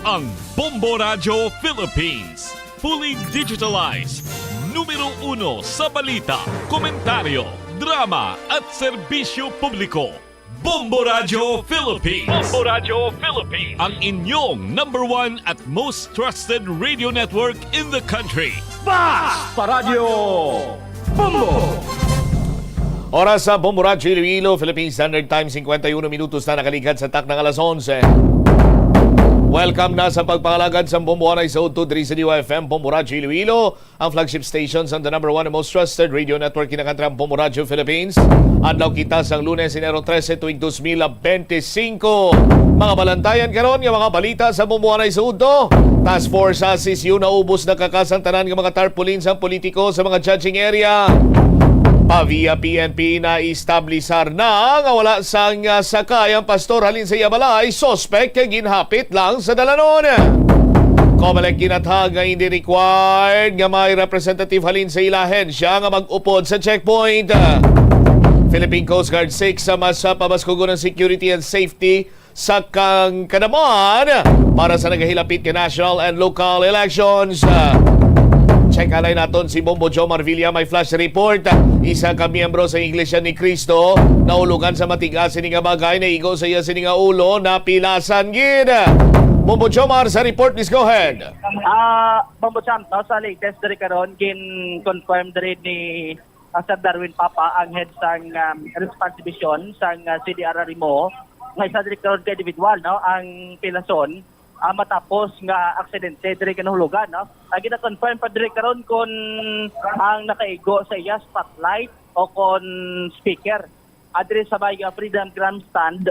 ang Bombo Radio Philippines. Fully digitalized. Numero 1 sa balita, komentaryo, drama at serbisyo publiko. Bombo Radio Philippines. Bombo Radio Philippines. Ang inyong number 1 at most trusted radio network in the country. Basta Radio Bombo! Oras sa Bombo Radio Iloilo, Philippine Standard Time, 51 minutos na nakaligad sa tak ng alas 11. Welcome na sa pagpangalagad sa Bombo Anay sa 2-3 sa DYFM, Bombo Radio Iloilo, ang flagship stations on the number 1 and most trusted radio network kinakantrang Bombo Radio Philippines. Adlaw kita sa Lunes, Enero 13, tuwing 2025. Mga balantayan karon nga mga balita sa Bombo Anay sa Udo. Task Force Assist na ubos na kakasantanan ng mga tarpaulin sa politiko sa mga judging area. Via PNP na establisar na nga wala sang sakay ang pastor halin sa Yabalay, suspect kay ginhapit lang sa dalanon. Comelec ginatag nga hindi required nga may representative halin sa ilahensya nga mag-upod sa checkpoint. Philippine Coast Guard 6 sa mas pabaskugon ng security and safety sa kang kanaman para sa nagahilapit ka national and local elections. Check alay naton si Bombo Jomar Villa, may flash report. Isa ka miyembro sa Iglesia ni Cristo naulugan sa matigas sini nga bagay na igo sa iya sini nga ulo na pilasan gid. Bombo Jomar sa report, please go ahead. Bombo Champ, no, sa latest diri karon confirm diri ni Sir Darwin Papa ang head sang response division sang CDR Rimo nga isa diri karon ka individual, no, ang pilason. Matapos nga aksidente diri kanahulugan, no. Gina-confirm pa diri karon kon ang nakaigo sa iya spotlight o kon speaker adre sa may Freedom Grandstand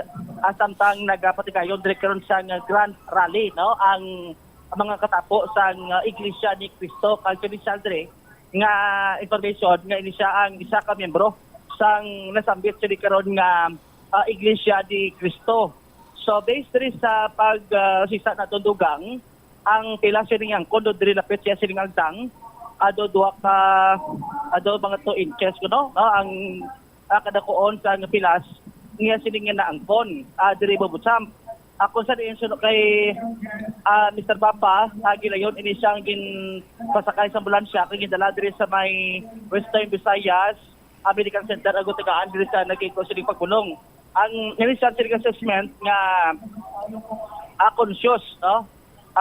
samtang nagapatikayon diri karon sa Grand Rally, no, ang mga katapo sa Iglesia ni Cristo confidential diri nga information nga ini siya ang isa ka miyembro sang nasambit diri karon nga Iglesia ni Cristo. So based rin sa pagsisa na tundugang, ang pila siningang kondo diri lapit siya siningang dang, ado mga 2 inches kuno, no, ang kadakuon sa pilas niya siningan na angkon diri Bobucham. Ako sa diin suno kay Mr. Papa, gilayon ini siyang pasakay sa ambulansya kay gidala diri sa may Western Visayas Medical Center ago tagaan diri sa naging sining pagpulong. Ang initial assessment nga conscious, no?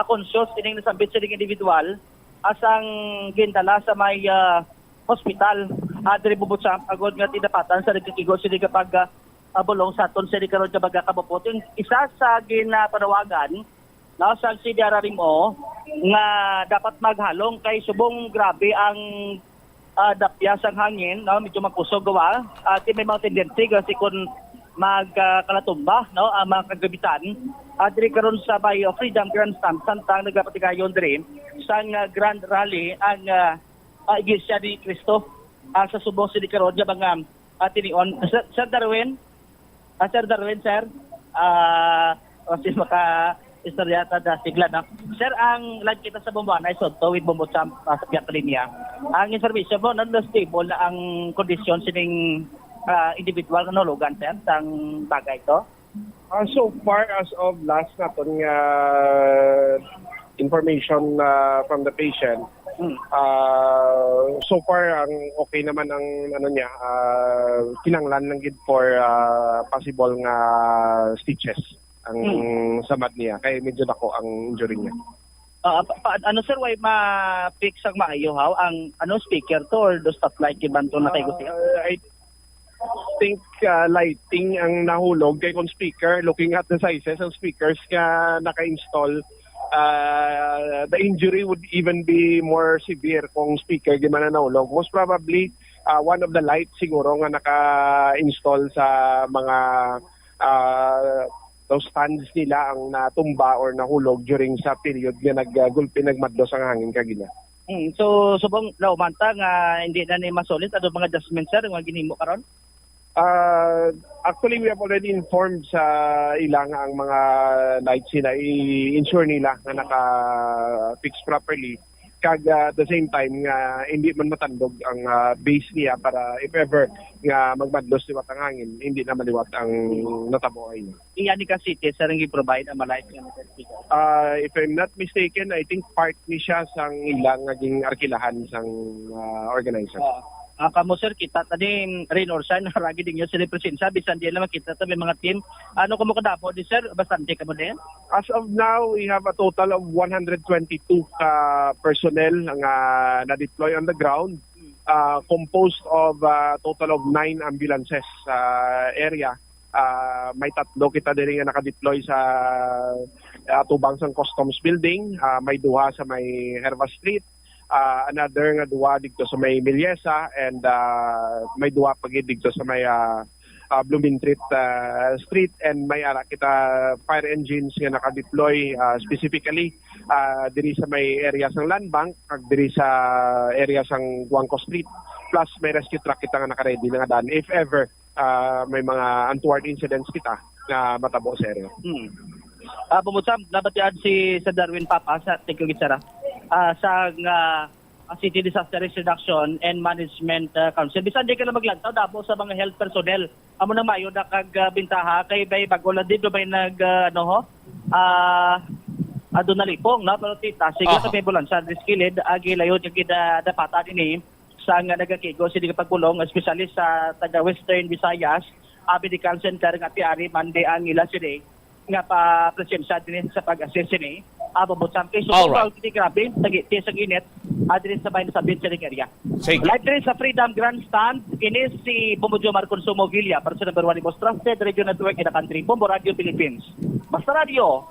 Conscious ining nasambit sa individual asang gindala sa may hospital diri Bobucham agod nga tinapatan sa nagkikigo sila kapag bulong sa aton sila karon kabaga kabuputing isa sa ginapanawagan na sa CDR Rimo nga dapat maghalong kay subong grabe ang dapya sang hangin, no, medyo magkusog gawa may mga tendency kasi kung magkalatumba, no, ang mga kagabitan diri karon sa may Freedom Grandstand samtang nagapatigayon diri sa Grand Rally ang Iglesia ni Cristo sa Subo City karon nga mga tinion. Sir Darwin, sir, kasi maka istoryata da sigla, no. Sir, ang live kita sa Bombo Anay Soto with Bombo Champ sa Piat Linya. Ang information mo non stable na ang kondisyon sining individual na lugan, sir, sang bagay to? So far, as of last naton nga information from the patient, so far, ang okay naman ang ano niya, kinanglan lang gid for possible nga stitches ang samad niya. Kaya medyo dako ang injury niya. Ano sir, why ma-fix ang maayo how? Ang speaker to or do stuff like ibanto na kay gusto? I think lighting ang nahulog kay kung speaker, looking at the sizes ng speakers nga naka-install, the injury would even be more severe kung speaker di man nahulog. Most probably one of the lights siguro nga naka-install sa mga those stands nila ang natumba or nahulog during sa period nga naggulpi nagmadlos ang hangin kagina. So subong laumanta nga hindi na ni masulit ano mga adjustments sir nga ginhimo karon? Actually, we have already informed sa ilang ang mga lights nila, i-ensure nila na naka-fix properly. kag the same time nga hindi man matandog ang base niya para if ever nga magmadlos liwat ang hangin, hindi na maliwat ang natabuhay niya. Iyan ni ka city sa ring provide ang malait nga speaker. If I'm not mistaken, I think part ni siya sang ilang naging arkilahan sang organizer. Kamo sir, kita tadi rain or shine, ragi din yun sila presensya, bisan di naman kita tabi mga team. Ano kamo kadapo di sir, bastante kamo din? As of now, we have a total of 122 personnel nga na-deploy on the ground, composed of a total of 9 ambulances sa area. May 3 kita din nga naka-deploy sa tubang sang customs building, may 2 sa may Herva Street, another nga 2 dito sa may Miliesa, and may 2 pagid dito sa may Bloomingtreet Street, and may ara kita fire engines nga naka-deploy specifically diri sa may area sang Land Bank ag diri sa area sang Guangco Street, plus may rescue truck kita nga naka-ready na nga dan if ever may mga untoward incidents kita na matabo sa area. Bumutsam, nabatian si Sir Darwin Papa sa Thank you, Gitsara. Sa City Disaster Risk Reduction and Management Council. Bisan di ka na maglantaw, dabo sa mga health personnel. Amo na mayo na kagbintaha kay bay bago lang dito bay nag adto na lipong na pero tita sige sa ambulansya diskilid agi layo yung dapata dinhi sa nga nagakigo si pagpulong especially sa taga Western Visayas Medical Center nga tiari mande ang ila sini nga pa presensya din sa pag-assess ni abubutsam kay so Alright. kung grabe tagi sa init adres sa bayan sa Bitsa area. Sige. Live din sa Freedom Grandstand, ini si Bombo Jomar Consumo Villa, person number 1 most trusted radio network in the country, Bombo Radio Philippines. Basta Radio,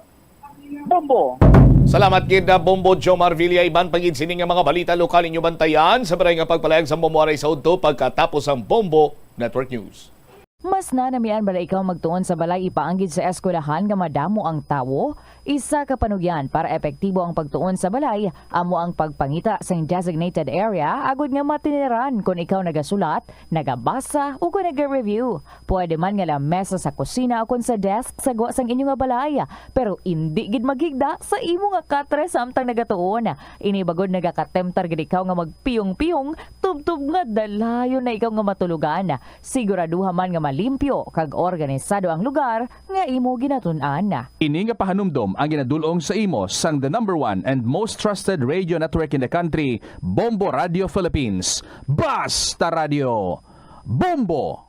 Bombo. Salamat gid na Bombo Jomar Villa. Iban pagid sining nga mga balita lokal ninyo bantayan sa baray nga pagpalayag sa Bombo Aray sa udto pagkatapos ang Bombo Network News. Mas nanamian bala ikaw magtuon sa balay ipaanggid sa eskwelahan nga madamo ang tawo? Isa ka panugyan para epektibo ang pagtuon sa balay, amo ang pagpangita sa designated area agud nga matiniran kung ikaw nagasulat, nagabasa o kung nag-review. Pwede man nga lamesa sa kusina o kung sa desk sa gawa sang inyo nga balay, pero hindi gid maghigda sa imo nga katre samtang nagatuon. Ini bagod nagakatemtar gid ikaw nga magpiyong-piyong, tubtub nga dalayo na ikaw nga matulugan. Siguraduha man nga limpyo kag organisado ang lugar nga imo ginatun-an. Ini nga pahanumdom ang ginadulong sa imo sang the number 1 and most trusted radio network in the country, Bombo Radio Philippines. Basta Radio Bombo!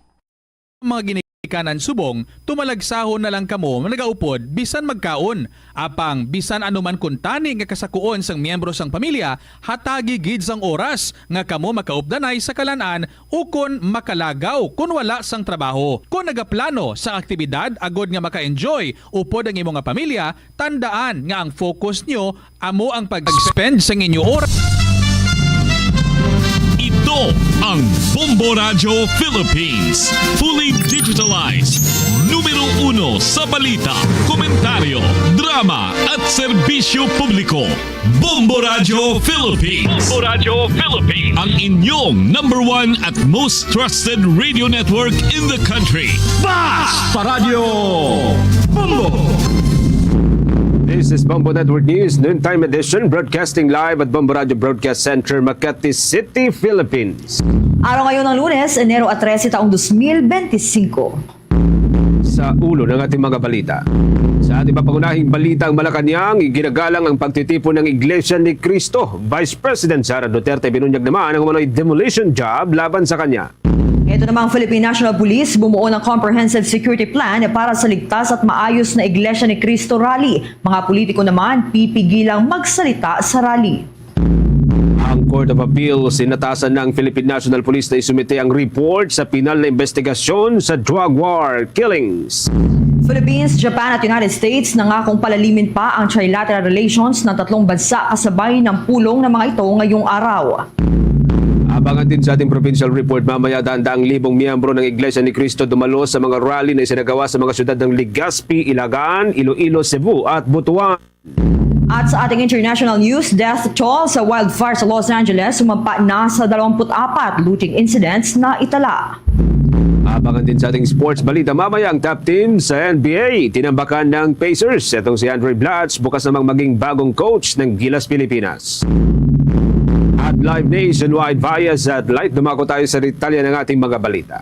Mga ginikanan subong, tumalagsahon na lang kamo nagaupod bisan magkaon. Apang bisan anuman kuntani nga kasakuon sang miyembro sang pamilya, hatagi gid sang oras nga kamo makaupdanay sa kalanan o kon makalagaw kun wala sang trabaho. Kung nagaplano sa aktibidad agod nga maka-enjoy upod ang imong nga pamilya, tandaan nga ang focus nyo amo ang pag-spend sang inyo oras. Ito ang Bombo Radio Philippines. Fully digitalized. Numero 1 sa balita, komentaryo, drama at serbisyo publiko. Bombo Radio Philippines. Bombo Radio Philippines. Ang inyong number 1 at most trusted radio network in the country. Basta Radio Bombo! This is Bombo Network News, noontime edition, broadcasting live at Bombo Radio Broadcast Center, Makati City, Philippines. Araw ngayon ng Lunes, Enero 13, taong 2025. Sa ulo ng ating mga balita. Sa ating papangunahing balita ang Malacanang, ginagalang ang pagtitipon ng Iglesia ni Cristo. Vice President Sara Duterte binunyag naman ang umano'y demolition job laban sa kanya. Ito namang Philippine National Police bumuo ng comprehensive security plan para sa ligtas at maayos na Iglesia ni Cristo rally. Mga politiko naman pipigilang magsalita sa rally. Ang Court of Appeal sinatasan ng Philippine National Police na isumite ang report sa pinal na investigasyon sa drug war killings. Philippines, Japan at United States nangakong palalimin pa ang trilateral relations ng tatlong bansa kasabay ng pulong ng mga ito ngayong araw. Abangan din sa ating provincial report mamaya, daang libong miyembro ng Iglesia ni Cristo dumalo sa mga rally na isinagawa sa mga syudad ng Legazpi, Ilagan, Iloilo, Cebu at Butuan. At sa ating international news, death toll sa wildfire sa Los Angeles sumampa na sa 24 looting incidents na itala. Abangan din sa ating sports balita mamaya ang top team sa NBA. Tinambakan ng Pacers. Itong si Andre Blatch bukas namang maging bagong coach ng Gilas Pilipinas. At live nationwide via satellite, dumako tayo sa detalye ng ating mga balita.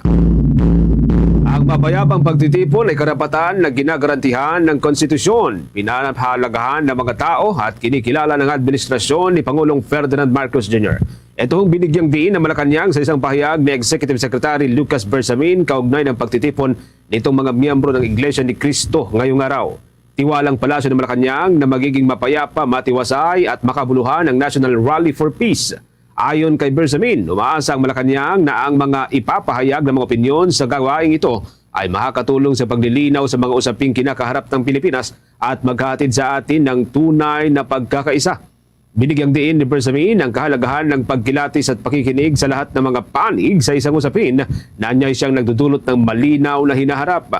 Ang mapayapang pagtitipon ay karapatan na ginagarantihan ng konstitusyon, pinapahalagahan ng mga tao at kinikilala ng administrasyon ni Pangulong Ferdinand Marcos Jr. Ito ang binigyang diin ng Malacanang sa isang pahayag ni Executive Secretary Lucas Bersamin kaugnay ng pagtitipon nitong mga miyembro ng Iglesia ni Cristo ngayong araw. Tiwalang palasyo ng Malacanang na magiging mapayapa, matiwasay at makabuluhan ang National Rally for Peace. Ayon kay Bersamin, umaasa ang Malacanang na ang mga ipapahayag ng mga opinyon sa gawaing ito ay makakatulong sa paglilinaw sa mga usaping kinakaharap ng Pilipinas at maghatid sa atin ng tunay na pagkakaisa. Binigyang diin ni Bersamin ang kahalagahan ng pagkilatis at pakikinig sa lahat ng mga panig sa isang usapin na anyay siyang nagdudulot ng malinaw na hinaharap.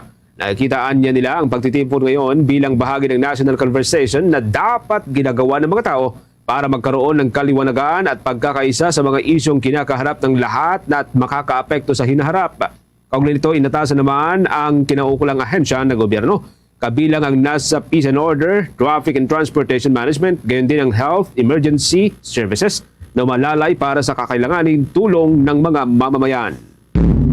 Nakikitaan niya nila ang pagtitipon ngayon bilang bahagi ng national conversation na dapat ginagawa ng mga tao para magkaroon ng kaliwanagan at pagkakaisa sa mga isyong kinakaharap ng lahat na at makakaapekto sa hinaharap. Kaugnay nito, inatasan naman ang kinaukulang ahensya ng gobyerno, kabilang ang nasa Peace and Order, Traffic and Transportation Management, gayon din ang Health Emergency Services na malalay para sa kakailanganing tulong ng mga mamamayan.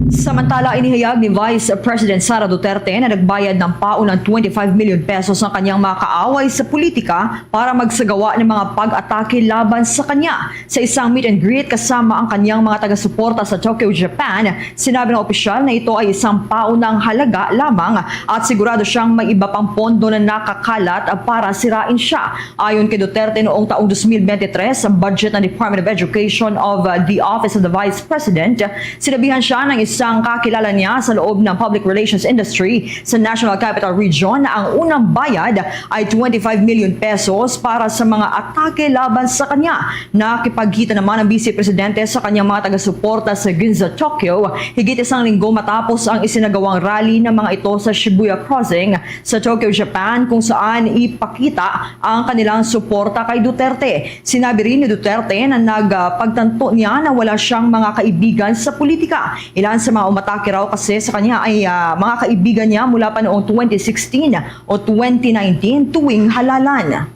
Samantala, inihayag ni Vice President Sara Duterte na nagbayad ng paunang 25 million pesos ang kanyang mga kaaway sa politika para magsagawa ng mga pag-atake laban sa kanya. Sa isang meet and greet kasama ang kanyang mga taga-suporta sa Tokyo, Japan, sinabi ng opisyal na ito ay isang paunang halaga lamang at sigurado siyang may iba pang pondo na nakakalat para sirain siya. Ayon kay Duterte, noong taong 2023, ang budget ng Department of Education of the Office of the Vice President, sinabihan siya ng isang kakilala niya sa loob ng public relations industry sa National Capital Region na ang unang bayad ay 25 million pesos para sa mga atake laban sa kanya. Nakipagkita naman ang Vice Presidente sa kanyang mga taga-suporta sa Ginza, Tokyo, higit isang linggo matapos ang isinagawang rally ng mga ito sa Shibuya Crossing sa Tokyo, Japan, kung saan ipakita ang kanilang suporta kay Duterte. Sinabi rin ni Duterte na nagpagtanto niya na wala siyang mga kaibigan sa politika. Ilan sa mga umatake raw kasi sa kanya ay mga kaibigan niya mula pa noong 2016 o 2019 tuwing halalan.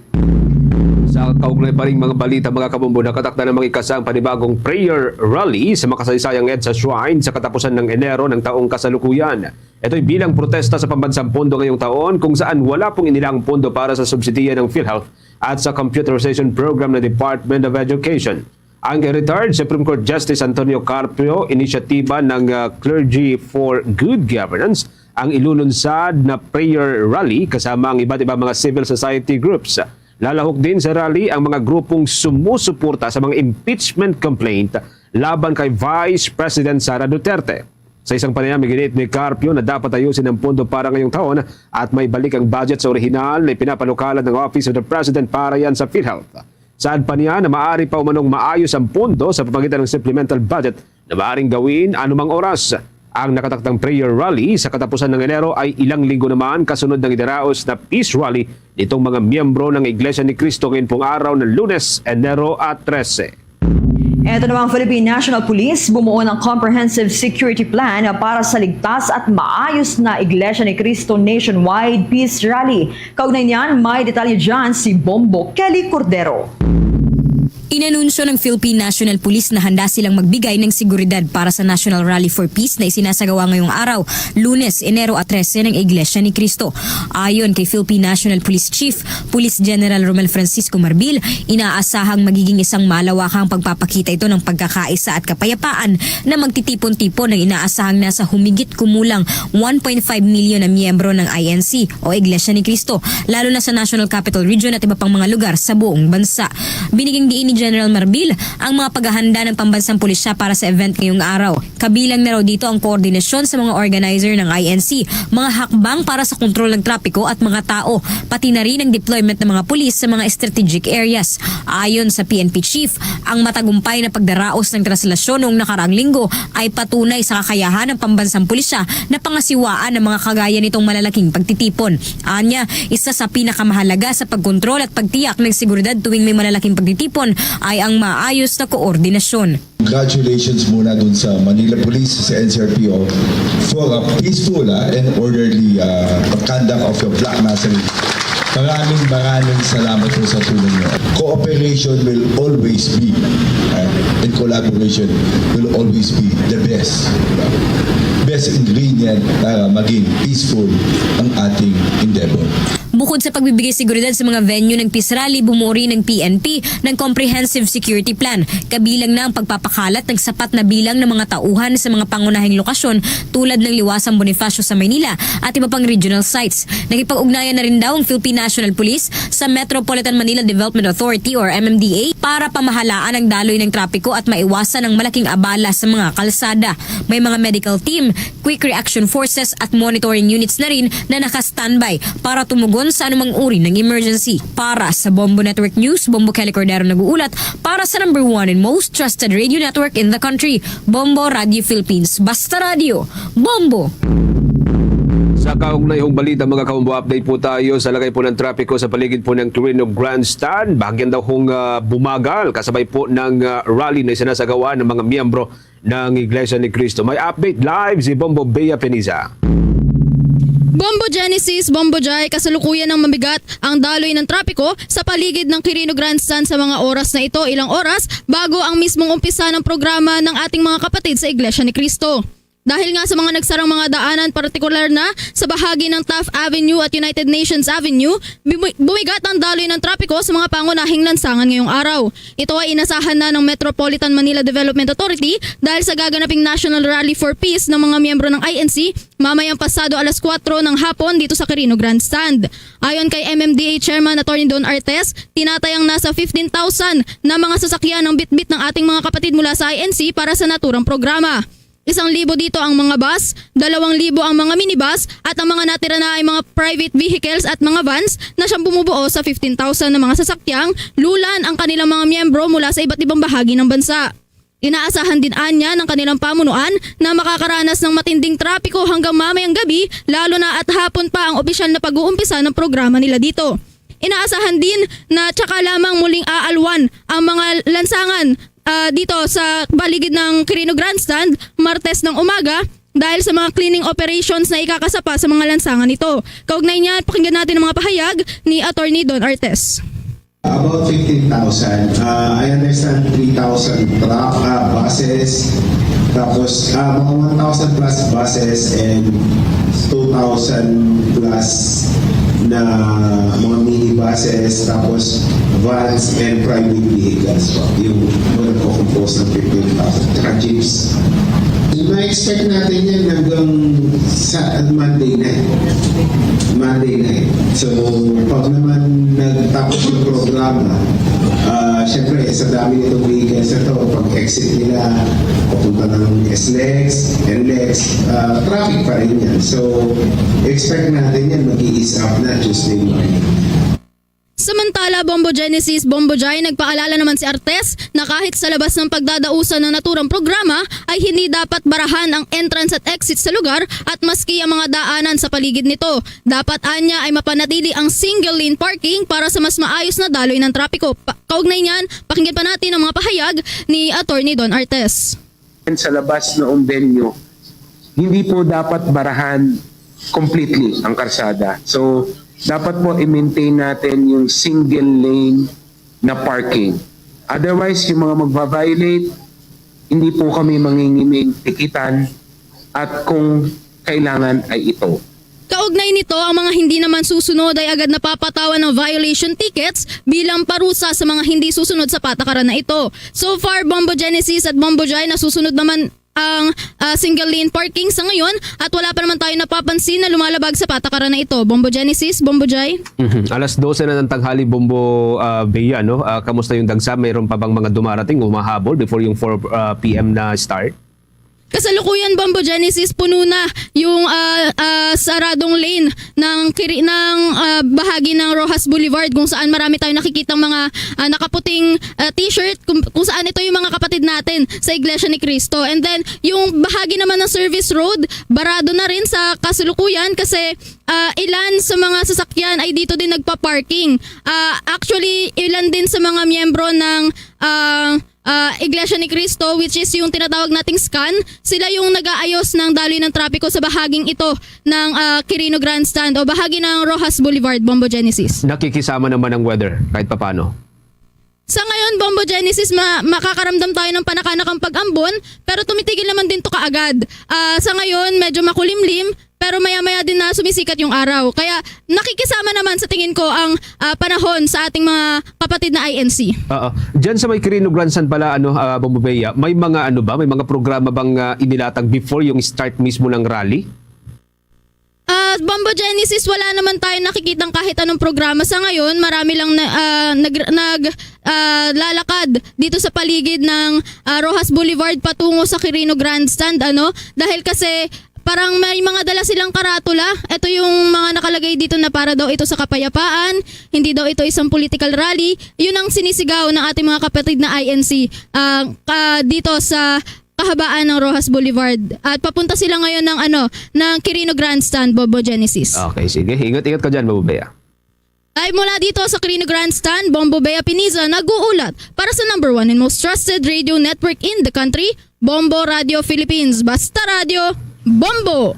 Sa kaugnay pa rin mga balita, mga kabombo, nakatakda ng makikasang panibagong prayer rally sa makasaysayang EDSA Shrine sa katapusan ng Enero ng taong kasalukuyan. Ito'y bilang protesta sa pambansang pondo ngayong taon kung saan wala pong inilang pondo para sa subsidiya ng PhilHealth at sa computerization program ng Department of Education. Ang retired Supreme Court Justice Antonio Carpio, inisyatiba ng Clergy for Good Governance, ang ilulunsad na prayer rally kasama ang iba't ibang mga civil society groups. Lalahok din sa rally ang mga grupong sumusuporta sa mga impeachment complaint laban kay Vice President Sara Duterte. Sa isang panayam, ginit ni Carpio na dapat ayusin ang pondo para ngayong taon at may balik ang budget sa orihinal na pinapanukalan ng Office of the President para yan sa PhilHealth. Saan pa niya na maaari pa umanong maayos ang pondo sa pamamagitan ng supplemental budget na maaaring gawin anumang oras. Ang nakataktang prayer rally sa katapusan ng Enero ay ilang linggo naman kasunod ng idaraos na peace rally nitong mga miyembro ng Iglesia ni Cristo ngayon pong araw ng Lunes, Enero at 13. Ito namang Philippine National Police bumuo ng comprehensive security plan para sa ligtas at maayos na Iglesia ni Cristo nationwide peace rally. Kaugnay niyan, may detalye dyan si Bombo Kelly Cordero. Inanunsyo ng Philippine National Police na handa silang magbigay ng seguridad para sa National Rally for Peace na isinasagawa ngayong araw, Lunes, Enero at 13 ng Iglesia ni Cristo. Ayon kay Philippine National Police Chief, Police General Romel Francisco Marbil, inaasahang magiging isang malawakang pagpapakita ito ng pagkakaisa at kapayapaan na magtitipon-tipon ng inaasahang nasa humigit kumulang 1.5 milyon na miyembro ng INC o Iglesia ni Cristo, lalo na sa National Capital Region at iba pang mga lugar sa buong bansa. Biniging diin ni General Marbil ang mga paghahanda ng pambansang pulisya para sa event ngayong araw. Kabilang na raw dito ang koordinasyon sa mga organizer ng INC, mga hakbang para sa kontrol ng trapiko at mga tao, pati na rin ang deployment ng mga pulis sa mga strategic areas. Ayon sa PNP Chief, ang matagumpay na pagdaraos ng translasyon noong nakaraang linggo ay patunay sa kakayahan ng pambansang pulisya na pangasiwaan ng mga kagaya nitong malalaking pagtitipon. Anya, isa sa pinakamahalaga sa pagkontrol at pagtiyak ng seguridad tuwing may malalaking pagtitipon ay ang maayos na koordinasyon. Congratulations muna dun sa Manila Police, sa NCRPO for a peaceful and orderly conduct of your Black Massacre. Maraming salamat po sa tulong nyo. Cooperation will always be and collaboration will always be the best. Best ingredient para maging peaceful ang ating endeavor. Bukod sa pagbibigay seguridad sa mga venue ng peace rally, bumuo rin ng PNP ng Comprehensive Security Plan. Kabilang na ang pagpapakalat ng sapat na bilang ng mga tauhan sa mga pangunahing lokasyon tulad ng Liwasang Bonifacio sa Maynila at iba pang regional sites. Nakipag-ugnayan na rin daw ang Philippine National Police sa Metropolitan Manila Development Authority or MMDA para pamahalaan ang daloy ng trapiko at maiwasan ang malaking abala sa mga kalsada. May mga medical team, quick reaction forces at monitoring units na rin na naka-standby para tumugon sa anumang uri ng emergency. Para sa Bombo Network News, Bombo Kelly Cordero nag-uulat para sa number 1 and most trusted radio network in the country, Bombo Radio Philippines. Basta Radio, Bombo! Sa kaugnayong balita mga kabombo, update po tayo sa lagay po ng trapiko sa paligid po ng Quirino Grandstand. Bahagyan daw hong bumagal kasabay po ng rally na isinasagawa ng mga miyembro ng Iglesia ni Cristo. May update live si Bombo Bea Peniza. Bombo Genesis, Bombo Jai, kasalukuyan ng mabigat ang daloy ng trapiko sa paligid ng Quirino Grandstand sa mga oras na ito, ilang oras bago ang mismong umpisa ng programa ng ating mga kapatid sa Iglesia ni Cristo. Dahil nga sa mga nagsarang mga daanan, partikular na sa bahagi ng Taft Avenue at United Nations Avenue, bumigat ang daloy ng trapiko sa mga pangunahing lansangan ngayong araw. Ito ay inasahan na ng Metropolitan Manila Development Authority dahil sa gaganaping National Rally for Peace ng mga miyembro ng INC mamayang pasado alas 4 ng hapon dito sa Quirino Grandstand. Ayon kay MMDA Chairman Atty. Don Artes, tinatayang nasa 15,000 na mga sasakyan ang bitbit ng ating mga kapatid mula sa INC para sa naturang programa. 1,000 dito ang mga bus, 2,000 ang mga minibus at ang mga natira na ay mga private vehicles at mga vans na siyang bumubuo sa 15,000 na mga sasakyang lulan ang kanilang mga miyembro mula sa iba't ibang bahagi ng bansa. Inaasahan din anya ng kanilang pamunuan na makakaranas ng matinding trapiko hanggang mamayang gabi, lalo na at hapon pa ang opisyal na pag-uumpisa ng programa nila dito. Inaasahan din na tsaka lamang muling aalwan ang mga lansangan dito sa paligid ng Quirino Grandstand Martes ng umaga dahil sa mga cleaning operations na ikakasapa sa mga lansangan ito. Kaugnay niya, pakinggan natin ang mga pahayag ni Atty. Don Artes. About 15,000. I understand 3,000 truck buses, tapos mga 1,000 plus buses and 2,000 plus na mga minibuses, tapos vans and private vehicles po. Yung nagko-compose ng 15,000. Tsaka jeeps. Ma-expect natin yan hanggang sa Monday night. So, pag naman nagtapos yung programa, syempre, sa dami nitong vehicles na ito, pag-exit nila, papunta ng SLEX, NLEX, traffic pa rin yan. So, expect natin yan mag-i-ease up na Tuesday morning. Samantala, Bombo Genesis, Bombo Jai, nagpaalala naman si Artes na kahit sa labas ng pagdadausan ng naturang programa ay hindi dapat barahan ang entrance at exit sa lugar at maski ang mga daanan sa paligid nito. Dapat anya ay mapanatili ang single lane parking para sa mas maayos na daloy ng trapiko. Kaugnay niyan, pakinggan pa natin ang mga pahayag ni Atty. Don Artes. Sa labas noong venue, hindi po dapat barahan completely ang karsada. So, dapat po i-maintain natin yung single lane na parking. Otherwise, yung mga magbabiolate, hindi po kami mangingiming tikitan at kung kailangan ay ito. Kaugnay nito, ang mga hindi naman susunod ay agad napapatawan ng violation tickets bilang parusa sa mga hindi susunod sa patakaran na ito. So far, Bombo Genesis at Bombo Jai nasusunod naman ang single lane parking sa ngayon at wala pa naman tayo napapansin na lumalabag sa patakaran na ito. Bombo Genesis, Bombo Jai. Alas 12 na ng tanghali, Bombo Bea, no? Kamusta yung dagsa? Mayroon pa bang mga dumarating umahabol before yung 4 p.m. na start? Kasalukuyan, Bombo Genesis, puno na yung saradong lane ng bahagi ng Rojas Boulevard kung saan marami tayong nakikitang mga nakaputing t-shirt kung saan ito yung mga kapatid natin sa Iglesia ni Cristo. And then yung bahagi naman ng service road, barado na rin sa kasalukuyan kasi ilan sa mga sasakyan ay dito din nagpa-parking. Actually, ilan din sa mga miyembro ng Iglesia ni Cristo, which is yung tinatawag nating SCAN, sila yung nag-aayos ng daloy ng trapiko sa bahaging ito ng Quirino Grandstand o bahagi ng Rojas Boulevard, Bombo Genesis. Nakikisama naman ang weather kahit papano. Sa ngayon, Bombo Genesis, makakaramdam tayo ng panakanakang pag-ambon, pero tumitigil naman din to kaagad. Sa ngayon, medyo makulimlim, pero maya-maya din na sumisikat yung araw. Kaya nakikisama naman sa tingin ko ang panahon sa ating mga kapatid na INC. Diyan sa may Quirino Grandstand pala, Bombo Bea, may mga may mga programa bang inilatag before yung start mismo ng rally? Bombo Genesis, wala naman tayo nakikitang kahit anong programa. Sa ngayon, marami lang lalakad dito sa paligid ng Rojas Boulevard patungo sa Quirino Grandstand. Dahil kasi parang may mga dala silang karatula. Ito yung mga nakalagay dito na para daw ito sa kapayapaan, hindi daw ito isang political rally. Yun ang sinisigaw ng ating mga kapatid na INC dito sa kahabaan ng Rojas Boulevard. At papunta sila ngayon ng Quirino Grandstand, Bombo Genesis. Okay, sige. Ingat-ingat ka dyan, Bombo Bea. Ay mula dito sa Quirino Grandstand, Bombo Bea Piniza nag-uulat para sa #1 and most trusted radio network in the country, Bombo Radio Philippines. Basta Radio, Bombo!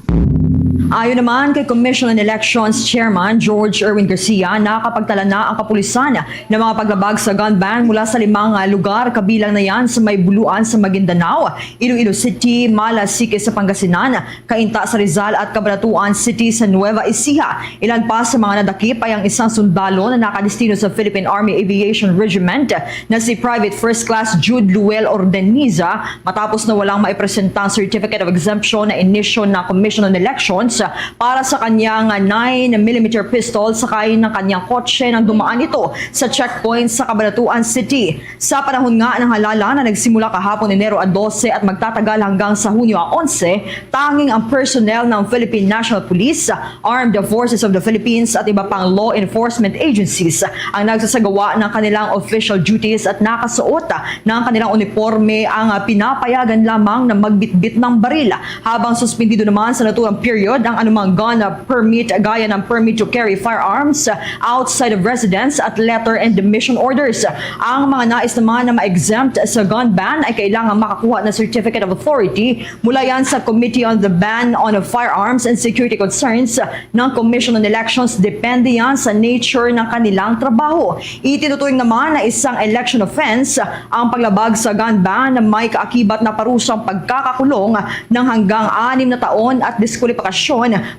Ayon naman kay Commission on Elections Chairman George Erwin Garcia, nakakapagtala na ang kapulisan ng mga paglabag sa gun ban mula sa 5 lugar, kabilang na yan sa May Buluan sa Maguindanao, Iloilo City, Malasique sa Pangasinan, Cainta sa Rizal at Cabanatuan City sa Nueva Ecija. Ilan pa sa mga nadakip ay ang isang sundalo na nakadestino sa Philippine Army Aviation Regiment na si Private First Class Jude Luel Ordeniza matapos na walang maipresentang Certificate of Exemption na inisyo ng Commission on Elections para sa kanyang 9mm pistol sakay ng kanyang kotse nang dumaan ito sa checkpoint sa Cabanatuan City. Sa panahon nga ng halala na nagsimula kahapon Enero 12 at magtatagal hanggang sa Hunyo 11, tanging ang personnel ng Philippine National Police, Armed Forces of the Philippines at iba pang law enforcement agencies ang nagsasagawa ng kanilang official duties at nakasuot ng kanilang uniforme. Ang pinapayagan lamang na magbitbit ng baril, habang suspendido naman sa naturang period ang anumang gun permit gaya ng permit to carry firearms outside of residence at letter and mission orders. Ang mga nais naman na ma-exempt sa gun ban ay kailangan makakuha ng Certificate of Authority mula yan sa Committee on the Ban on Firearms and Security Concerns ng Commission on Elections. Depende yan sa nature ng kanilang trabaho. Itinuturing naman na isang election offense ang paglabag sa gun ban na may kaakibat na parusang pagkakakulong ng hanggang 6 na taon at diskwalifikasyon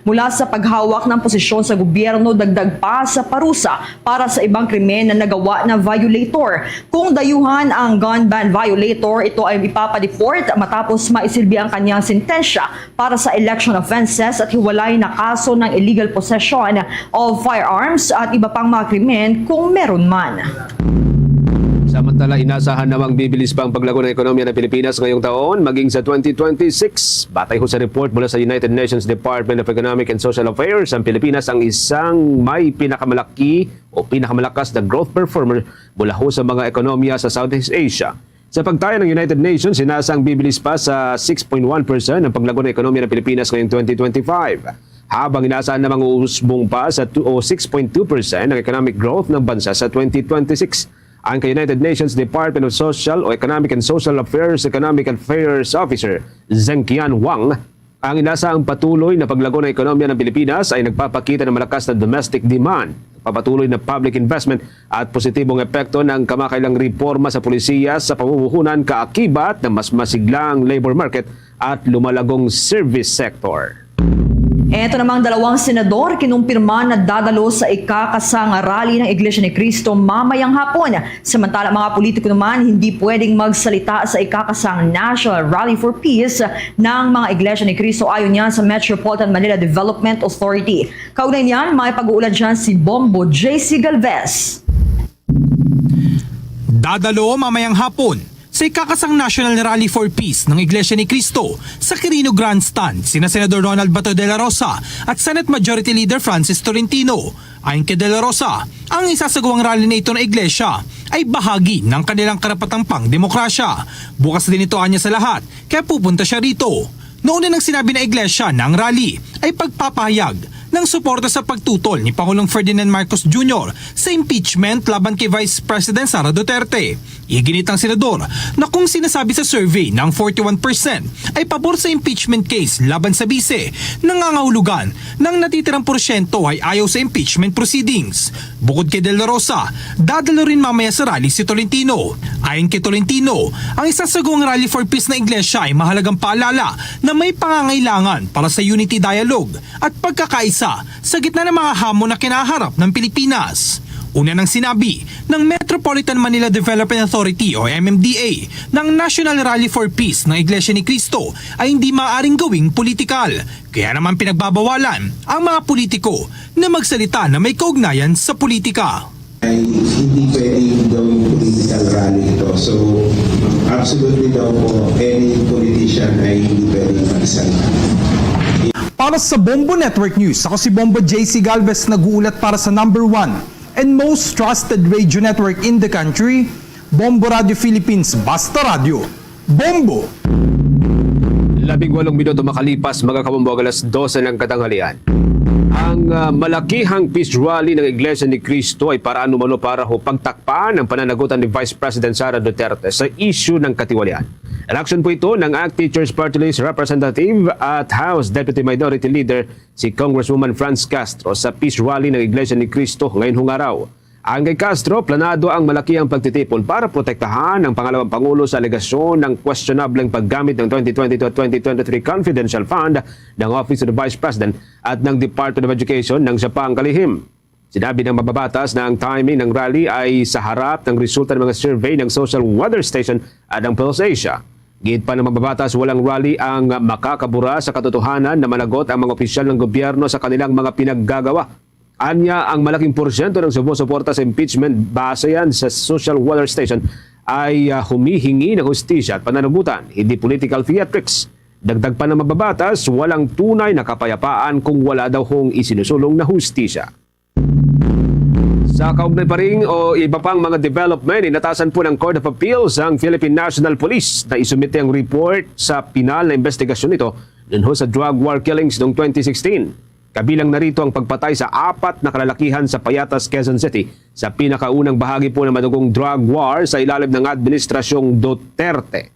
mula sa paghawak ng posisyon sa gobyerno, dagdag pa sa parusa para sa ibang krimen na nagawa na violator. Kung dayuhan ang gun ban violator, ito ay ipapadeport matapos maisilbi ang kanyang sentensya para sa election offenses at hiwalay na kaso ng illegal possession of firearms at iba pang mga krimen kung meron man. Samantala, inasahan namang bibilis pa ang paglago ng ekonomiya ng Pilipinas ngayong taon maging sa 2026. Batay ho sa report mula sa United Nations Department of Economic and Social Affairs, ang Pilipinas ang isang may pinakamalaki o pinakamalakas na growth performer mula ho sa mga ekonomiya sa Southeast Asia. Sa pagtaya ng United Nations, sinasang bibilis pa sa 6.1% ang paglago ng ekonomiya ng Pilipinas ngayong 2025. Habang inaasahan namang uusbong pa sa 6.2% ang economic growth ng bansa sa 2026. Ang United Nations Department of Social o Economic and Social Affairs Economic Affairs Officer Zhengqian Wang, ang inaasahang patuloy na paglago ng ekonomiya ng Pilipinas ay nagpapakita ng malakas na domestic demand, papatuloy na public investment at positibong epekto ng kamakailang reforma sa pulisiya sa pamumuhunan kaakibat ng mas masiglang labor market at lumalagong service sector. Ito namang 2 senador kinumpirma na dadalo sa ikakasang rally ng Iglesia ni Cristo mamayang hapon. Samantala mga politiko naman hindi pwedeng magsalita sa ikakasang National Rally for Peace ng mga Iglesia ni Cristo ayon yan sa Metropolitan Manila Development Authority. Kaugnay niyan, may pag-uulat dyan si Bombo JC Galvez. Dadalo mamayang hapon sa ikakasang National Rally for Peace ng Iglesia ni Cristo sa Quirino Grandstand sina Senador Ronald Bato de la Rosa at Senate Majority Leader Francis Tolentino. Ayon kay de la Rosa, ang isasagawang rally na ito ng Iglesia ay bahagi ng kanilang karapatang pang-demokrasya. Bukas din ito anya sa lahat, kaya pupunta siya rito. Noon nang sinabi na iglesia na ang rally ay pagpapahayag ng suporta sa pagtutol ni Pangulong Ferdinand Marcos Jr. sa impeachment laban kay Vice President Sara Duterte. Iginit ang senador na kung sinasabi sa survey ng 41% ay pabor sa impeachment case laban sa bise, nangangahulugan ng natitirang porsyento ay ayaw sa impeachment proceedings. Bukod kay De La Rosa, dadalo rin mamaya sa rally si Tolentino. Ayon kay Tolentino, ang isasagawang Rally for Peace na iglesia ay mahalagang paalala na may pangangailangan para sa unity dialogue at pagkakaisa sa gitna ng mga hamon na kinaharap ng Pilipinas. Una nang sinabi ng Metropolitan Manila Development Authority o MMDA ng National Rally for Peace ng Iglesia ni Cristo ay hindi maaaring gawing politikal. Kaya naman pinagbabawalan ang mga politiko na magsalita na may kaugnayan sa politika. Ay hindi pwedeng gawing political rally ito. So, absolutely daw po, any politician ay hindi pwedeng magsalita. Para sa Bombo Network News, ako si Bombo JC Galvez, nag-uulat para sa number 1 and most trusted radio network in the country, Bombo Radio Philippines, Basta Radio. Bombo! 18 minuto makalipas, mga kabombo, alas 12 ng katanghalian. Ang malakihang peace rally ng Iglesia ni Cristo ay paraan umano para pagtakpan ang pananagutan ni Vice President Sara Duterte sa issue ng katiwalian. Election po ito ng ACT Teachers Party List Representative at House Deputy Minority Leader si Congresswoman Franz Castro sa peace rally ng Iglesia ni Cristo ngayon hong araw. Ang kay Castro, planado ang malakihang pagtitipon para protektahan ang pangalawang Pangulo sa alegasyon ng questionableng paggamit ng 2022 at 2023 confidential fund ng Office of the Vice President at ng Department of Education ng siya pa ang kalihim. Sinabi ng mababatas na ang timing ng rally ay sa harap ng resulta ng mga survey ng Social Weather Station at ng Pulse Asia. Gid pa ng mababatas, walang rally ang makakabura sa katotohanan na managot ang mga opisyal ng gobyerno sa kanilang mga pinaggagawa. Anya, ang malaking porsyento ng sumusuporta sa impeachment base yan sa Social Weather Station ay humihingi ng hustisya at pananagutan, hindi political theatrics. Dagdag pa ng mababatas, walang tunay na kapayapaan kung wala daw hong isinusulong na hustisya. Sa kaugnay pa rin o iba pang mga development, inatasan po ng Court of Appeals ang Philippine National Police na isumite ang report sa pinal na investigasyon nito dun sa drug war killings noong 2016. Kabilang narito ang pagpatay sa 4 na kalalakihan sa Payatas, Quezon City sa pinakaunang bahagi po ng madugong drug war sa ilalim ng Administrasyong Duterte.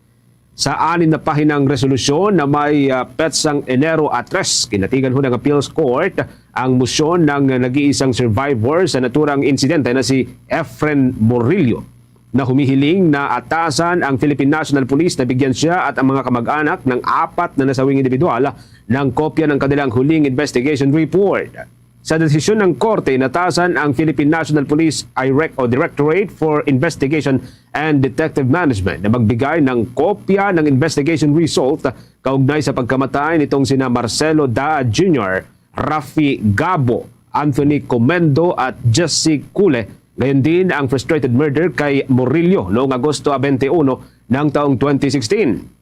Sa 6 na pahinang resolusyon na may petsang Enero at 3, kinatigan ho ng Appeals Court ang musyon ng nag-iisang survivor sa naturang insidente na si Efren Morillo na humihiling na atasan ang Philippine National Police na bigyan siya at ang mga kamag-anak ng 4 na nasawing individual ng kopya ng kanilang huling investigation report. Sa desisyon ng korte, inatasan ang Philippine National Police Directorate for Investigation and Detective Management na magbigay ng kopya ng investigation result kaugnay sa pagkamatay nitong sina Marcelo Daa Jr., Rafi Gabo, Anthony Comendo at Jesse Cule. Ngayon din ang frustrated murder kay Morillo noong Agosto 21 ng taong 2016.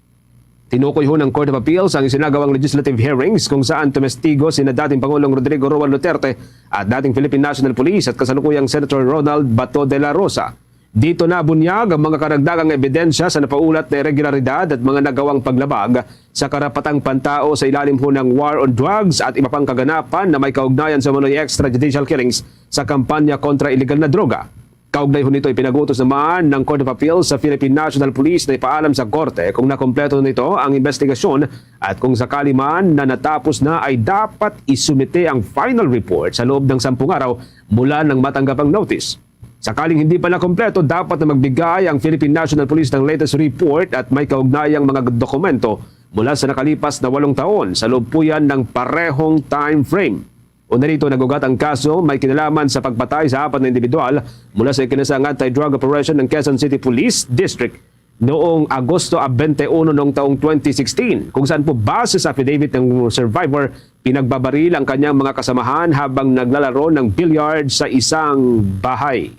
Tinukoy ho ng Court of Appeals ang isinagawang legislative hearings kung saan tumestigo sina dating Pangulong Rodrigo Roa Duterte at dating Philippine National Police at kasalukuyang Senator Ronald Bato de la Rosa. Dito nabunyag ang mga karagdagang ebidensya sa napaulat na irregularidad at mga nagawang paglabag sa karapatang pantao sa ilalim ho ng war on drugs at iba pang kaganapan na may kaugnayan sa manoy extrajudicial killings sa kampanya kontra iligal na droga. Kaugnay ho nito, ipinagutos naman ng Court of Appeals sa Philippine National Police na ipaalam sa korte kung nakompleto nito ang investigasyon at kung sakali man na natapos na ay dapat isumite ang final report sa loob ng 10 araw mula nang matanggap ang notice. Sakaling hindi pa nakompleto, dapat na magbigay ang Philippine National Police ng latest report at may kaugnayang mga dokumento mula sa nakalipas na 8 taon sa loob po yan ng parehong time frame. Una rito, nagugat ang kaso may kinalaman sa pagpatay sa 4 na individual mula sa ikinasang anti-drug operation ng Quezon City Police District noong Agosto 21 noong taong 2016, kung saan po base sa affidavit ng survivor, pinagbabaril ang kanyang mga kasamahan habang naglalaro ng billiard sa isang bahay.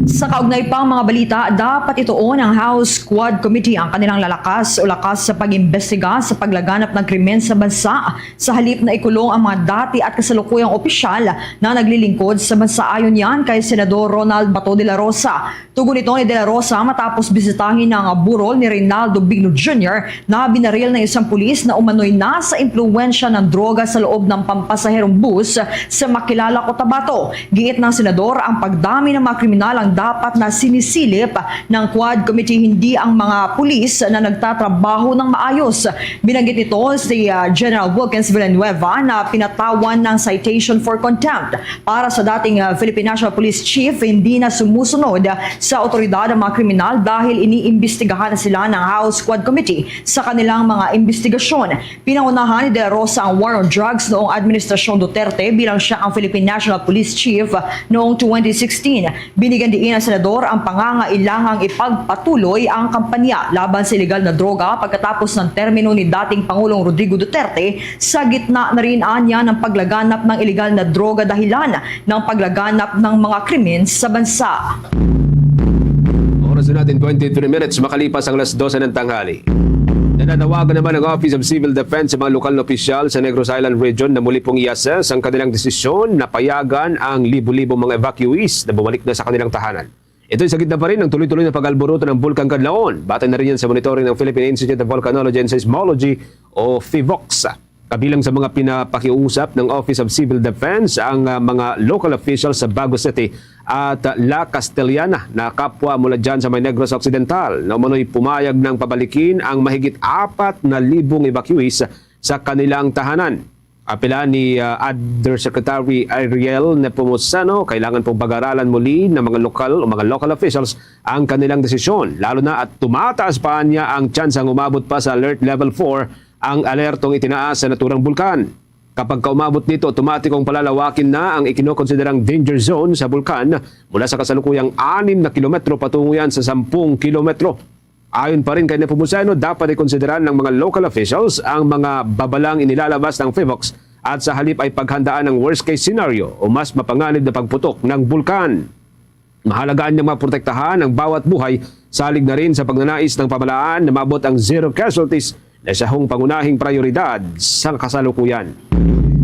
Sa kaugnay pang mga balita, dapat ituon ng House Quad Committee ang kanilang lakas sa pag-imbestiga sa paglaganap ng krimen sa bansa sa halip na ikulong ang mga dati at kasalukuyang opisyal na naglilingkod sa bansa. Ayon yan kay Senador Ronald Bato de la Rosa. Tugon ito ni de la Rosa matapos bisitahin ng burol ni Reynaldo Bigno Jr. na binaril ng isang pulis na umano'y nasa impluwensya ng droga sa loob ng pampasaherong bus sa Makilala, Cotabato. Giit ng Senador, ang pagdami ng mga kriminal ang dapat na sinisilip ng Quad Committee, hindi ang mga pulis na nagtatrabaho ng maayos. Binanggit nito si General Wilkins Villanueva na pinatawan ng citation for contempt para sa dating Philippine National Police Chief hindi na sumusunod sa otoridad ng mga kriminal dahil iniimbestigahan na sila ng House Quad Committee sa kanilang mga investigasyon. Pinangunahan ni De La Rosa ang war on drugs noong Administrasyon Duterte bilang siya ang Philippine National Police Chief noong 2016. Binigyan diin ng Senador ang pangangailangang ipagpatuloy ang kampanya laban sa illegal na droga pagkatapos ng termino ni dating Pangulong Rodrigo Duterte sa gitna na rin anya ng paglaganap ng illegal na droga dahilan ng paglaganap ng mga krimen sa bansa. Oras na natin 23 minutes makalipas ang alas 12 ng tanghali. Nananawagan naman ang Office of Civil Defense sa mga lokal na opisyal sa Negros Island Region na muli pong i-assess ang kanilang desisyon na payagan ang libo-libo mga evacuees na bumalik na sa kanilang tahanan. Ito'y sa gitna pa rin ng tuloy-tuloy na pag-alboruto ng Bulkan Kadlaon. Batay na rin yan sa monitoring ng Philippine Institute of Volcanology and Seismology o PHIVOLCS. Kabilang sa mga pinapakiusap ng Office of Civil Defense ang mga local officials sa Bago City at La Castellana na kapwa mula dyan sa may Negros Occidental na umano'y pumayag ng pabalikin ang mahigit 4,000 evacuees sa kanilang tahanan. Apela ni Undersecretary Ariel Nepomuceno, kailangan pong pag-aralan muli ng mga local officials ang kanilang desisyon, lalo na at tumataas pa niya ang tsansang umabot pa sa Alert Level 4 ang alertong itinaas sa naturang bulkan. Kapag kaumabot nito, otomatikong palalawakin na ang ikinokonsiderang danger zone sa bulkan mula sa kasalukuyang 6 na kilometro patungo yan sa 10 kilometro. Ayon pa rin kay Nepomuceno, dapat ikonsideran ng mga local officials ang mga babalang inilalabas ng PHIVOLCS at sa halip ay paghandaan ng worst case scenario o mas mapanganib na pagputok ng bulkan. Mahalagaan niyang maprotektahan ang bawat buhay, salig na rin sa pagnanais ng pamahalaan na maabot ang zero casualties na siyang pangunahing prioridad sa kasalukuyan.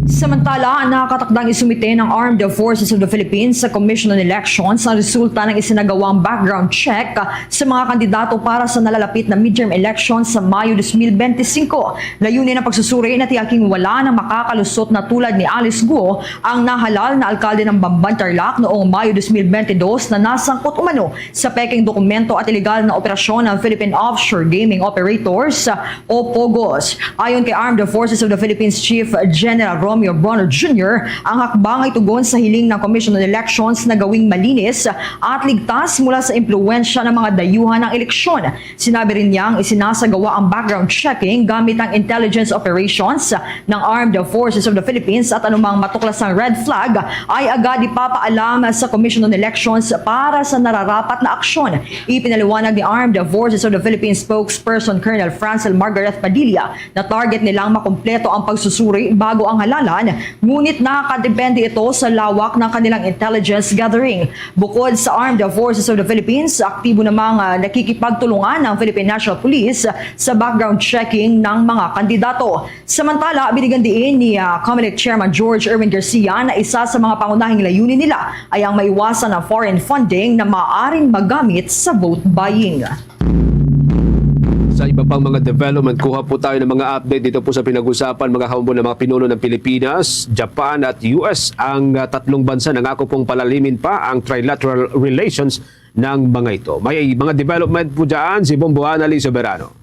Samantala, nakatakdang isumite ng Armed Forces of the Philippines sa Commission on Elections ang resulta ng isinagawang background check sa mga kandidato para sa nalalapit na midterm elections sa Mayo 2025. Layunin ng pagsusuri na tiyaking wala ng makakalusot na tulad ni Alice Guo, ang nahalal na alkalde ng Bamban Tarlac noong Mayo 2022 na nasangkot umano sa peking dokumento at ilegal na operasyon ng Philippine Offshore Gaming Operators o POGOS. Ayon kay Armed Forces of the Philippines Chief General Romeo Bronner Jr., ang hakbang ay tugon sa hiling ng Commission on Elections na gawing malinis at ligtas mula sa impluwensya ng mga dayuhan ng eleksyon. Sinabi rin niyang isinasagawa ang background checking gamit ang intelligence operations ng Armed Forces of the Philippines at anumang matuklasang red flag ay agad ipapaalam sa Commission on Elections para sa nararapat na aksyon. Ipinaliwanag ni Armed Forces of the Philippines spokesperson Colonel Francel Margaret Padilla na target nilang makumpleto ang pagsusuri bago ang halalan, ngunit nakakadepende ito sa lawak ng kanilang intelligence gathering. Bukod sa Armed Forces of the Philippines, aktibo namang nakikipagtulungan ng Philippine National Police sa background checking ng mga kandidato. Samantala, binigyan din ni Comelec Chairman George Erwin Garcia na isa sa mga pangunahing layunin nila ay ang maiwasan ng foreign funding na maaaring magamit sa vote buying. Sa iba pang mga development, kuha po tayo ng mga update dito po sa pinag-usapan mga kaumbon ng mga pinuno ng Pilipinas, Japan at US. Ang tatlong bansa nangako pong palalimin pa ang trilateral relations ng mga ito. May mga development po dyan si Bomboana Lee Soberano.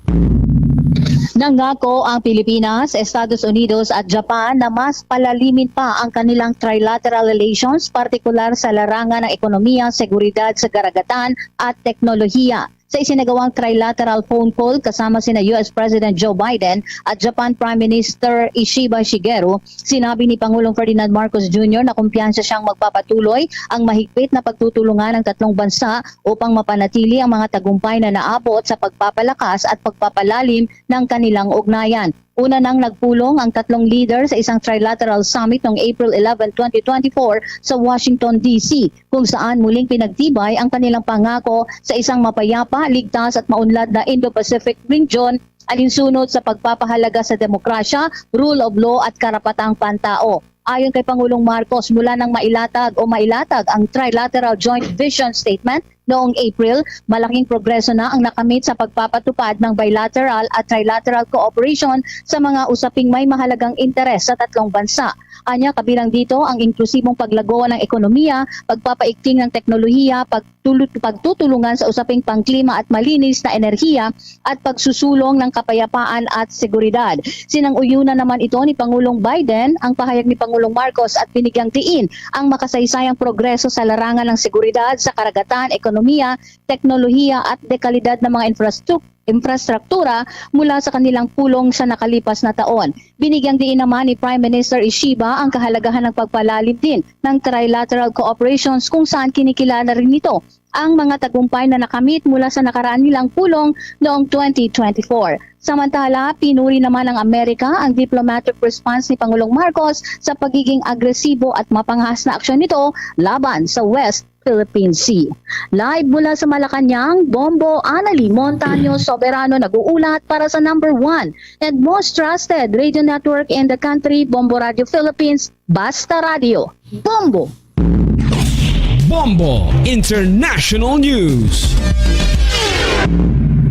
Nangako ang Pilipinas, Estados Unidos at Japan na mas palalimin pa ang kanilang trilateral relations, partikular sa larangan ng ekonomiya, seguridad sa karagatan at teknolohiya. Sa isinagawang trilateral phone call kasama sina US President Joe Biden at Japan Prime Minister Ishiba Shigeru, sinabi ni Pangulong Ferdinand Marcos Jr. na kumpiyansa siyang magpapatuloy ang mahigpit na pagtutulungan ng tatlong bansa upang mapanatili ang mga tagumpay na naabot sa pagpapalakas at pagpapalalim ng kanilang ugnayan. Una nang nagpulong ang tatlong leader sa isang trilateral summit noong April 11, 2024 sa Washington, D.C. kung saan muling pinagtibay ang kanilang pangako sa isang mapayapa, ligtas at maunlad na Indo-Pacific region alinsunod sa pagpapahalaga sa demokrasya, rule of law at karapatang pantao. Ayon kay Pangulong Marcos, mula nang mailatag ang Trilateral Joint Vision Statement noong April, malaking progreso na ang nakamit sa pagpapatupad ng bilateral at trilateral cooperation sa mga usaping may mahalagang interes sa tatlong bansa. Anya, kabilang dito ang inklusibong paglago ng ekonomiya, pagpapaigting ng teknolohiya, pagtutulungan sa usaping pangklima at malinis na enerhiya at pagsusulong ng kapayapaan at seguridad. Sinang-uyunan naman ito ni Pangulong Biden ang pahayag ni Pangulong Marcos at binigyang diin ang makasaysayang progreso sa larangan ng seguridad sa karagatan, ekonomiya, teknolohiya at dekalidad ng mga infrastruktura mula sa kanilang pulong sa nakalipas na taon. Binigyang diin naman ni Prime Minister Ishiba ang kahalagahan ng pagpalalim din ng trilateral cooperations kung saan kinikilala rin nito ang mga tagumpay na nakamit mula sa nakaraan nilang pulong noong 2024. Samantala, pinuri naman ng Amerika ang diplomatic response ni Pangulong Marcos sa pagiging agresibo at mapanghas na aksyon nito laban sa West Philippine Sea. Live mula sa Malacanang, Bombo Anali Montaño Soberano nag-uulat para sa number 1 and most trusted radio network in the country, Bombo Radio Philippines, Basta Radio. Bombo! Bombo International News.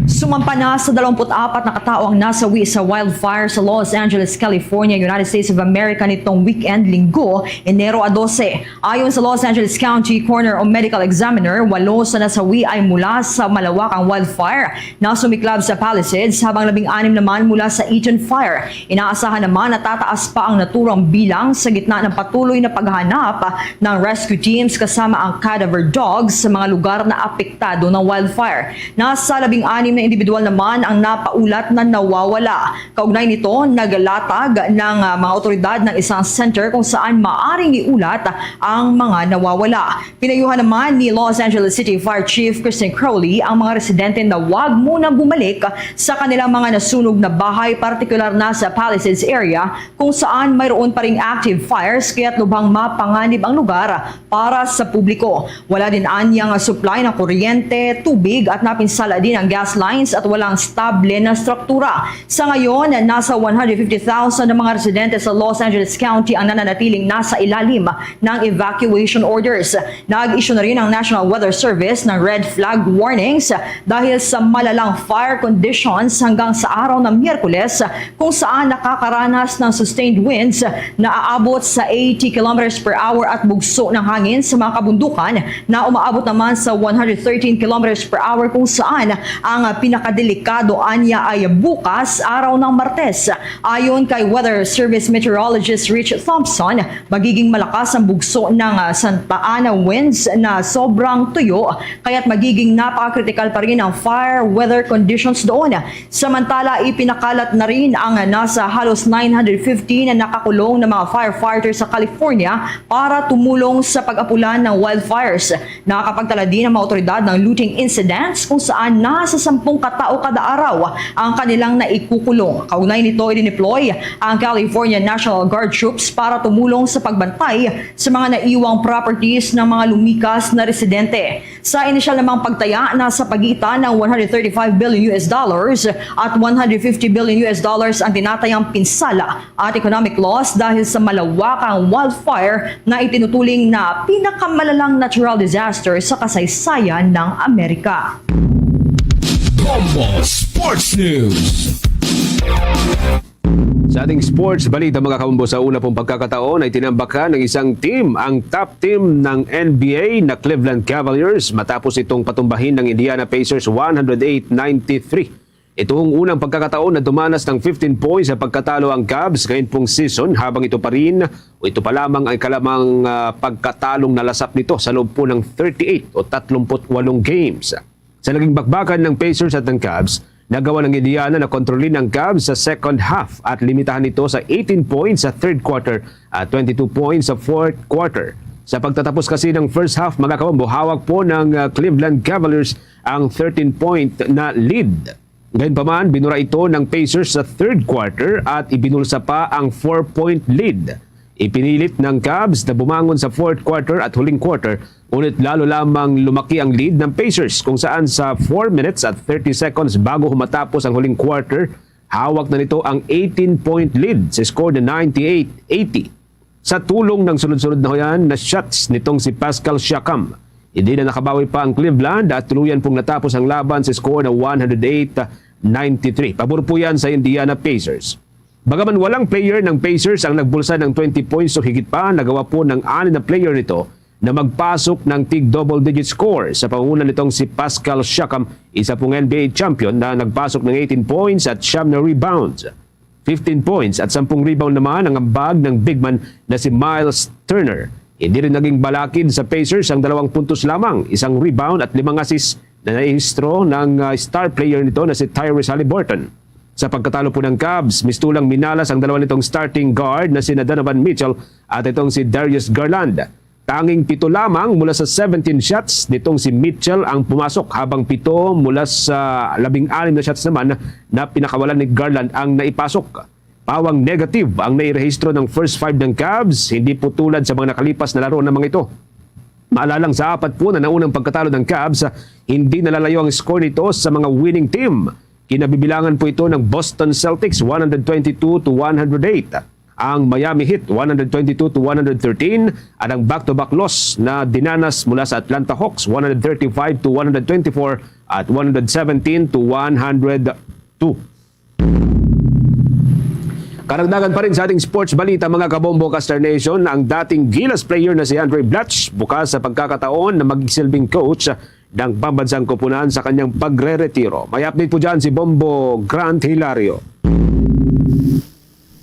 Sumampa na sa 24 na katao ang nasawi sa wildfire sa Los Angeles, California, United States of America nitong weekend Linggo, Enero 12. Ayon sa Los Angeles County Coroner o Medical Examiner, 8 sa nasawi ay mula sa malawakang wildfire na sumiklab sa Palisades habang 16 naman mula sa Eaton Fire. Inaasahan naman na tataas pa ang naturang bilang sa gitna ng patuloy na paghahanap ng rescue teams kasama ang cadaver dogs sa mga lugar na apektado ng wildfire. Nasa 16 na individual naman ang napaulat na nawawala. Kaugnay nito, naglatag ng mga otoridad ng isang center kung saan maaring iulat ang mga nawawala. Pinayuhan naman ni Los Angeles City Fire Chief Kristen Crowley ang mga residente na huwag munang bumalik sa kanilang mga nasunog na bahay, partikular na sa Palisades area kung saan mayroon pa ring active fires kaya't lubhang mapanganib ang lugar para sa publiko. Wala din anyang supply ng kuryente, tubig at napinsala din ang gas lines at walang stable na struktura. Sa ngayon, nasa 150,000 na mga residente sa Los Angeles County ang nananatiling nasa ilalim ng evacuation orders. Nag-issue na rin ang National Weather Service ng red flag warnings dahil sa malalang fire conditions hanggang sa araw ng Miyerkules kung saan nakakaranas ng sustained winds na aabot sa 80 km per hour at bugso ng hangin sa mga kabundukan na umaabot naman sa 113 km per hour kung saan ang pinakadelikado anya ay bukas, araw ng Martes. Ayon kay Weather Service Meteorologist Rich Thompson, magiging malakas ang bugso ng Santa Ana winds na sobrang tuyo, kaya't magiging napaka-critical pa rin ang fire weather conditions doon. Samantala, ipinakalat na rin ang nasa halos 950 na nakakulong na mga firefighters sa California para tumulong sa pag-apulan ng wildfires. Nakakapagtala din ang mga otoridad ng looting incidents kung saan nasa 10 katao kada araw ang kanilang naikukulong. Kaugnay nito, i-deploy ang California National Guard troops para tumulong sa pagbantay sa mga naiwang properties ng mga lumikas na residente. Sa inisyal namang pagtaya, nasa pagitan ng $135 billion at $150 billion ang tinatayang pinsala at economic loss dahil sa malawakang wildfire na itinutuling na pinakamalalang natural disaster sa kasaysayan ng Amerika. Bombo Sports News. Sa ating sports balita mga kabombo, sa una pong pagkakataon ay tinambakan ng isang team ang top team ng NBA na Cleveland Cavaliers matapos itong patumbahin ng Indiana Pacers 108-93. Ito ang unang pagkakataon na dumanas ng 15 points sa pagkatalo ang Cavs ngayon pong season, habang ito pa lamang ay kalamang pagkatalong nalasap nito sa loob po ng 38 o 38 games. Sa naging bakbakan ng Pacers at ng Cavs, nagawa ng Indiana na kontrolin ng Cavs sa second half at limitahan ito sa 18 points sa third quarter at 22 points sa fourth quarter. Sa pagtatapos kasi ng first half, mga kabombo, hawak po ng Cleveland Cavaliers ang 13-point na lead. Gayunpaman, binura ito ng Pacers sa third quarter at ibinulsa pa ang 4-point lead. Ipinilit ng Cavs na bumangon sa fourth quarter at huling quarter, ngunit lalo lamang lumaki ang lead ng Pacers kung saan sa 4 minutes at 30 seconds bago humatapos ang huling quarter, hawak na nito ang 18-point lead sa score na 98-80. Sa tulong ng sunod-sunod na huyan na shots nitong si Pascal Siakam, hindi na nakabawi pa ang Cleveland at tuluyan pong natapos ang laban sa score na 108-93. Pabor po yan sa Indiana Pacers. Bagaman walang player ng Pacers ang nagbulsa ng 20 points o higit pa, nagawa po ng 6 na player nito na magpasok ng tig-double-digit score sa pangunan nitong si Pascal Siakam, isa pong NBA champion na nagpasok ng 18 points at 9 na rebounds. 15 points at 10 rebound naman ang ambag ng big man na si Miles Turner. Hindi rin naging balakid sa Pacers ang 2 puntos lamang, 1 rebound at 5 assists na naihistro ng star player nito na si Tyrese Haliburton. Sa pagkatalo po ng Cavs, mistulang minalas ang 2 nitong starting guard na si Donovan Mitchell at itong si Darius Garland. Tanging 7 lamang mula sa 17 shots nitong si Mitchell ang pumasok habang 7 mula sa 16 na shots naman na pinakawalan ni Garland ang naipasok. Pawang negative ang nairehistro ng first 5 ng Cavs, hindi po tulad sa mga nakalipas na laro ng mga ito. Maalalang sa 4 po na naunang pagkatalo ng Cavs, hindi nalalayo ang score nito sa mga winning team. Kinabibilangan po ito ng Boston Celtics 122-108. Ang Miami Heat 122-113 at ang back-to-back loss na dinanas mula sa Atlanta Hawks 135-124 at 117-102. Karagdagan pa rin sa ating sports balita mga kabombo Castar Nation, ang dating Gilas player na si Andre Blatch bukas sa pagkakataon na magsilbing coach ng pambansang koponan sa kanyang pagre-retiro. May update po dyan si Bombo Grant Hilario.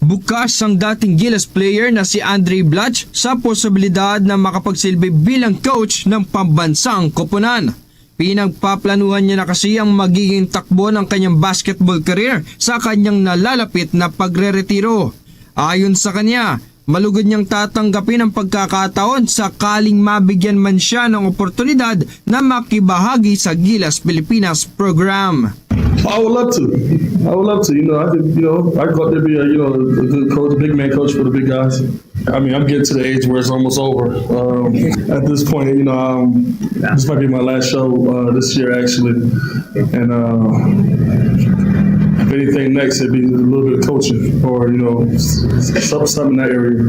Bukas ang dating Gilas player na si Andre Blatch sa posibilidad na makapagsilbi bilang coach ng pambansang koponan. Pinagpaplanuhan niya na kasi ang magiging takbo ng kanyang basketball career sa kanyang nalalapit na pagre-retiro. Ayon sa kanya, malugod niyang tatanggapin ang pagkakataon sakaling mabigyan man siya ng oportunidad na makibahagi sa Gilas Pilipinas program. I would love to. You know, I could go out there be a good coach, big man coach for the big guys. I mean, I'm getting to the age where it's almost over. At this point, this might be my last show this year actually, and if anything next, it'd be a little bit of coaching or something in that area.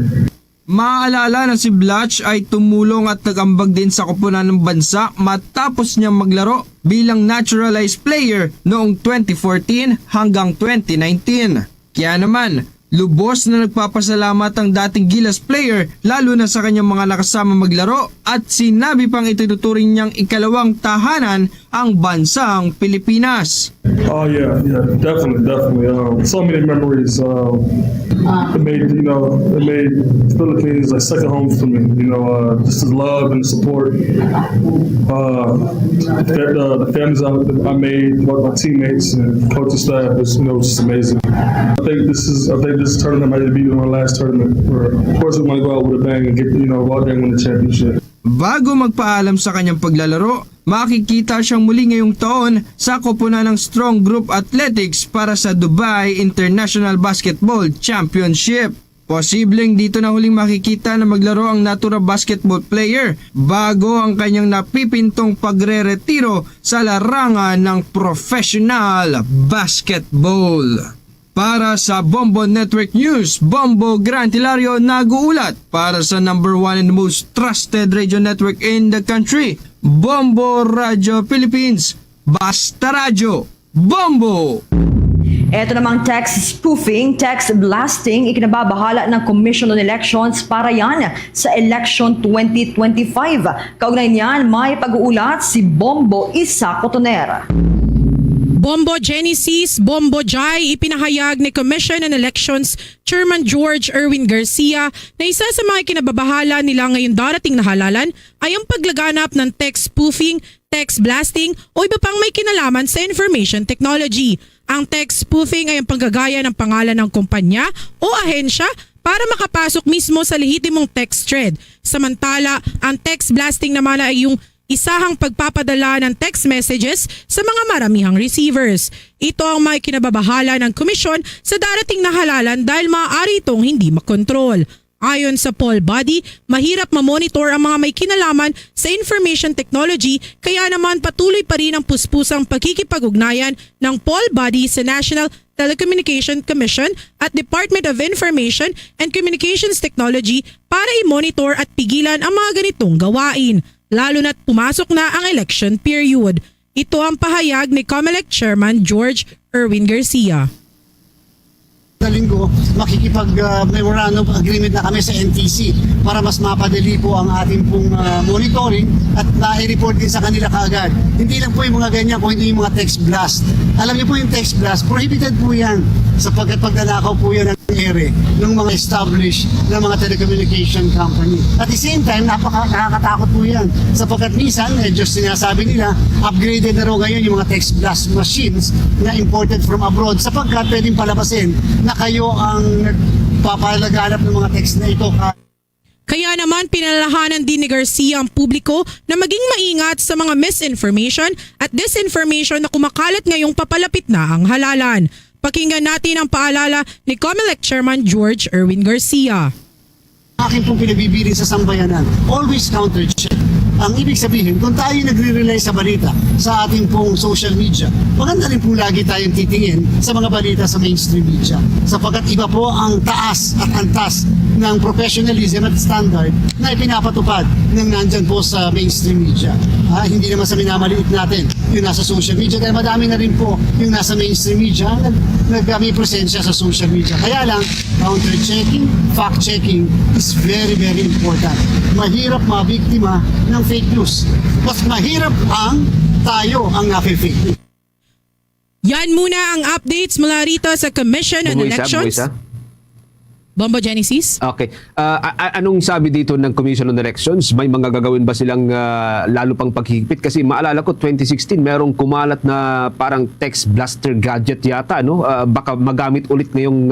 Maalala na si Blatch ay tumulong at nag-ambag din sa koponan ng bansa matapos niyang maglaro bilang naturalized player noong 2014 hanggang 2019. Kaya naman, lubos na nagpapasalamat ang dating Gilas player lalo na sa kanyang mga nakasama maglaro at sinabi pang ituturing niyang ikalawang tahanan ang bansang Pilipinas. Oh yeah, definitely. So many memories. It made Philippines like second home for me. Just the love and support. The families I made, my teammates and coaching staff is just amazing. I think this tournament might be my last tournament. Of course, we want to go out with a bang and get go out there and win the championship. Bago magpaalam sa kanyang paglalaro, makikita siyang muli ngayong taon sa koponan ng Strong Group Athletics para sa Dubai International Basketball Championship. Posibleng dito na huling makikita na maglaro ang Natura basketball player bago ang kanyang napipintong pagre-retiro sa larangan ng professional basketball. Para sa Bombo Network News, Bombo Grant Hilario nag-uulat para sa number 1 and most trusted radio network in the country, Bombo Radio Philippines. Basta Radio, Bombo! Ito namang text spoofing, text blasting, ikinababahala ng Commission on Elections para yan sa Election 2025. Kaugnay niyan, may pag-uulat si Bombo Isa Cotoner. Bombo Genesis, Bombo Jai, ipinahayag ni Commission on Elections Chairman George Erwin Garcia na isa sa mga kinababahala nila ngayong darating na halalan ay ang paglaganap ng text spoofing, text blasting o iba pang may kinalaman sa information technology. Ang text spoofing ay ang panggagaya ng pangalan ng kumpanya o ahensya para makapasok mismo sa lehitimong text thread. Samantala, ang text blasting naman ay yung isahang pagpapadala ng text messages sa mga maramihang receivers. Ito ang may kinababahala ng komisyon sa darating na halalan dahil maaari itong hindi makontrol. Ayon sa poll body, mahirap ma-monitor ang mga may kinalaman sa information technology kaya naman patuloy pa rin ang puspusang pagkikipag-ugnayan ng poll body sa National Telecommunication Commission at Department of Information and Communications Technology para i-monitor at pigilan ang mga ganitong gawain, lalo na't pumasok na ang election period. Ito ang pahayag ni COMELEC Chairman George Erwin Garcia. Sa linggo, makikipag-memorandum agreement na kami sa NTC para mas mapadali po ang ating pong monitoring at na-report din sa kanila kaagad. Hindi lang po yung mga ganyan, kung hindi yung mga text blast. Alam niyo po yung text blast, prohibited po yan sapagkat pagdanakaw po yan ng ere ng mga established na mga telecommunication company. At the same time, nakakatakot po yan sapagkat minsan, just sinasabi nila, upgraded na raw ngayon yung mga text blast machines na imported from abroad sapagkat pwedeng palabasin na kayo ang nagpapalaganap ng mga text na ito. Kaya naman pinalalahanan din ni Garcia ang publiko na maging maingat sa mga misinformation at disinformation na kumakalat ngayong papalapit na ang halalan. Pakinggan natin ang paalala ni COMELEC Chairman George Erwin Garcia. Akin pong pinabibirin sa sambayanan, always counter-check. Ang ibig sabihin, kung tayo nagre-rely sa balita sa ating pong social media, maganda rin po lagi tayong titingin sa mga balita sa mainstream media. Sapagkat iba po ang taas at antas ng professionalism at standard na ipinapatupad ng nandyan po sa mainstream media. Hindi naman sa minamaliit natin yung nasa social media dahil madami na rin po yung nasa mainstream media may presensya sa social media. Kaya lang, counter-checking, fact-checking is very, very important. Mahirap mabiktima ng fake news. Mas mahirap ang tayo ang nafe-fake news. Yan muna ang updates mula rito sa Commission on Elections. Bombo Genesis? Okay. Anong sabi dito ng Commission on Elections? May mga gagawin ba silang lalo pang paghihigpit? Kasi maalala ko, 2016, merong kumalat na parang text blaster gadget yata. No? Baka magamit ulit ngayong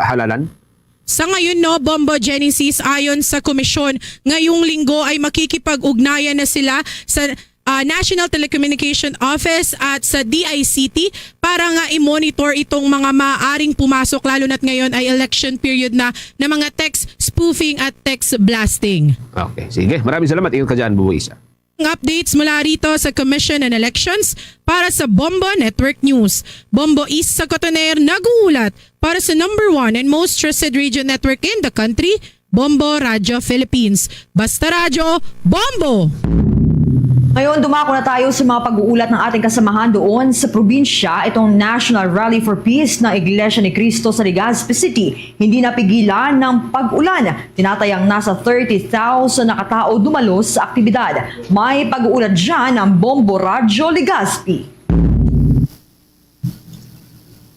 halalan? Sa ngayon, no, Bombo Genesis, ayon sa komisyon, ngayong linggo ay makikipag-ugnayan na sila sa National Telecommunication Office at sa DICT para nga i-monitor itong mga maaaring pumasok lalo na't ngayon ay election period na mga text spoofing at text blasting. Okay, sige. Maraming salamat. Ingat ka dyan, Buwisa. Updates mula rito sa Commission on Elections para sa Bombo Network News. Bombo East sa Cotoner nag-uulat para sa #1 and most trusted radio network in the country, Bombo Radio Philippines. Basta Radio, Bombo! Ngayon, dumako na tayo sa mga pag-uulat ng ating kasamahan doon sa probinsya. Itong National Rally for Peace ng Iglesia ni Cristo sa Legazpi City. Hindi napigilan ng pag-ulan. Tinatayang nasa 30,000 na katao dumalo sa aktibidad. May pag-uulat dyan ng Bombo Radio Legazpi.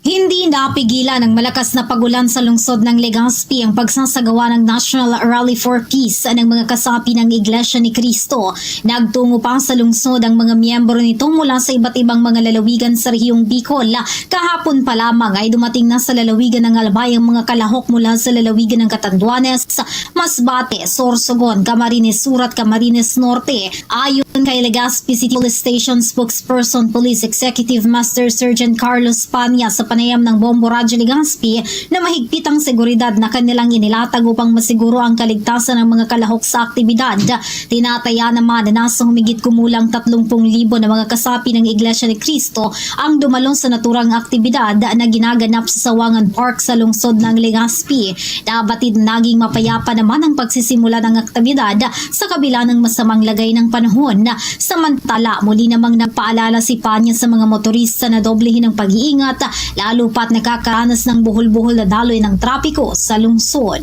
Hindi napigilan ng malakas na pagulan sa lungsod ng Legazpi ang pagsasagawa ng National Rally for Peace ng mga kasapi ng Iglesia ni Cristo. Nagtungo pa sa lungsod ang mga miyembro nito mula sa iba't ibang mga lalawigan sa rehiyong Bicol. Kahapon pa lamang ay dumating na sa lalawigan ng Albay ang mga kalahok mula sa lalawigan ng Catanduanes, Masbate, Sorsogon, Camarines Sur at Camarines Norte. Ayon kay Legazpi City Police Station spokesperson Police Executive Master Sergeant Carlos Pania sa panayam ng Bombo Radio Legazpi na mahigpit ang seguridad na kanilang inilatag upang masiguro ang kaligtasan ng mga kalahok sa aktibidad. Tinataya naman na nasa humigit kumulang 30,000 na mga kasapi ng Iglesia ni Cristo ang dumalong sa naturang aktibidad na ginaganap sa Sawangan Park sa lungsod ng Legazpi. Nabatid naging mapayapa naman ang pagsisimula ng aktibidad sa kabila ng masamang lagay ng panahon. Samantala, muli namang nagpaalala si Panya sa mga motorista na doblehin ang pag-iingat lalo pat nakakaranas ng buhol-buhol na daloy ng trapiko sa lungsod.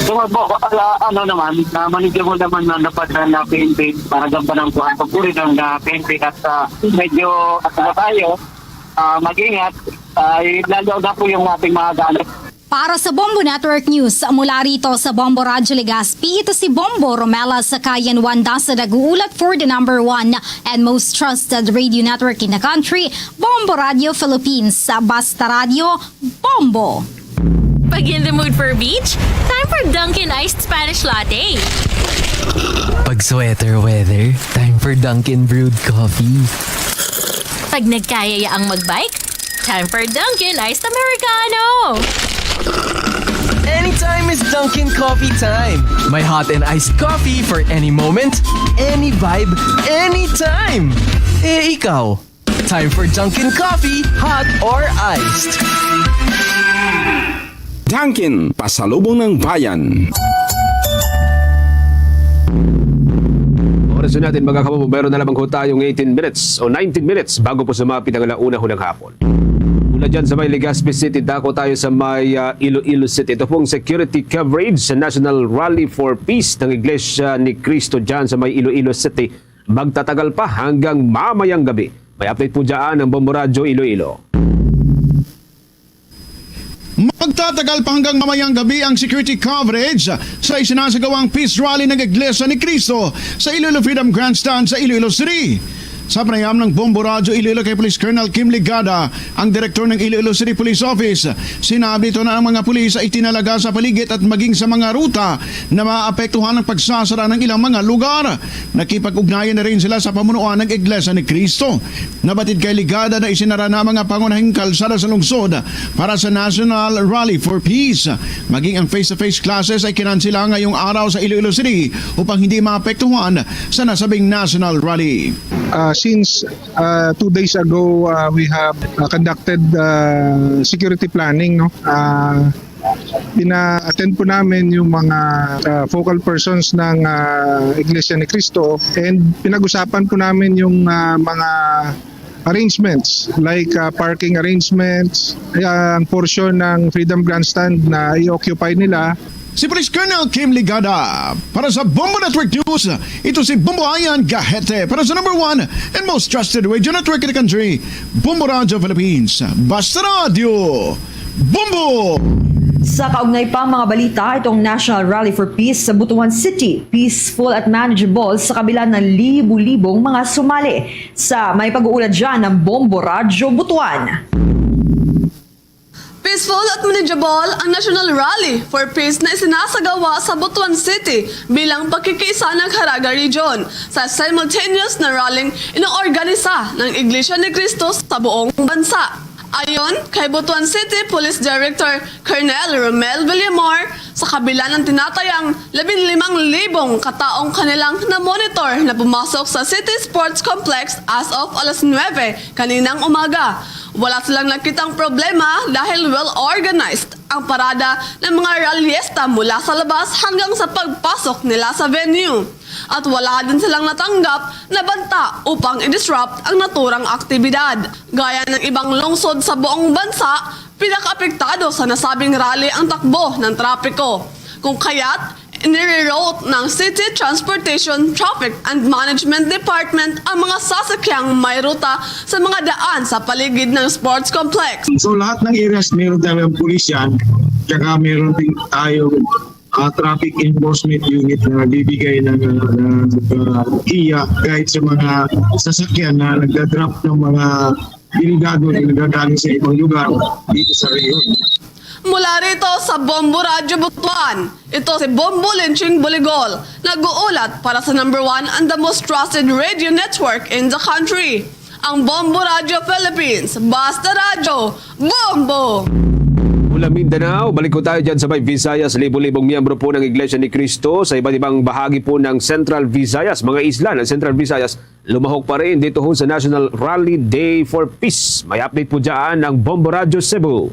So, manigyan mo naman na napadala na PNP para gampanan ko ang pagpuri ng PNP at medyo tayo mag-ingat, lalo na po yung ating mga gamit. Para sa Bombo Network News, mula rito sa Bombo Radio Legazpi, ito si Bombo Romela Sakayan Wanda sa nag-uulat for the #1 and most trusted radio network in the country, Bombo Radio Philippines. Basta Radio, Bombo! Pag in the mood for beach, time for Dunkin' Iced Spanish Latte. Pag sweater weather, time for Dunkin' Brewed Coffee. Pag nagkayaya ang magbike, time for Dunkin' Iced Americano. Anytime is Dunkin' Coffee time. My hot and iced coffee for any moment, any vibe, anytime. Eh, ikaw? Time for Dunkin' Coffee, hot or iced. Dunkin', pasalubong ng bayan. Oras na natin mga kababayan, meron na lamang ho tayong 18 minutes o 19 minutes bago po sumapit ang alauna ho ng hapon. Mula dyan sa may Legazpi City, dako tayo sa may Iloilo City. Ito pong security coverage sa National Rally for Peace ng Iglesia ni Cristo dyan sa may Iloilo City. Magtatagal pa hanggang mamayang gabi. May update po dyan ng Bombo Radyo Iloilo. Magtatagal pa hanggang mamayang gabi ang security coverage sa isinasagawang Peace Rally ng Iglesia ni Cristo sa Iloilo Freedom Grandstand sa Iloilo City. Sa panayam ng Bombo Radyo Iloilo kay Police Colonel Kim Ligada, ang direktor ng Iloilo City Police Office, sinabi ito na ang mga pulis ay itinalaga sa paligid at maging sa mga ruta na maapektuhan ng pagsasara ng ilang mga lugar. Nakipag-ugnayan na rin sila sa pamunuan ng Iglesia ni Cristo. Nabatid kay Ligada na isinara na mga pangunahing kalsada sa lungsod para sa National Rally for Peace. Maging ang face-to-face classes ay kinansila ngayong araw sa Iloilo City upang hindi maapektuhan sa nasabing National Rally. Since 2 days ago, we have conducted security planning. Pina-attend po namin yung mga focal persons ng Iglesia ni Cristo and pinag-usapan po namin yung mga arrangements like parking arrangements, ang portion ng Freedom Grandstand na i-occupy nila. Si Police Colonel Kim Ligada. Para sa Bombo Network News, ito si Bombo Ayan Gahete. Para sa number 1 and most trusted radio network in the country, Bombo Radyo Philippines. Basta Radio. Bombo! Sa kaugnay pang mga balita, itong National Rally for Peace sa Butuan City, peaceful at manageable sa kabila ng libu-libong mga sumali. Sa may pag-uulat dyan ng Bombo Radyo Butuan. Peaceful at manageable ang National Rally for Peace na isinasagawa sa Butuan City bilang pagkikiisa ng Caraga Region sa simultaneous na rallying inoorganisa ng Iglesia ni Cristo sa buong bansa. Ayon kay Butuan City Police Director Colonel Romel Villamor, sa kabila ng tinatayang 15,000 kataong kanilang na-monitor na pumasok sa City Sports Complex as of alas 9 kaninang umaga. Wala silang nakitang problema dahil well-organized ang parada ng mga rallyista mula sa labas hanggang sa pagpasok nila sa venue. At wala din silang natanggap na banta upang i-disrupt ang naturang aktibidad. Gaya ng ibang lungsod sa buong bansa, pinaka-apektado sa nasabing rally ang takbo ng trapiko. Kung kaya't, inireroute ng City Transportation Traffic and Management Department ang mga sasakyang may ruta sa mga daan sa paligid ng sports complex. So lahat ng areas meron tayong pulisyan, tsaka meron din tayo traffic enforcement unit na bibigay ng iya kahit sa mga sasakyan na nagdadrop ng mga delegado na nagagaling sa ibang lugar dito sa rehiyon. Mula rito sa Bombo Radyo Butuan, ito si Bombo Lenching Buligol, nag-uulat para sa number 1 and the most trusted radio network in the country, ang Bombo Radyo Philippines. Basta Radyo, Bombo! Mula Mindanao, balik ko tayo dyan sa may Visayas. Libo-libong miyembro po ng Iglesia ni Cristo sa iba't ibang bahagi po ng Central Visayas, mga isla ng Central Visayas, lumahok pa rin dito ho sa National Rally Day for Peace. May update po dyan ng Bombo Radyo Cebu.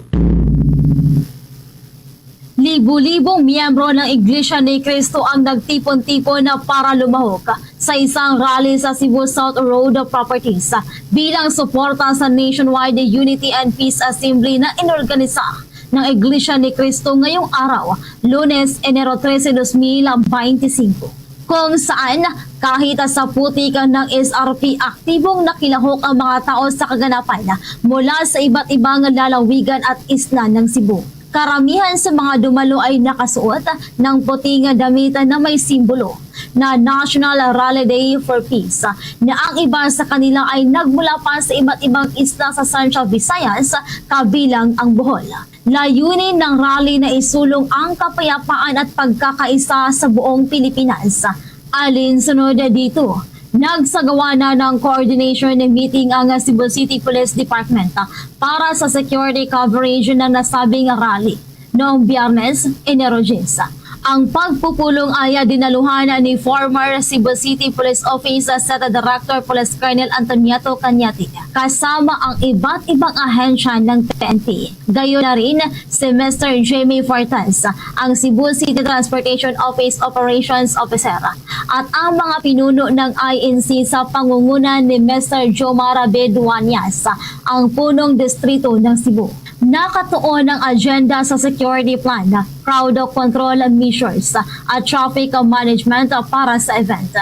Libo-libong miyembro ng Iglesia ni Cristo ang nagtipon-tipon na para lumahok sa isang rally sa Cebu South Road Properties bilang suporta sa Nationwide Unity and Peace Assembly na inorganisa ng Iglesia ni Cristo ngayong araw, Lunes, Enero 13, 2025. Kung saan kahit sa putikan ng SRP, aktibong nakilahok ang mga tao sa kaganapan mula sa iba't ibang lalawigan at isla ng Cebu. Karamihan sa mga dumalo ay nakasuot ng puting damitan na may simbolo na National Rally Day for Peace, na ang iba sa kanila ay nagmula pa sa iba't ibang isla sa Central Visayas, kabilang ang Bohol. Layunin ng rally na isulong ang kapayapaan at pagkakaisa sa buong Pilipinas. Alinsunod dito, nagsagawa na ng coordination meeting ang Cebu City Police Department para sa security coverage ng nasabing rally noong Biyernes, Enero 10. Ang pagpupulong ay dinaluhan ni former Cebu City Police Office Seta Director Police Colonel Antoniato Cañati kasama ang iba't ibang ahensya ng PNP. Gayon na rin si Mr. Jamie Fortes, ang Cebu City Transportation Office Operations Officer, at ang mga pinuno ng INC sa pangunguna ni Mr. Jomar Beduanias, ang punong distrito ng Cebu. Nakatuon ang agenda sa security plan, crowd control measures at traffic management para sa event,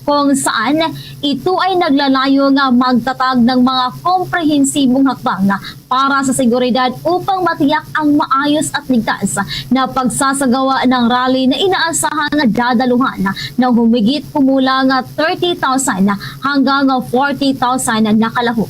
kung saan ito ay naglalayong magtatag ng mga komprehensibong hakbang para sa seguridad upang matiyak ang maayos at ligtas na pagsasagawa ng rally na inaasahang dadaluhan ng humigit kumulang 30,000 hanggang 40,000 na kalahok.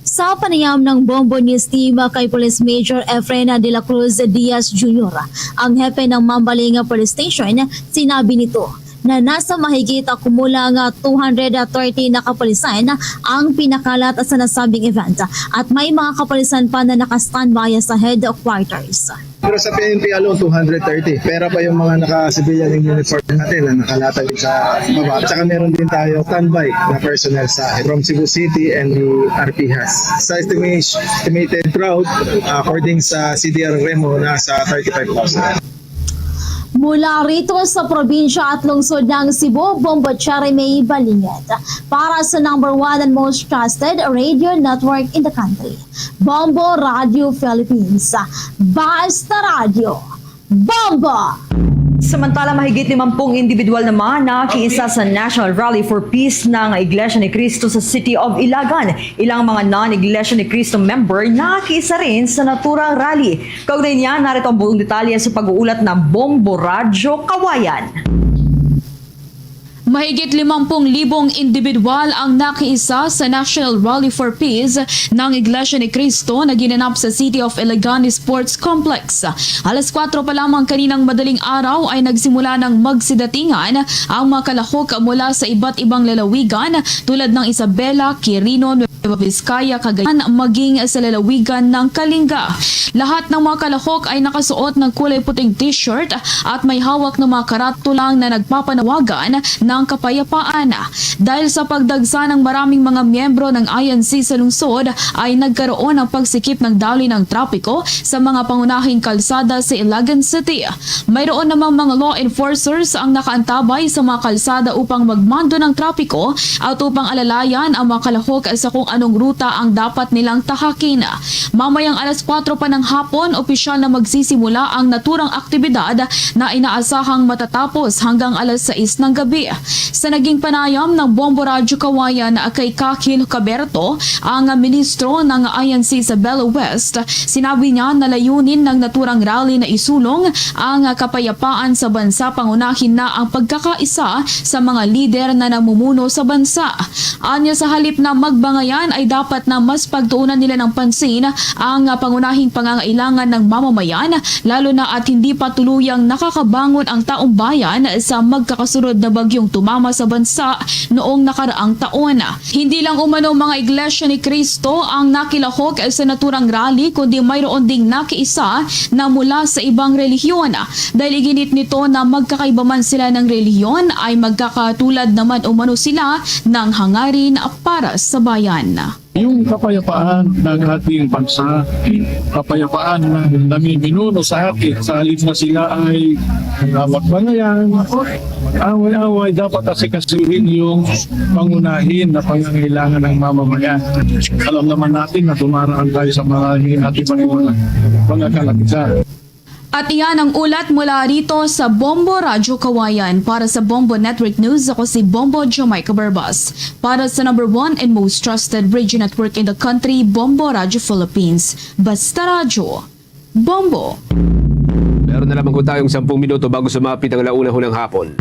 Sa panayam ng Bombo News Team kay Police Major Efren de la Cruz Diaz Jr., ang hepe ng Mambalinga Police Station, sinabi nito na nasa mahigit kumulang 230 na kapulisan ang pinakalat sa nasabing event at may mga kapulisan pa na nakastandby sa headquarters. Pero sa PNP alone, 230. Pera pa yung mga naka-civilian uniform natin na nakalatag sa baba. At saka meron din tayo standby na personnel sa from Cebu City and the RPHAS. Sa estimated crowd, according sa CDR Remo, nasa 35,000. Mula rito sa probinsya at lungsod ng Cebu, Bombo Jeremy Balingit para sa number 1 and most trusted radio network in the country, Bombo Radio Philippines. Basta Radio, Bombo! Samantala, mahigit 50 individual naman nakiisa sa National Rally for Peace ng Iglesia ni Cristo sa City of Ilagan. Ilang mga non-Iglesia ni Cristo member nakiisa rin sa naturang rally. Kaugnay niya, narito ang buong detalye sa pag-uulat ng Bombo Radyo Kawayan. Mahigit 50,000 individual ang nakiisa sa National Rally for Peace ng Iglesia ni Cristo na ginanap sa City of Ilagan Sports Complex. Alas 4 pa lamang kaninang madaling araw ay nagsimula ng magsidatingan ang mga kalahok mula sa iba't ibang lalawigan tulad ng Isabela, Quirino, Nueva Vizcaya, Cagayan, maging sa lalawigan ng Kalinga. Lahat ng mga kalahok ay nakasuot ng kulay puting t-shirt at may hawak ng mga karatulang na nagpapanawagan ng kapayapaan. Dahil sa pagdagsa ng maraming mga miyembro ng INC sa lungsod ay nagkaroon ng pagsikip ng daloy ng trapiko sa mga pangunahing kalsada sa Ilagan City. Mayroon namang mga law enforcers ang nakaantabay sa mga kalsada upang magmando ng trapiko at upang alalayan ang mga kalahok sa kung anong ruta ang dapat nilang tahakin. Mamayang alas 4 pa ng hapon, opisyal na magsisimula ang naturang aktibidad na inaasahang matatapos hanggang alas 6 ng gabi. Sa naging panayam ng Bombo Radyo Kawayan kay Kakil Caberto, ang ministro ng INC sa Bella West, sinabi niya na layunin ng naturang rally na isulong ang kapayapaan sa bansa, pangunahin na ang pagkakaisa sa mga lider na namumuno sa bansa. Anya sa halip na magbangayan ay dapat na mas pagtuunan nila ng pansin ang pangunahing pangangailangan ng mamamayan, lalo na at hindi pa tuluyang nakakabangon ang taong bayan sa magkakasunod na bagyong tumama sa bansa noong nakaraang taon. Hindi lang umano mga Iglesia ni Cristo ang nakilahok sa naturang rally, kundi mayroon ding nakiisa na mula sa ibang relihiyon. Dahil iginit nito na magkakaiba man sila ng relihiyon ay magkakatulad naman umano sila ng hangarin para sa bayan. Yung kapayapaan ng ating bansa, kapayapaan na namiminuno sa atin, sa halip na sila ay magbangayan, away-away, dapat asikasuhin yung pangunahin na pangangailangan ng mamamayan. Alam naman natin na tumaraan tayo sa mga ating mga kalapitan. At iyan ang ulat mula rito sa Bombo Radyo Kawayan. Para sa Bombo Network News, ako si Bombo Jamaica Barbas. Para sa number 1 and most trusted radio network in the country, Bombo Radyo Philippines. Basta Radyo, Bombo! Meron na lamang ho tayong 10 minuto bago sumapit ang alauna ho ng hapon.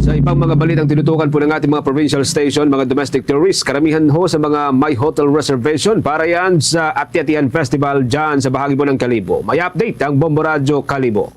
Sa ibang mga balitang tinutukan po ng ating mga provincial station, mga domestic tourists, karamihan ho sa mga may hotel reservation para yan sa Ati-Atihan Festival dyan sa bahagi po ng Kalibo. May update ang Bombo Radio Kalibo.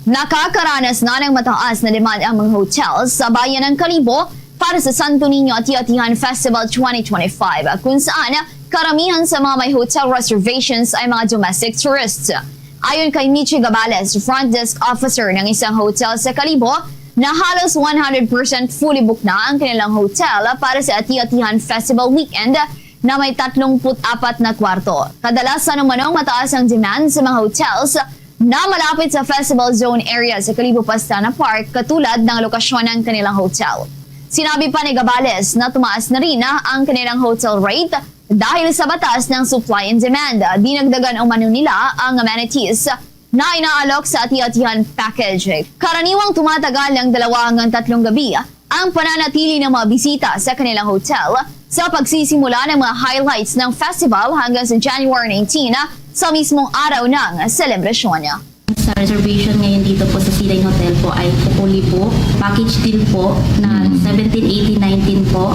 Nakakaranas na ng mataas na demand ang mga hotels sa bayan ng Kalibo para sa Santo Niño Ati-Atihan Festival 2025 kung saan karamihan sa mga may hotel reservations ay mga domestic tourists. Ayon kay Michi Gabales, front desk officer ng isang hotel sa Kalibo, na halos 100% fully booked na ang kanilang hotel para sa Ati-Atihan Festival weekend na may 34 na kwarto. Kadalasan naman mataas ang demand sa mga hotels na malapit sa festival zone area sa Kalibo Pastana Park katulad ng lokasyon ng kanilang hotel. Sinabi pa ni Gabales na tumaas na rin ang kanilang hotel rate dahil sa batas ng supply and demand. Dinagdagan umano nila ang amenities na inaalok sa Ati-Atihan package. Karaniwang tumatagal ng 2 hanggang 3 gabi ang pananatili ng mga bisita sa kanilang hotel sa pagsisimula ng mga highlights ng festival hanggang sa January 19 sa mismong araw ng selebrasyon. Sa reservation ngayon dito po sa Silay Hotel po ay Pupuli po. Package deal po na 17, 18, 19 po.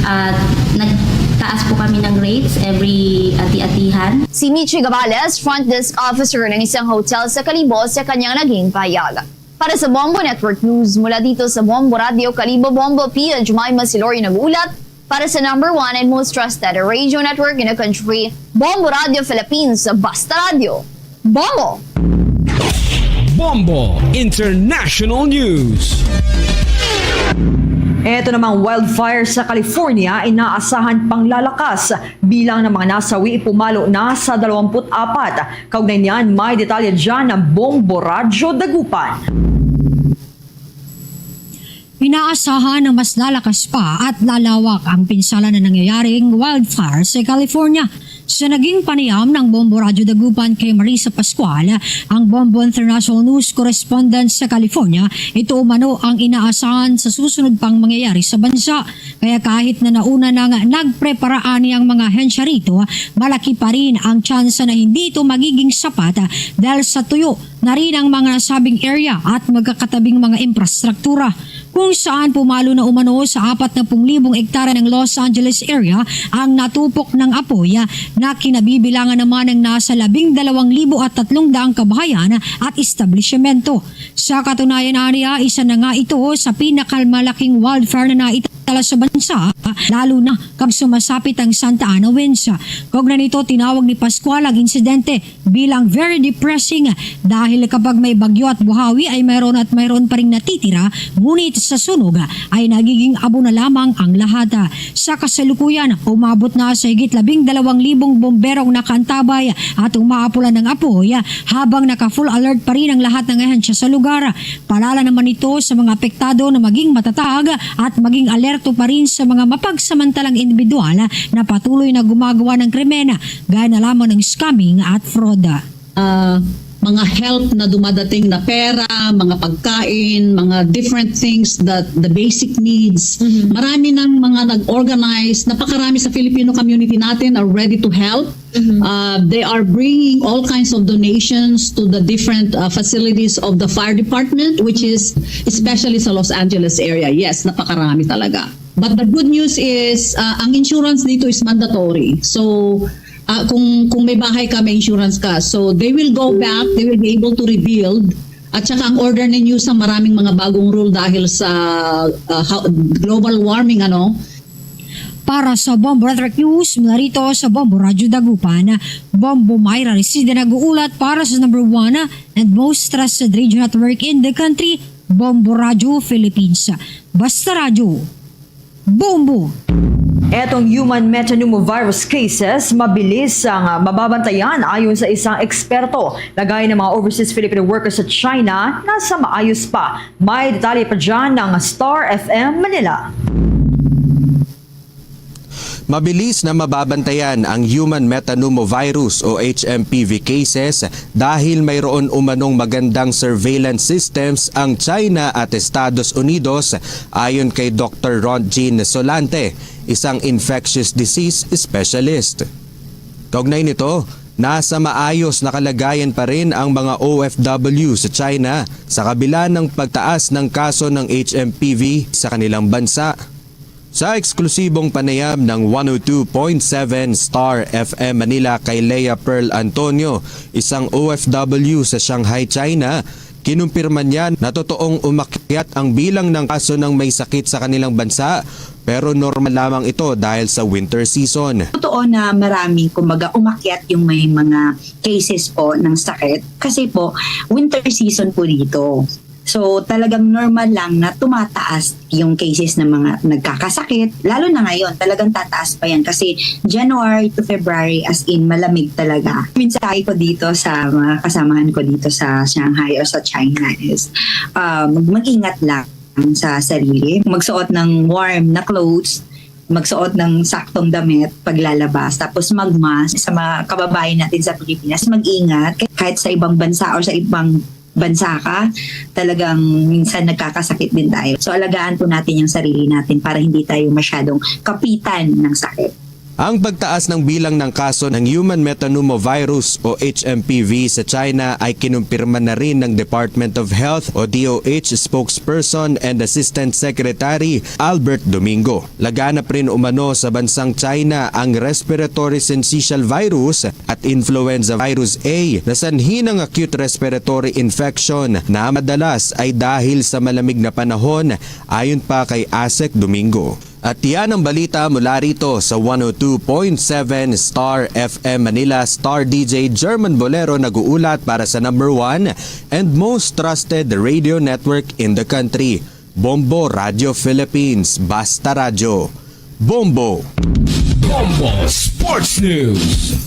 At nagtaas po kami ng rates every Ati-Atihan. Si Michi Gabales, front desk officer ng isang hotel sa Kalibo sa kanyang naging pahayag. Para sa Bombo Network News, mula dito sa Bombo Radio Kalibo, Bombo Pia Jumaima Silori nagulat para sa #1 and most trusted radio network in the country, Bombo Radio Philippines, Basta Radio. Bombo! Bombo International News. Ito namang wildfire sa California inaasahan pang lalakas. Bilang ng mga nasawi pumalo na sa 24. Kaugnay niyan, may detalye dyan ng Bombo Radyo Dagupan. Inaasahan na mas lalakas pa at lalawak ang pinsala na nangyayaring wildfire sa California. Sa naging panayam ng Bombo Radyo Dagupan kay Marisa Pascual, ang Bombo International News correspondent sa California, ito umano ang inaasahan sa susunod pang mangyayari sa bansa. Kaya kahit na nauna nang nagpreparaan ang mga hensya rito, malaki pa rin ang tsansa na hindi ito magiging sapat dahil sa tuyo na rin ang mga nasabing area at magkakatabing mga infrastruktura. Kung saan pumalo na umano sa 40,000 hektare ng Los Angeles area ang natupok ng apoy na kinabibilangan naman ng nasa 12,300 kabahayan at establishmento. Sa katunayan niya, isa na nga ito sa pinakamalaking wildfire na naitala sa bansa, lalo na kapag sumasapit ang Santa Ana winds. Kaugnay nito, tinawag ni Pascual ang insidente bilang very depressing dahil kapag may bagyo at buhawi ay mayroon pa ring natitira, ngunit sa sunog ay nagiging abo na lamang ang lahat. Sa kasalukuyan, umabot na sa higit 12,000 bomberong nakaantabay at umaapulan ng apoy habang naka-full alert pa rin ang lahat ng ahensya sa lugar. Palala naman ito sa mga apektado na maging matatag at maging alerto pa rin sa mga mapagsamantalang individual na patuloy na gumagawa ng krimen gaya na lamang ng scamming at fraud. Mga help na dumadating na pera, mga pagkain, mga different things that the basic needs. Marami ng mga nag-organize, napakarami sa Filipino community natin are ready to help. They are bringing all kinds of donations to the different facilities of the fire department, which is especially sa Los Angeles area. Yes, napakarami talaga. But the good news is, ang insurance dito is mandatory. So, kung may bahay ka, may insurance ka. So they will go back, they will be able to rebuild. At saka ang order ninyo sa maraming mga bagong rule dahil sa global warming, Para sa Bombo Network News, mula rito sa Bombo Radyo Dagupan, Bombo Myra Resida nag-uulat para sa #1 and most trusted radio network in the country, Bombo Radio Philippines. Basta Radio. Bombo! Etong human metapneumovirus cases, mabilis ang mababantayan ayon sa isang eksperto. Lagay ng mga overseas Filipino workers sa China, nasa maayos pa. May detalye pa dyan ng Star FM Manila. Mabilis na mababantayan ang human metapneumovirus o HMPV cases dahil mayroon umanong magandang surveillance systems ang China at Estados Unidos ayon kay Dr. Ron Jean Solante, isang infectious disease specialist. Kaugnay nito, Nasa maayos na kalagayan pa rin ang mga OFW sa China sa kabila ng pagtaas ng kaso ng HMPV sa kanilang bansa. Sa eksklusibong panayam ng 102.7 Star FM Manila kay Lea Pearl Antonio, isang OFW sa Shanghai, China, kinumpirma niya na totoong umakyat ang bilang ng kaso ng may sakit sa kanilang bansa, pero normal lamang ito dahil sa winter season. Totoo na marami, kumbaga umakyat yung may mga cases po ng sakit kasi po winter season po dito. So talagang normal lang na tumataas yung cases ng mga nagkakasakit. Lalo na ngayon, talagang tataas pa yan kasi January to February as in malamig talaga. Mensahe ko dito sa mga kasamahan ko dito sa Shanghai o sa China is mag-ingat lang sa sarili. Magsuot ng warm na clothes, magsuot ng saktong damit paglalabas, tapos magmask. Sa mga kababayan natin sa Pilipinas, mag-ingat kahit sa ibang bansa o sa ibang bansa ka, talagang minsan nagkakasakit din tayo. So alagaan po natin yung sarili natin para hindi tayo masyadong kapitan ng sakit. Ang pagtaas ng bilang ng kaso ng Human Metapneumovirus o HMPV sa China ay kinumpirma na rin ng Department of Health o DOH spokesperson and Assistant Secretary Albert Domingo. Laganap rin umano sa bansang China ang respiratory syncytial virus at influenza virus A na sanhi ng acute respiratory infection na madalas ay dahil sa malamig na panahon ayon pa kay ASEC Domingo. At yan ang balita mula rito sa 102.7 Star FM Manila. Star DJ German Bolero nag-uulat para sa number 1 and most trusted radio network in the country. Bombo Radio Philippines. Basta Radio. Bombo! Bombo Sports News.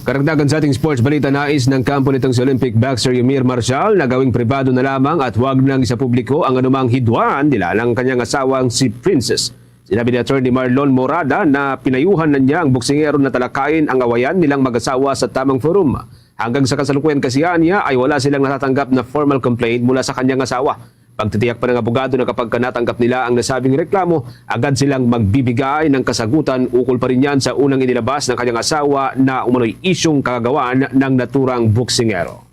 Karagdagan sa ating sports balita, nais ng kampo nitong si Olympic boxer Yamir Marshall na gawing pribado na lamang at huwag nang isa publiko ang anumang hidwaan nila ng kanyang asawang si Princess. Sinabi ni Attorney Marlon Morada na pinayuhan na niya ang boksingero na talakayin ang awayan nilang mag-asawa sa tamang forum. Hanggang sa kasalukuyan kasihan niya ay wala silang natatanggap na formal complaint mula sa kanyang asawa. Pagtitiyak pa ng abogado na kapag natanggap nila ang nasabing reklamo, agad silang magbibigay ng kasagutan. Ukol pa rin yan sa unang inilabas ng kanyang asawa na umano'y isyong kagawaan ng naturang boksingero.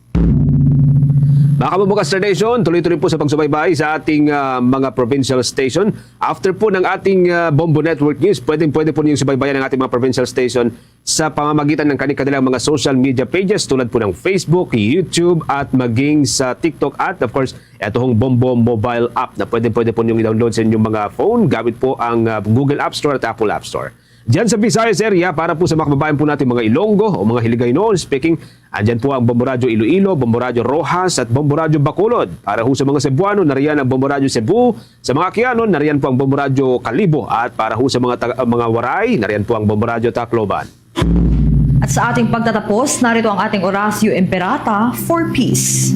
Mga kabubukas Star Nation, tuloy-tuloy po sa pagsubaybay sa ating mga provincial station. After po ng ating Bombo Network News, pwede po niyong subaybayan ng ating mga provincial station sa pamamagitan ng kanilang mga social media pages tulad po ng Facebook, YouTube at maging sa TikTok at of course, itong Bombo mobile app na pwede po niyong i-download sa inyong mga phone gamit po ang Google App Store at Apple App Store. Diyan sa Visayas area, para po sa mga kababayan po natin mga Ilonggo o mga Hiligaynon speaking, andyan po ang Bombo Radio Iloilo, Bombo Radio Rojas at Bombo Radio Bacolod. Para po sa mga Cebuano, nariyan ang Bombo Radio Cebu. Sa mga Quianon, nariyan po ang Bombo Radio Calibo. At para po sa mga Waray, nariyan po ang Bombo Radio Tacloban. At sa ating pagtatapos, narito ang ating Orasio Imperata for Peace.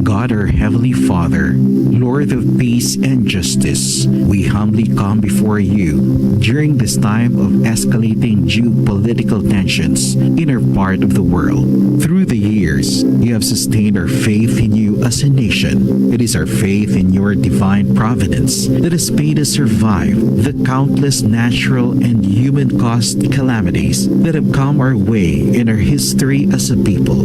God, our Heavenly Father, Lord of peace and justice, we humbly come before you during this time of escalating geopolitical tensions in our part of the world. Through the years, you have sustained our faith in you as a nation. It is our faith in your divine providence that has made us survive the countless natural and human-caused calamities that have come our way in our history as a people.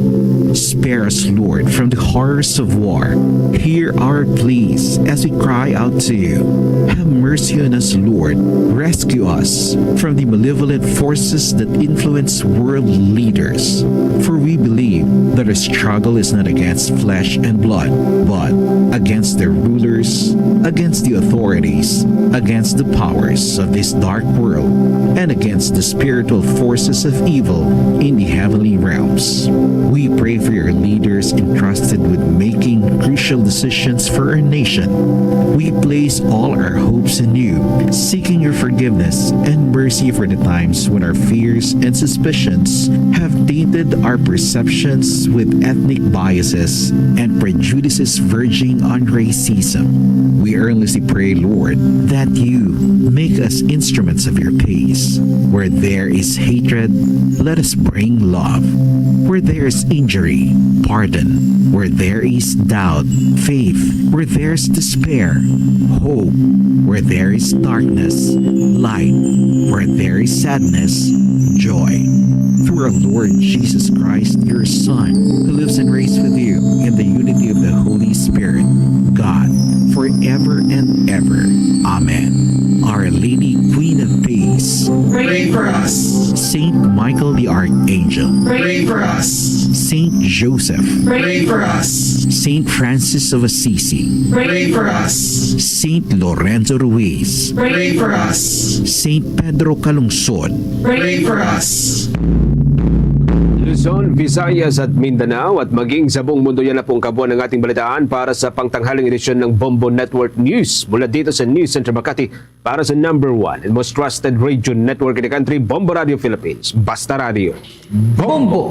Spare us, Lord, from the horrors of war. Hear our pleas as we cry out to you. Have mercy on us, Lord. Rescue us from the malevolent forces that influence world leaders. For we believe that our struggle is not against flesh and blood, but against the rulers, against the authorities, against the powers of this dark world, and against the spiritual forces of evil in the heavenly realms. We pray for your leaders entrusted with making crucial decisions for our nation. We place all our hopes in you, seeking your forgiveness and mercy for the times when our fears and suspicions have tainted our perceptions with ethnic biases and prejudices verging on racism. We earnestly pray, Lord, that you Make us instruments of your peace. Where there is hatred, let us bring love. Where there is injury, pardon. Where there is doubt, faith. Where there is despair, hope. Where there is darkness, light. Where there is sadness, joy. Through our Lord Jesus Christ, your Son, who lives and reigns with you in the unity of the Holy Spirit, God, forever and ever. Amen. Our Lady, Queen of Peace, pray for us. Saint Michael the Archangel, Pray for us. Saint Joseph, Pray for us. Saint Francis of Assisi, Pray for us. Saint Lorenzo Ruiz, Pray for us. Saint Pedro Calungsod, Pray for us. Luzon, Visayas at Mindanao at maging sa buong mundo yan na pong kabuuan ng ating balitaan para sa pangtanghaling edisyon ng Bombo Network News mula dito sa News Center Makati para sa #1 and most trusted radio network in the country, Bombo Radio Philippines. Basta Radio. Bombo!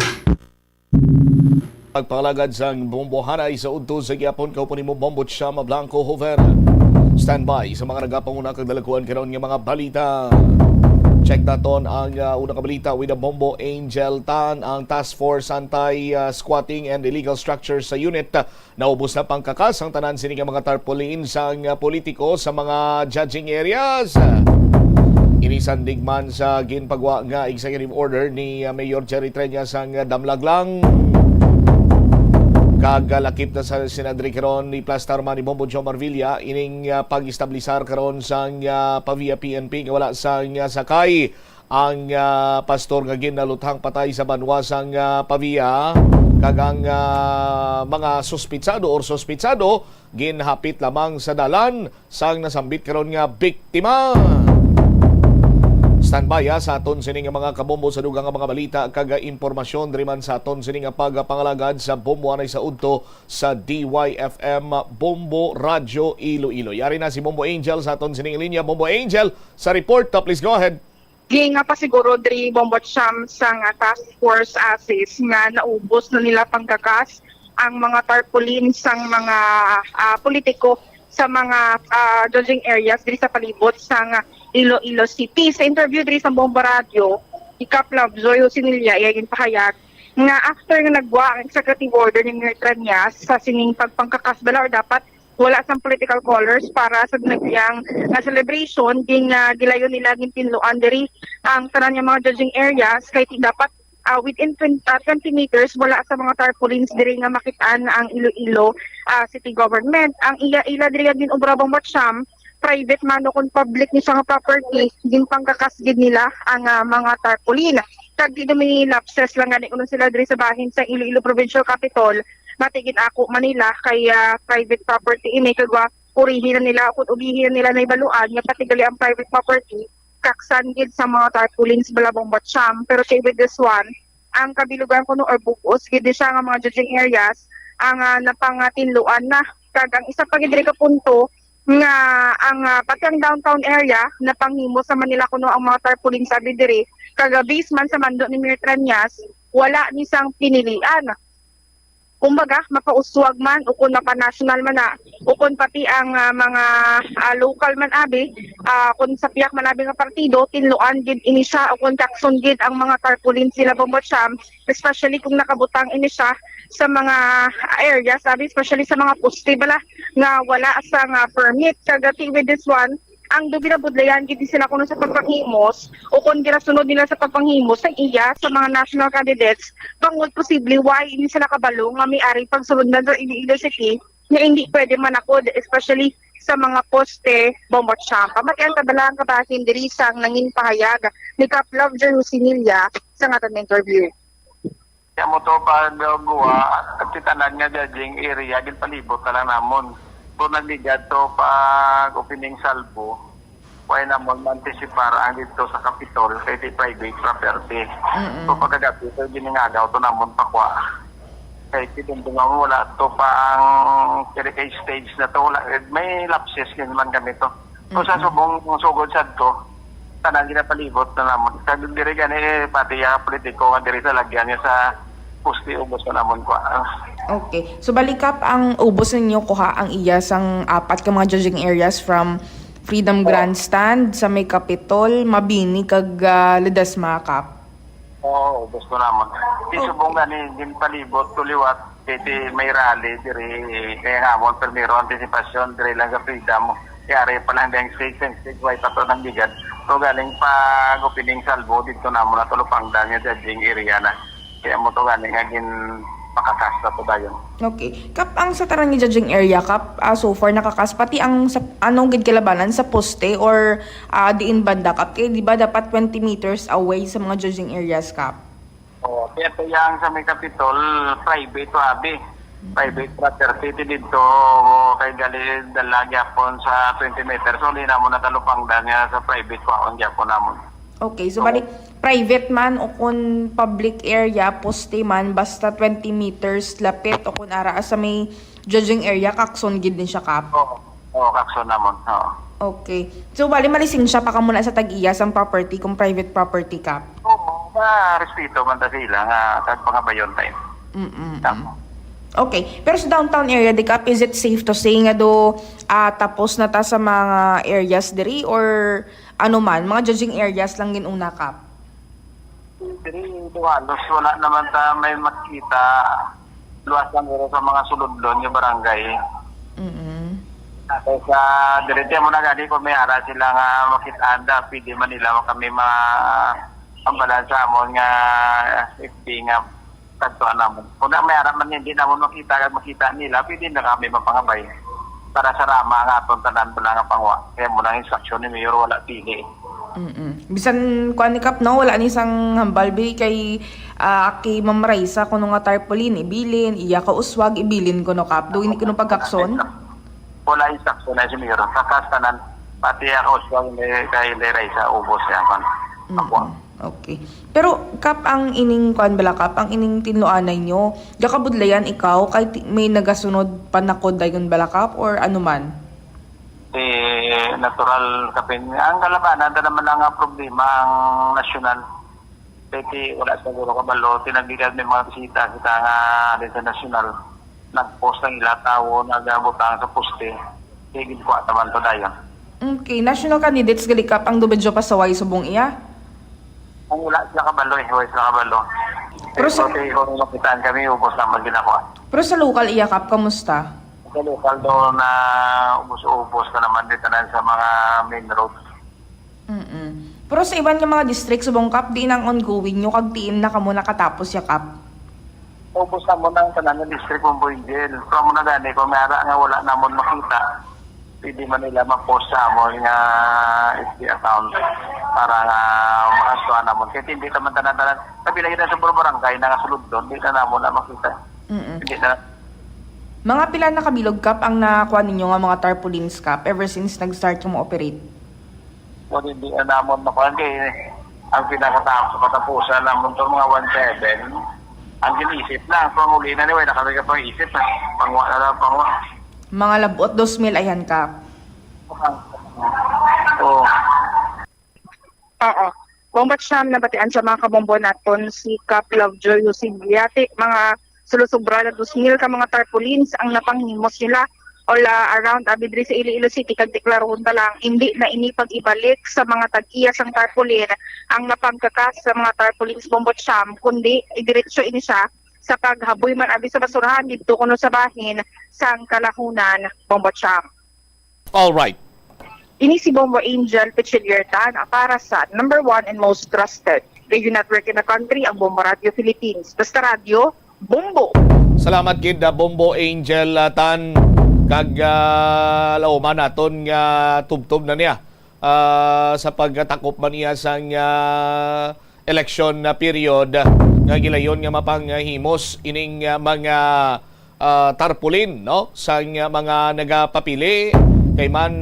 Pagpangalagad sa Bombo Hanay sa udto sa Gyapon, kaupunin mo Bombo Chama Blanco Hover. Standby sa mga nagapanguna kag dalakuan karon nga mga balita. Check naton ang unang kabalita with the Bombo Angel Tan, ang Task Force Anti-Squatting and Illegal Structures sa unit. Naubos na pangkakas ang tanan sini nga mga tarpaulin sa politiko sa mga judging areas. Inisandig man sa ginpagwa nga executive order ni Mayor Jerry Treñas ang damlaglang. Kagalakip na sa sinadri karon ni Plastar man ni Bombo Joe Marvilla ining pag-establisar karon sa Pavia PNP nga wala sa sakay ang pastor nga ginaluthang patay sa banwasang Pavia kag ang mga suspitsado or sospitsado ginhapit lamang sa dalan sang nasambit karon nga biktima. Standby sa aton sining mga kabombo sa dugang mga balita kag impormasyon diri man sa aton sining pagpangalagad sa bombo anay sa udto sa DYFM Bombo Radio Iloilo. Yari na si Bombo Angel sa aton sining linya. Bombo Angel sa report. Please go ahead. Nga pa siguro diri Bombo Cham sa task force assist nga naubos na nila pangkakas ang mga tarpaulin sang mga politiko sa mga judging areas diri sa palibot sa Iloilo City. Sa interview diri sa Bombo Radio, ikaplab Zoe Sinilla iyagin pahayag nga after nga nagwa ang executive order ni Mayor Treñas sa sining pagpangkakasbala or dapat wala sang political colors para sa nagyang celebration din gilayon nila gintinluan diri ang tanan nga mga judging areas kay dapat within 20 meters wala sa mga tarpaulins diri nga makitaan ang Iloilo city government. Ang ila diri din obrabang Batsyam private man o kung public ni sa property din pangkakasgid nila ang mga tarpaulin. Kag di dumi lapses lang gani kuno sila diri sa bahin sa Iloilo Provincial Capital matigid ako Manila kay private property ini kagwa purihin na nila kung ubihin nila na ibaluan nga patigali ang private property kaksan gid sa mga tarpaulins balabong Batsyam. Pero say with this one ang kabilugan kuno or bukos gid siya nga mga judging areas ang napangatinluan na kag ang isa pa gid diri ka punto nga ang pati ang downtown area na panghimo sa Manila kuno ang mga tarpaulin sa diri kaga base man sa mando ni Mayor Treñas wala ni sang pinilian. Kumbaga mapauswag man o kung mapa-national man na o kung pati ang mga local man abi kung sa piyak man abi nga partido tinluan gid ini siya o kung takson gid ang mga tarpaulin sila Bombocham especially kung nakabutang ini siya sa mga areas sabi especially sa mga poste bala nga wala sa nga permit kagati with this one ang binabudlayan gid sila kuno sa pagpanghimos o kung girasunod nila sa pagpanghimos sa iya sa mga national candidates tungod posible why hindi sila kabalo nga may-ari pagsulundan sa Iloilo City na hindi pwede manakod especially sa mga poste Bombocham. Pamati ang kabalang kabahin diri sang nangin pahayag ni Kaplav Jerusinilla sa aton interview. Kaya mo to pag-guwa at titanan nga judging area gil palibot na lang namon. Kung nagligad to pag-opening salvo, kaya namon mantisipar ang dito sa Capitol kay di private property. So pagkagabi, so giningagaw to namon pakwa. Kaya kitundungan mo wala to pa ang kay stage na to. May lapses din man kami to. So sa subong sugod sad to, tanan ginapalibot na namon. Kag diri gani pati ya politiko nga diri sa lagyan niya sa pusti ubos na namon ko. Okay. So balikap ang ubos ninyo kuha ang iya sang apat ka mga judging areas from Freedom Grandstand sa may Capitol, Mabini kag Ledesma Kap. Oo, gusto naman. Di subong gani din palibot tuliwat kiti may rally diri kaya nga mo permiro antisipasyon diri lang sa Freedom. Kaya pa lang dang stage way pa to ng bigat. So galing pa opening salvo dito na mo na tulupang danya judging area na. Kaya mo to galing agin pakakasta to dayon. Okay. Kap, ang sa tarang judging area, Kap, so far nakakas, pati ang sa, anong gid kalabanan sa poste or diin banda, Kap, kaya di ba dapat 20 meters away sa mga judging areas, Kap? Oh, kaya ito yung sa may Capitol, private to abi. Private property dito kay gali dalagi apon sa 20 meters. So, na mo na talupang danya sa private ko akong Japon namon. Okay, so bali, private man o kung public area, poste man, basta 20 meters lapit o kung ara sa may judging area, kakson gid din siya, Kap. Oo, kakson namon. Oo. Okay. So bali, malising siya pa ka muna sa tag-iyas ang property kung private property, Kap. Oo, respeto man ta sila nga kag pangabayon time. Okay. Pero sa downtown area, di, Kap, is it safe to say nga do tapos na ta sa mga areas diri or ano man, mga judging areas lang ginuna, Kap? Dito halos wala naman ta may makita. Luwas lang dito sa mga suludlon yung barangay. Kaya sa direte mo na gani kung may ara sila nga makita-anda, pwede man nila kami ambalansa mo nga safety nga tagtuan naman. Kung may ara man hindi naman makita nila, pwede na kami mapangabay. Para sa rama nga atong tanan mo nga pangwa. Kaya mo nang instruction ni Mayor wala pili. Bisan kuan ni Kap, no, wala ni isang hambalbi kay kay Ma'am Raisa kuno nga tarpaulin ibilin, iya ka uswag ibilin kuno, Kap. Do ini kuno pagkakson? Wala instruction na si Mayor. Sa kastanan pati ako uswag kay Raisa ubos yan kan. Okay. Pero Kap, ang ining kuan bala, Kap, ang ining tinluanay nyo, jakabudlayan ikaw kay may nagasunod panakod dayon bala, Kap, or ano man? Natural kapin. Ang kalabanan na naman ang problema ang nasyonal. Pwede wala siguro kabalo. Tinagdigad may mga bisita kita nga din sa nasyonal. Nag-post ng ilataw, nag-butang sa poste. Higit ko at naman to dayon. Okay. National candidates gali, Kap, ang dubedyo pa sa way subong iya? Ang wala sila kabalo wala sila kabalo. Pero sa kung makitaan kami, ubos naman ginagawa. Pero sa local iya, Kap, kamusta? Sa local doon na ubos-ubos na naman dito na sa mga main roads. Pero sa iban nga mga district, subong, Kap, di nang ongoing nyo, kag diin na kamo nakatapos ya, Kap? Ubos na mo ng tanan ng district kung buhay jail. Kung mo na gani, kung mayara nga wala namon makita, pwede man nila ma-post sa amon nga FB account para nga makasuhan namon. Kaya hindi naman tanan-tanan. Sabi lagi na sa barangay na kasulod doon, hindi na namon na makita. Hindi na. Mga pila na kabilog, Kap, ang nakuha ninyo nga mga tarpaulins, Kap, ever since nag-start yung operate? Kung hindi na namon makuha, ang pinakatapusan namon itong mga 1.7, ang ginisip na, panguli na niway, nakataga pang isip na, pangwa na lang, pangwa. Mga labot 2,000 ayan, Kap. Oo. Oo. Bombat siyam na batian sa mga kabombo naton si Kap Lovejoy Usigliati, mga sulusubra na 2,000 ka mga tarpaulins ang napanghimos nila around abidri sa Iloilo City kag deklarohon ta lang hindi na ini pag-ibalik sa mga tag-iyas ang tarpaulin ang napangkakas sa mga tarpaulins bombot siyam kundi idiretso ini siya sa paghaboy man abi sa basurahan dito kuno sa bahin sang Kalahunan bombot siyam. All right. Ini si Bombo Angel Pichiliertan para sa number 1 and most trusted radio network in the country, ang Bombo Radio Philippines. Basta radio, Bombo. Salamat kid Bombo Angel Tan kag lauman naton nga tubtob na niya sa pagtakop man niya sang election na period nga gilayon nga mapanghimos ining mga tarpaulin no sang mga nagapapili kay man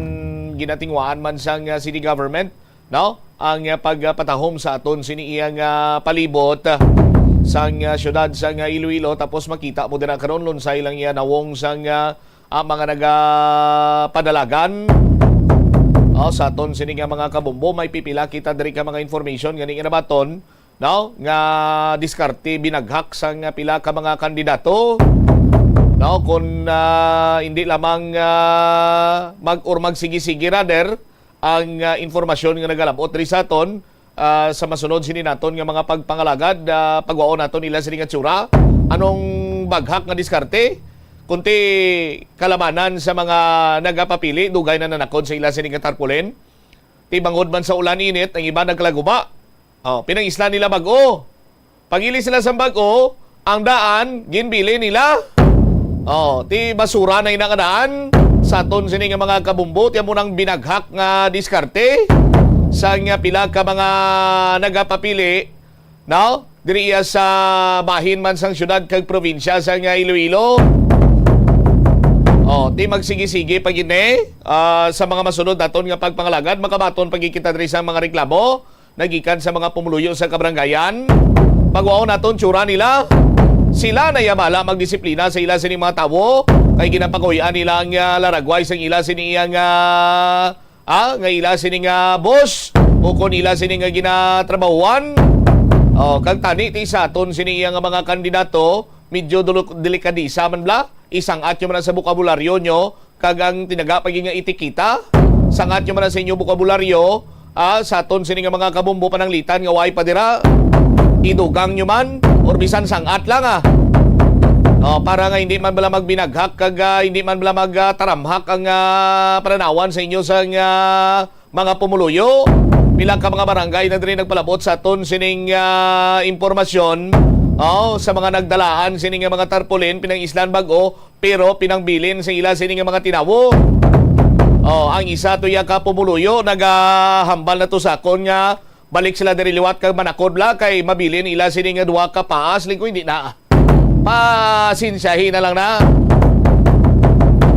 ginatingwaan man sang city government no ang pagpatahom sa aton sini iyang palibot sang syudad sang Iloilo tapos makita mo din karon lunsay lang iya nawong sang mga nagapadalagan sa aton sini nga mga kabombo may pipila kita diri ka mga information gani nga nabaton no nga diskarte binaghak sang pila ka mga kandidato no kun hindi lamang magsigi-sigi rather ang informasyon nga nagalabot diri sa aton sa masunod sini naton nga mga pagpangalagad pagwaon naton nila sini nga tsura. Anong baghak nga diskarte? Kunti kalamanan sa mga nagapapili, dugay na nanakod sa ila sini nga tarpaulin. Tibangod man sa ulan init, ang iba nagkalaguba. Pinangisla nila bag-o. Pagili sila sa bag-o, ang daan, ginbili nila. Ti basura na inakadaan sa aton sini nga mga kabumbot, yan mo nang binaghak nga diskarte sa nga pila ka mga nagapapili, no? Diri sa bahin man sang syudad kag probinsya sa nga Iloilo. Ti magsigi-sige pag sa mga masunod naton nga pagpangalagad, makabaton pagkikita diri sa mga reklamo nagikan sa mga pumuluyo sa kabaranggayan. Pagwaon naton tsura nila, sila na yamala magdisiplina sa ila sini mga tawo kay ginapakuyan nila ang laragway sang ila sini nga ila sini nga boss o kon ila sini nga ginatrabahuan. Kag tani ti sa aton sini nga mga kandidato medyo delikadisa man bla, isang atyo man sa bokabularyo nyo kag ang tinaga pagi nga itikita, sangat nyo man sa inyo bokabularyo sa aton sini nga mga kabumbo pananglitan nga way padira idugang nyo man or bisan sangat lang para nga hindi man bala magbinaghak kag hindi man bala magtaramhak ang pananawan sa inyo sa mga pumuluyo. Bilang ka mga barangay na rin nagpalabot sa aton sining impormasyon sa mga nagdalaan sining mga tarpaulin pinangislan bag-o pero pinangbilin sa ila sining mga tinawo. Ang isa to ya ka pumuluyo nagahambal na to sa akon nga balik sila diri liwat kag manakod bla kay mabilin ila sini nga duha ka paas lingko hindi na. Pasinsyahin na lang na.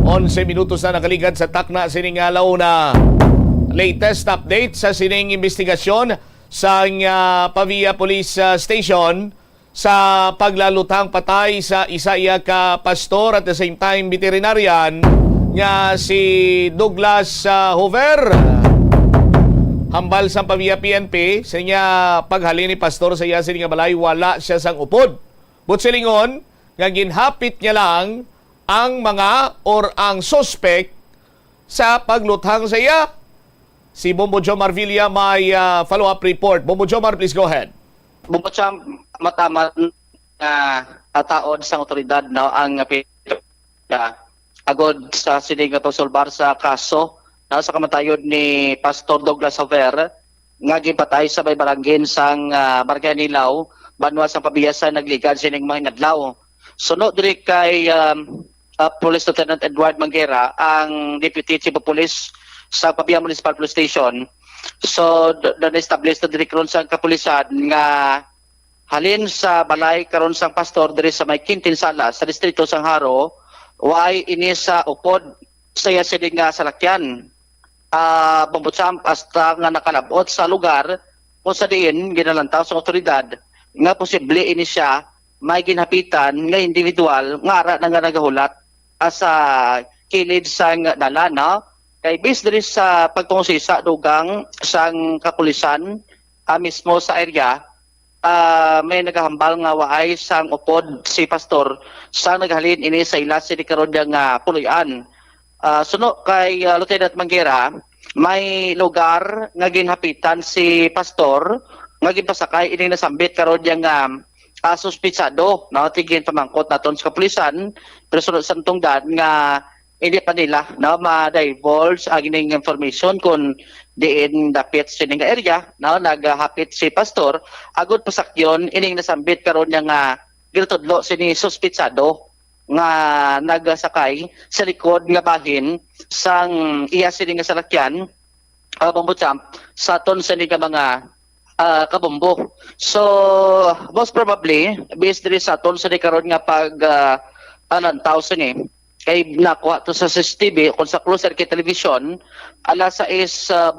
11 minutos na nakaligad sa takna sining launa. Latest update sa sining investigasyon sa Pavia Police Station sa paglalutang patay sa isa ka pastor at the same time veterinarian nga si Douglas Hover. Hambal sa Pavia PNP sa niya paghali ni pastor sa iya sining balay wala siya sang upod. Butsilingon nga ginhapit niya lang ang mga or ang suspect sa pagluthang sa iya. Si Bombo Jomar Villa may follow-up report. Bombo Jomar, please go ahead. Bombo Jomar, matamat na taod sa otoridad ang agod sa sining nga solbar sa kaso sa kamatayon ni Pastor Douglas Hover nga gipatay sa may barangay sang Barangay Nilaw, banwa sa pabiyasan nagligad sining mga adlaw. Sunod diri kay Police Lieutenant Edward Manguera, ang Deputy Chief of Police sa Pabia Municipal Police Station. So, na-establish na diri karon sa kapulisan nga halin sa balay karon sang pastor diri sa may Quintin Sala sa distrito sang Haro, way ini sa upod sa sining nga salakyan. Bumbutsam hasta nga nakalabot sa lugar kung sa diin ginalantaw sa otoridad nga posible ini siya may ginhapitan nga individual nga ara na nga nagahulat sa kilid sang dalan, no? Kay based diri sa pagtungusisa dugang sang kapulisan mismo sa area, may nagahambal nga waay sang upod si pastor sa naghalin ini sa ila sini karon nga puloy-an. Suno kay Lieutenant Manguera, may lugar nga ginhapitan si pastor nga ginpasakay ini nasambit karon nga suspitsado, no? Tigin pamangkot naton sa kapulisan pero sunod sa tungdan nga hindi pa nila ma-divulge ang ining information kung diin dapit sining area naghapit si pastor agud pasakyon ining nasambit karon nga ginatudlo sini suspitsado nga nagasakay sa likod nga bahin sang iya sining salakyan Bumbutsam sa ton sa mga kabumbo. So most probably based diri sa ton sa karon nga pag lantaw sini kay nakuha to sa CCTV kung sa closed circuit television alas 6:24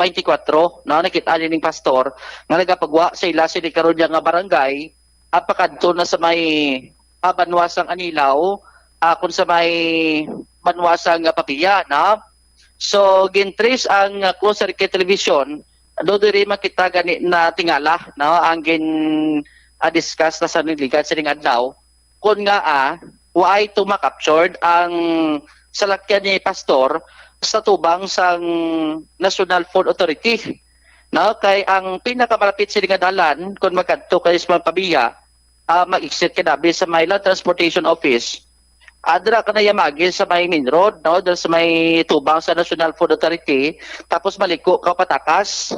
nakita ning pastor nga nagapagwa sa ila sini karon nga barangay apakadto na sa may banwasang Anilaw kung sa may banwasang Papiya na. So gintrace ang closed circuit television do diri makita gani na tingala ang discuss na sa niligan sining adlaw kun nga waay to ma-captured ang salakyan ni pastor sa tubang sang National Food Authority. No, kay ang pinakamalapit sila nga dalan kung magkadto kay sa Pabiya, mag-exit ka nabi sa may Land Transportation Office. Adra ka na yamagi sa may main road, no, dahil sa may tubang sa National Food Authority, tapos maliko ka patakas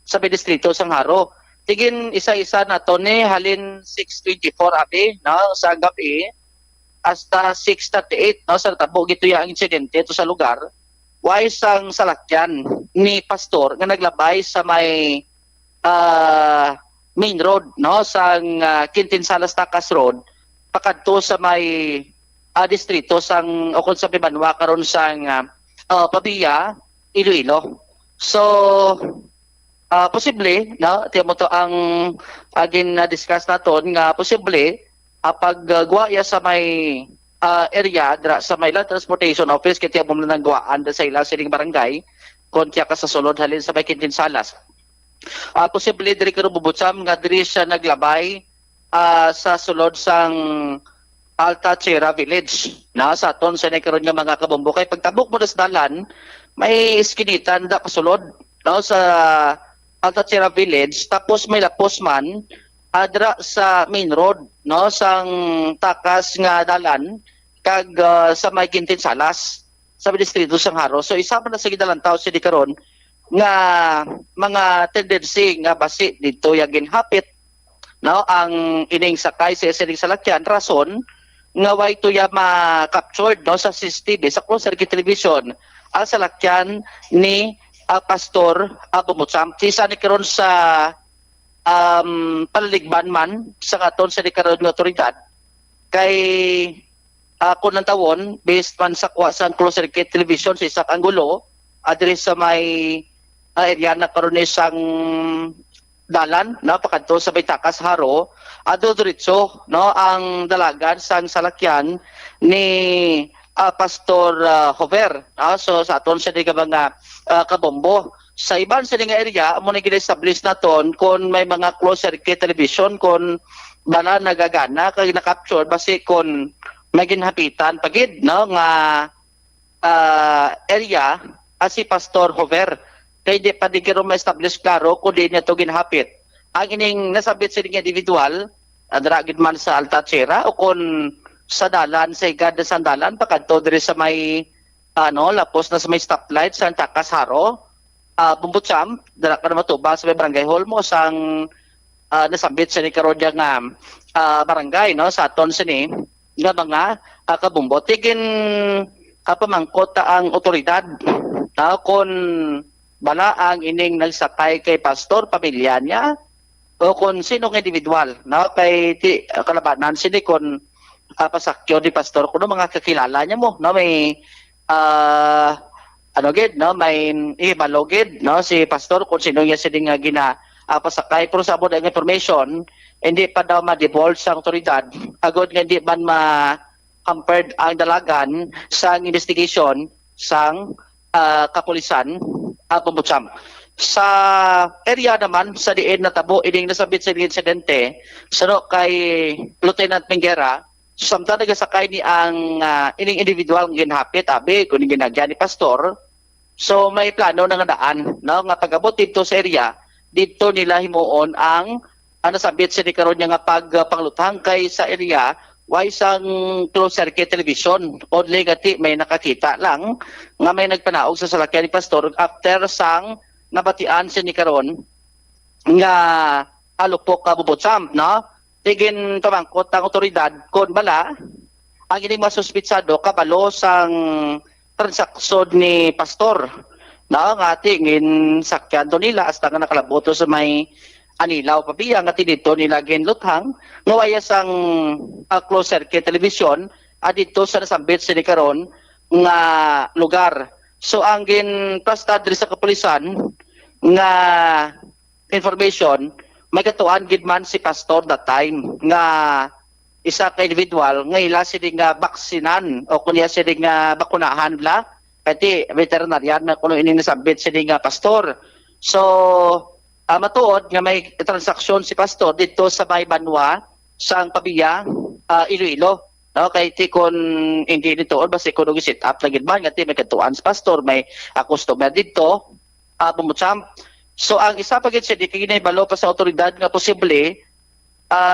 sa may distrito sang Haro. Tigin isa-isa na to ni halin 6:24 abi, no, sa gabi hasta 6:38, no, sa tabo gito yung insidente ito sa lugar. Wais ang salakyan ni pastor nga naglabay sa may main road, no, sang Quintin Salas Tacas Road pakadto sa may distrito sang o kung sa Banwa karon sang Pabiya, Iloilo. So posible, no, tiyan mo to ang agin discuss naton nga posible paggwaya sa may area dra sa may Land Transportation Office kaya mo nang gwaan sa ila sining barangay kon tiya ka sa sulod halin sa may Quintin Salas. Posible diri karon bubutsam nga diri siya naglabay sa sulod sang Alta Chera Village na sa aton sa karon nga mga kabombo kay pagtabok mo sa dalan may iskinitan da kasulod, no, sa Alta Chera Village tapos may lapos man adra sa main road, no, sang takas nga dalan kag sa may Quintin Salas sa distrito sang Haro. So isa pa na sa gidalan tao si karon nga mga tendency nga basi dito ya ginhapit, no, ang ining sakay sa sining salakyan rason nga way to ya ma-captured, no, sa CCTV sa closed circuit television ang salakyan ni Pastor Bumutsam. Isa ni karon sa palaligban man sa katon sa karon nga otoridad kay kung ng tawon based man sa sa closed circuit television sa isak anggulo address sa may area na karon isang dalan, no, pakadto sa may Takas Haro diretso, no, ang dalagan sang salakyan ni Pastor Hover. So sa aton sa mga kabombo sa iban sa nga area mo na gina-establish naton kung may mga closed circuit television kung bala nagagana kay na-capture basi kung may ginhapitan pagid, no, nga area si Pastor Hover kay di pa di karo ma-establish klaro kung di niya to ginhapit. Ang ining nasabit sa nga individual adra gid man sa Alta Chera o kung sa dalan sa igad sa dalan pakadto diri sa may lapos na sa may stoplight sa Takas Haro. Bumbutsam dara ka na matuba sa may Barangay Holmos ang nasambit sa ni karon nga barangay, no, sa aton sini nga mga kabumbo tigin pamangkot ang otoridad kung bala ang ining nagsakay kay pastor pamilya niya o kung sinong individual, no, kay kalabanan sini kung pasakyo ni pastor kuno mga kakilala niya mo, no, may may ibalogid, no, si pastor kung sino niya sining gina pasakay pero sa abot ang information hindi pa daw ma-divulge sa otoridad agod nga hindi man ma-hampered ang dalagan sa investigation sang kapulisan Bumbutsam. Sa area naman sa diin na tabo ining nasabit sa insidente sano kay Lieutenant Mingera samtang nagasakay ni ang ining individual nga ginhapit abi kun ginagyan ni pastor. So may plano nga daan, no, nga pag-abot dito sa area dito nila himuon ang nasabit sa karon nga pagpanglutang kay sa area why sang closed circuit television only gati may nakakita lang nga may nagpanaog sa salakyan ni pastor after sang nabatian si karon nga alupok Bumbutsam, no, tigin pamangkot ang otoridad kon bala ang ining masuspitsado kabalo sang transaksyon ni pastor, no, nga tingin sakyan to nila hasta nga nakalaboto sa may Anilaw Pabiya nga dito nila ginluthang nga waya sang closed circuit television dito sa nasambit sa karon nga lugar. So ang ginpasta diri sa kapulisan nga information may katuan gid man si pastor that time nga isa ka individual nga ila sini nga baksinan o kunya sini nga bakunahan bla pati veterinarian na kuno ining nasambit sini nga pastor. So matuod nga may transaksyon si pastor dito sa may Banwa sa Pabiya, Iloilo. No, kay ti kon hindi dito or basta kuno gisit up lagi man nga ti may katuan sa pastor, may customer dito, bumutsam. So ang isa pa gid siya di kay balo pa sa otoridad nga posible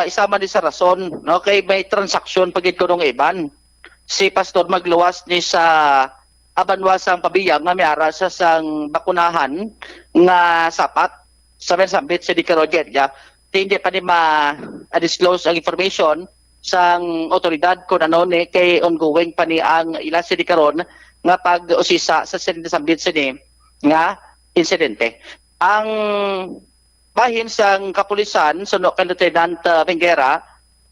isa man di sa rason, no, kay may transaksyon pagid kuno nga iban. Si pastor magluwas ni sa abanwasang pabiyang nga may ara sa sang bakunahan nga sapat sa sambit sa di karoget ya. Hindi pa ni ma-disclose ang information sang otoridad kung ano ni kay ongoing pa ni ang ila si di karon nga pag-usisa sa sambit sini nga insidente. Ang bahin sang kapulisan suno kay Lieutenant Benguera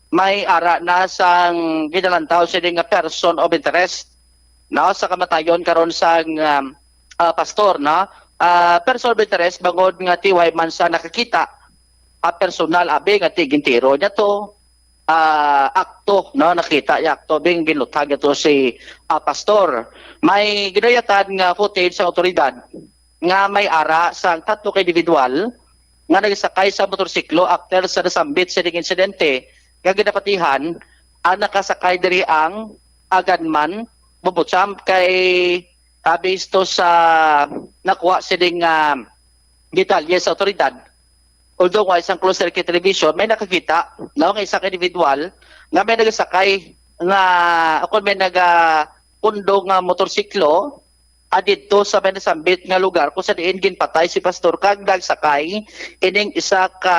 may ara na sang ginalantaw sini nga person of interest no sa kamatayon karon sang pastor no. Person of interest bangod nga tiway man sa nakakita personal abi nga tigintiro niya to akto no nakita ya akto bing ginlutag ito si pastor. May ginayatan nga footage sa otoridad nga may ara sa tatlo ka individual nga nagsakay sa motorsiklo after sa nasambit sa insidente nga ginapatihan ang nakasakay diri ang gunman bubutsam kay based to sa nakuha sining detalye sa otoridad. Although nga isang closed circuit television, may nakakita no, ng isang individual nga may nagsakay nga ako may nagapundo nga motorsiklo adito sa may nasambit nga lugar kung saan ginpatay si pastor kag nagsakay ining isa ka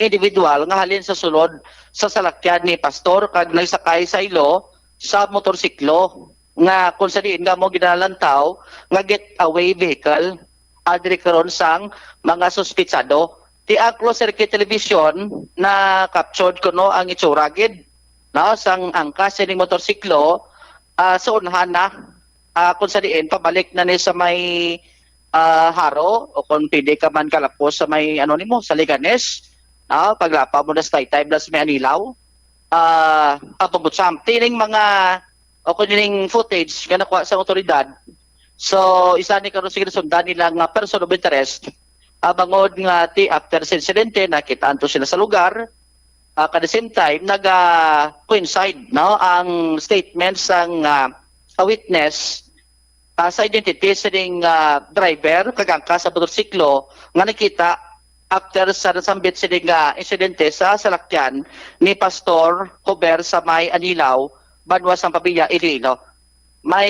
individual nga halin sa sulod sa salakyan ni pastor kag nagsakay sa ilo sa motorsiklo nga kung saan nga mo ginalantaw nga getaway vehicle adri karon sang mga suspitsado. Ti ang closed circuit television na captured ko no ang itsura gid no sang angkas ning motorsiklo sa unahan na kung sa diin pabalik na ni sa may haro o kung pwede ka man kalapos sa may ano nimo sa Liganes paglapa mo na sa time na sa may Anilaw pabutsam tining mga o kung ning footage nga nakuha sa otoridad. So isa ni karon sige sundan nila nga person of interest bangod nga ti after sa insidente nakitaan to sila sa lugar at the same time coincide no ang statement sang witness sa identity sa ding driver kagangka sa motorsiklo nga nakita after sa nasambit sa ding insidente sa salakyan ni Pastor Hober sa may Anilaw, Banwas ang Pabiya, Iloilo. May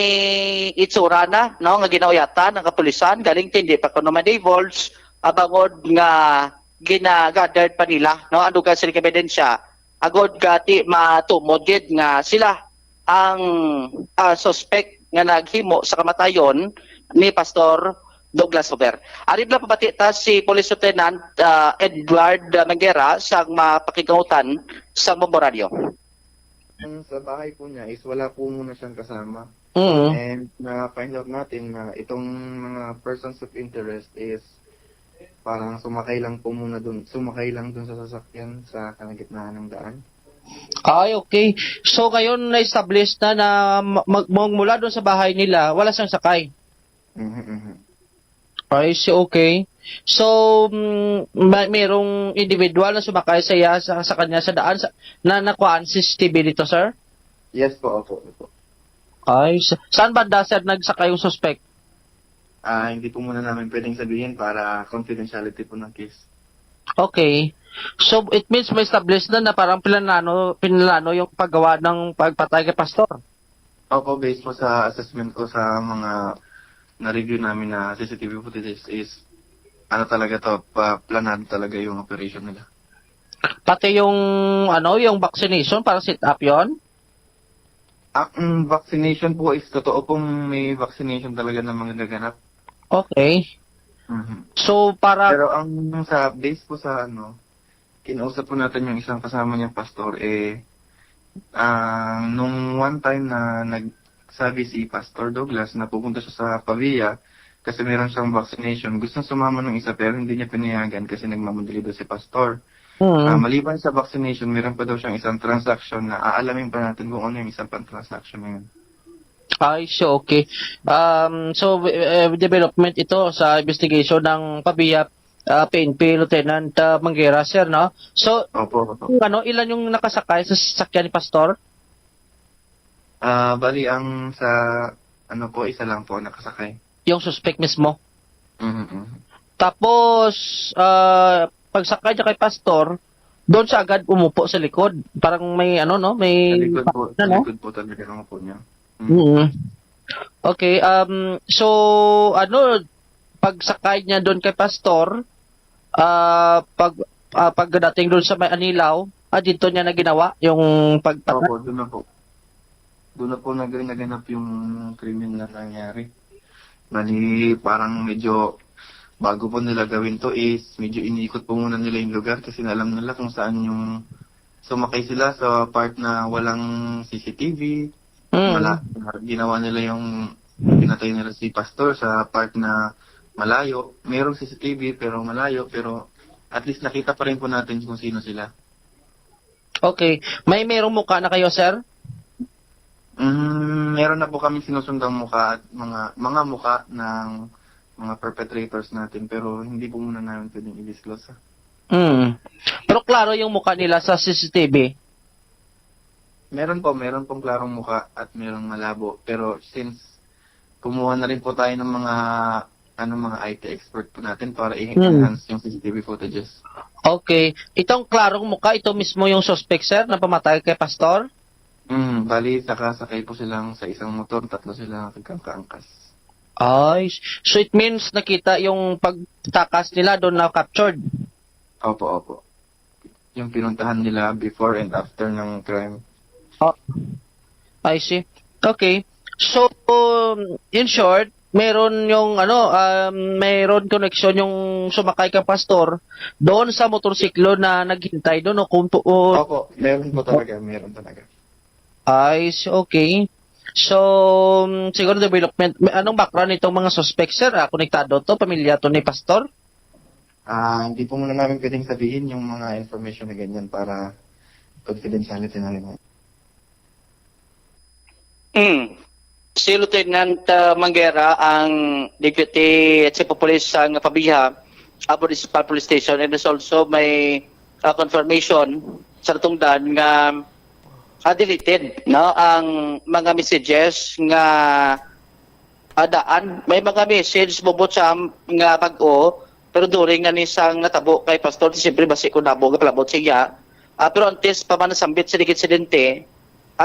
itsura na no nga ginauyatan ng kapulisan galing tindi pa kuno ma-divulge bangod nga ginagathered pa nila no ano ka sila ebidensya agod gati matumod gid nga sila ang suspect nga naghimo sa kamatayon ni Pastor Douglas Hober. Ari na pabati ta si Police Lieutenant Edward Manguera sa mapakikamutan sa Bomborado. Sa bahay po niya is wala po muna siyang kasama. And na-find out natin na itong mga persons of interest is parang sumakay lang dun sa sasakyan sa kalagitnaan ng daan. Ay, okay. So ngayon na-establish na mula doon sa bahay nila, wala siyang sakay. Ay, okay. So, mayroong individual na sumakay sa kanya sa daan na nakuhaan CCTV dito, sir? Yes po, opo. Ay, saan banda, sir, nagsakay yung suspect? Hindi po muna namin pwedeng sabihin para confidentiality po ng case. Okay. So, it means may established na parang pinlano yung paggawa ng pagpatay kay Pastor? Opo, based po sa assessment ko sa mga na-review namin na CCTV footage is talaga to, planado talaga yung operation nila. Pati yung yung vaccination para set up yon? Vaccination po is totoo pong may vaccination talaga ng mga naganap. Okay. So Pero ang sa base po sa kinausap po natin yung isang kasama niyang pastor nung one time na nagsabi si Pastor Douglas na pupunta siya sa Pavia kasi meron siyang vaccination. Gustong sumama ng isa pero hindi niya pinayagan kasi nagmamadali daw si Pastor. Maliban sa vaccination, meron pa daw siyang isang transaction na aalamin pa natin kung ano yung isang pang-transaction na yun. Ay, so okay. Development ito sa investigation ng Pabia PNP Lieutenant Manguera, sir, no? So, Opo. ilan yung nakasakay sa sasakyan ni Pastor? Bali, ang sa, ano po, isa lang po nakasakay. Yung suspect mismo. Mhm. Tapos, pagsakay niya kay pastor, doon siya agad umupo sa likod. Parang may Sa likod po, sa ano? likod po talaga ang upo niya. Okay, so, pagsakay niya doon kay pastor, pagdating doon sa may Anilaw, dito niya na ginawa yung pagpatay. Opo, doon na po. Doon na po naganap yung krimen na nangyari. Bali, parang medyo bago po nila gawin to is medyo iniikot po muna nila yung lugar kasi alam nila kung saan yung sumakay sila sa part na walang CCTV. Ginawa nila yung pinatay nila si pastor sa part na malayo. Merong CCTV pero malayo, pero at least nakita pa rin po natin kung sino sila. Okay. Merong mukha na kayo, sir? Meron na po kami sinusundang mukha at mga mukha ng mga perpetrators natin, pero hindi po muna namin pwedeng i-disclose. Pero klaro yung mukha nila sa CCTV. Meron pong klarong mukha at merong malabo, pero since kumuha na rin po tayo ng mga IT expert po natin para i-enhance yung CCTV footages. Okay. Itong klarong mukha, ito mismo yung suspect, sir, na pamatay kay pastor? Bali, sakay po silang sa isang motor, 3 sila nagkakaangkas. Ay, so it means nakita yung pagtakas nila doon na captured? Opo. Yung pinuntahan nila before and after ng crime. I see. Okay. So, in short, meron yung meron connection yung sumakay kang pastor doon sa motorsiklo na naghintay doon Opo, meron talaga. Ay, okay. So, siguro development, anong background nitong mga suspects, sir? Konektado to, pamilya to ni pastor? Hindi po muna namin pwedeng sabihin yung mga information na ganyan para confidentiality na rin. Si Lieutenant Manguera, ang Deputy Chief of Police ng Pabiha, Municipal Police Station, and there's also may confirmation sa natungdan nga deleted ang mga messages nga daan. May mga message bubot sa nga bag-o, pero during nga nisang natabo kay pastor, siyempre basi ko nabo palabot siya. Pero antes pa man nasambit sa insidente,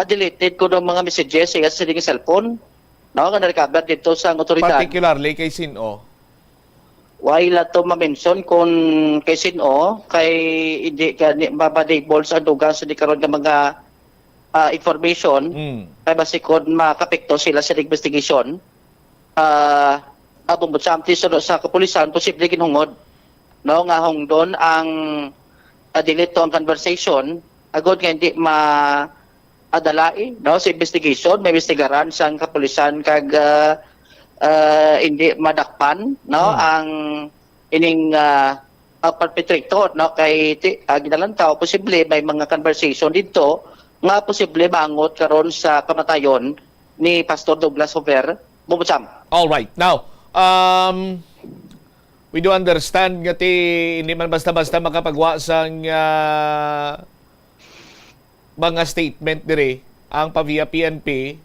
deleted ko ng mga messages sa sining cellphone. Nga na-recover dito sa otoridad. Particularly kay Sino? Wala to ma-mention kung kay Sino, kay hindi ka mabadable sa dugang sa di karon nga mga information, kay basikon makapekto sila sa investigation. Abong samti sa kapulisan, posible ginhungod. Nga hong doon ang delete ang conversation, agad nga hindi adalai sa investigation, may investigaran sa kapulisan kag hindi madakpan ang ining perpetrator kay ginalantaw, posible may mga conversation dito nga posible maangot karon sa kamatayon ni Pastor Douglas Hover. Bumutsam. All right. Now, we do understand nga hindi man basta-basta makapagwa sang mga statement dire ang Pavia PNP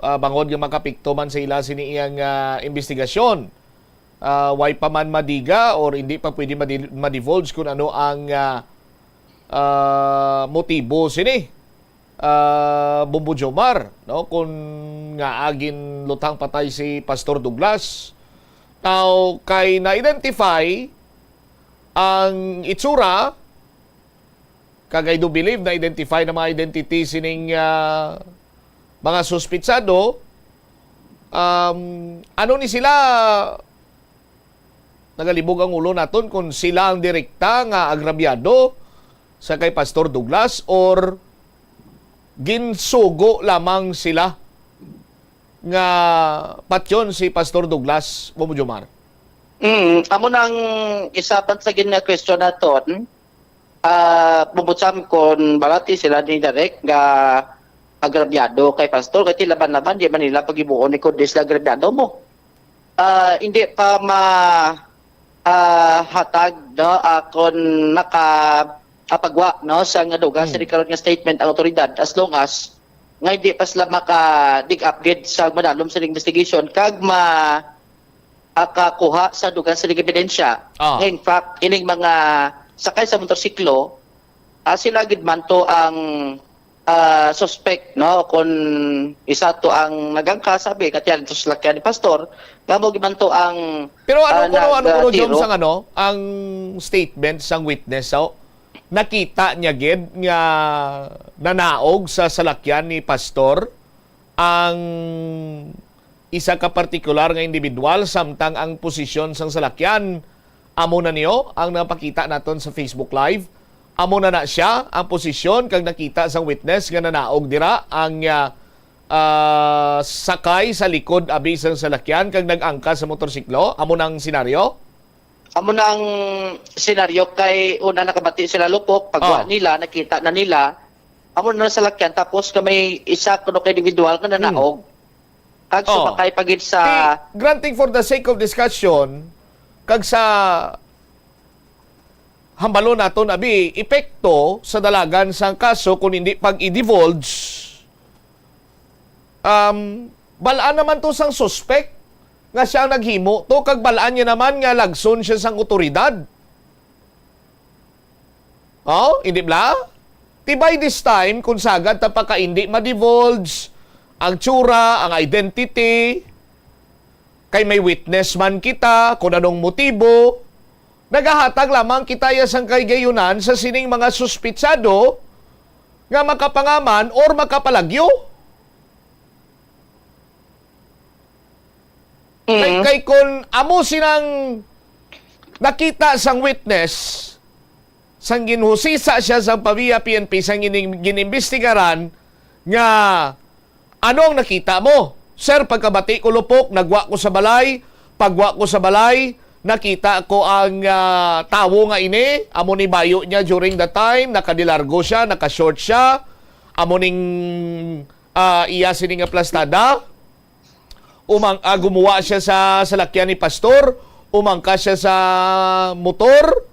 bangod nga makapikto man sa ila siniyang investigasyon. Why pa man madiga or hindi pa pwede ma-divulge kung ano ang motibo sini Bumbo Jomar, kung nga agin lutang patay si Pastor Douglas. Now, kay na-identify ang itsura, kagay do believe na-identify na mga identity sining mga suspitsado, ano ni sila nagalibog ang ulo naton kung sila ang direkta nga agrabyado sa kay Pastor Douglas or ginsugo lamang sila nga patyon si Pastor Douglas, Bumbo Jomar? Amo nang isapan sa gina question naton, bubutsam kon balati sila ni direct nga agrabyado kay pastor kay laban-laban di man nila pagibuon ni kundi sila agrabyado mo. Hindi pa hatag kon nakapagwa sa nga duga sa karon nga statement ang otoridad as long as nga hindi pa sila maka-dig update sa madalom sa investigation kag akakuha sa dugang sa ebidensya. In fact, ining mga sakay sa motorsiklo, sila gid man to ang suspect, no, kung isa to ang nagangka, sabi katyan to sila ni pastor, kamo gid man to ang Pero ano tiro. Jom sang ang statement sang witness nakita niya gid nga nanaog sa salakyan ni pastor ang isa ka partikular nga individual samtang ang posisyon sang salakyan amo na niyo ang napakita naton sa Facebook Live. Amo na siya ang posisyon kag nakita sang witness nga nanaog dira ang sakay sa likod abi sang salakyan kag nag-angka sa motorsiklo. Amo nang senaryo? Amo na ang senaryo kay una nakabati sila lupok, pagwa nila, nakita na nila, amo na sa lakyan, tapos may isa kuno ka individual nga nanaog. Kag sumakay pagid sa... Granting for the sake of discussion, kag sa hambalo naton abi, epekto sa dalagan sang kaso kung hindi pag i-divulge, balaan naman to sang suspect nga siya ang naghimo to kag balaan niya naman nga lagson siya sang otoridad. Hindi bla? Tibay this time kung sagad ta pa ka hindi ma-divulge ang tsura, ang identity, kay may witness man kita kung anong motibo, nagahatag lamang kita sang kay gayunan sa sining mga suspitsado nga makapangaman or makapalagyo. Kay kung amo sinang nakita sang witness sang ginhusisa siya sa PAVIA PNP sang ginimbestigaran nga anong nakita mo? Sir, pagkabati ko lupok, nagwa ko sa balay, pagwa ko sa balay, nakita ko ang tawo nga ini, amo ni bayo niya during the time, nakadilargo siya, nakashort siya, amo ning iya sining aplastada, gumawa siya sa salakyan ni pastor, umangka siya sa motor,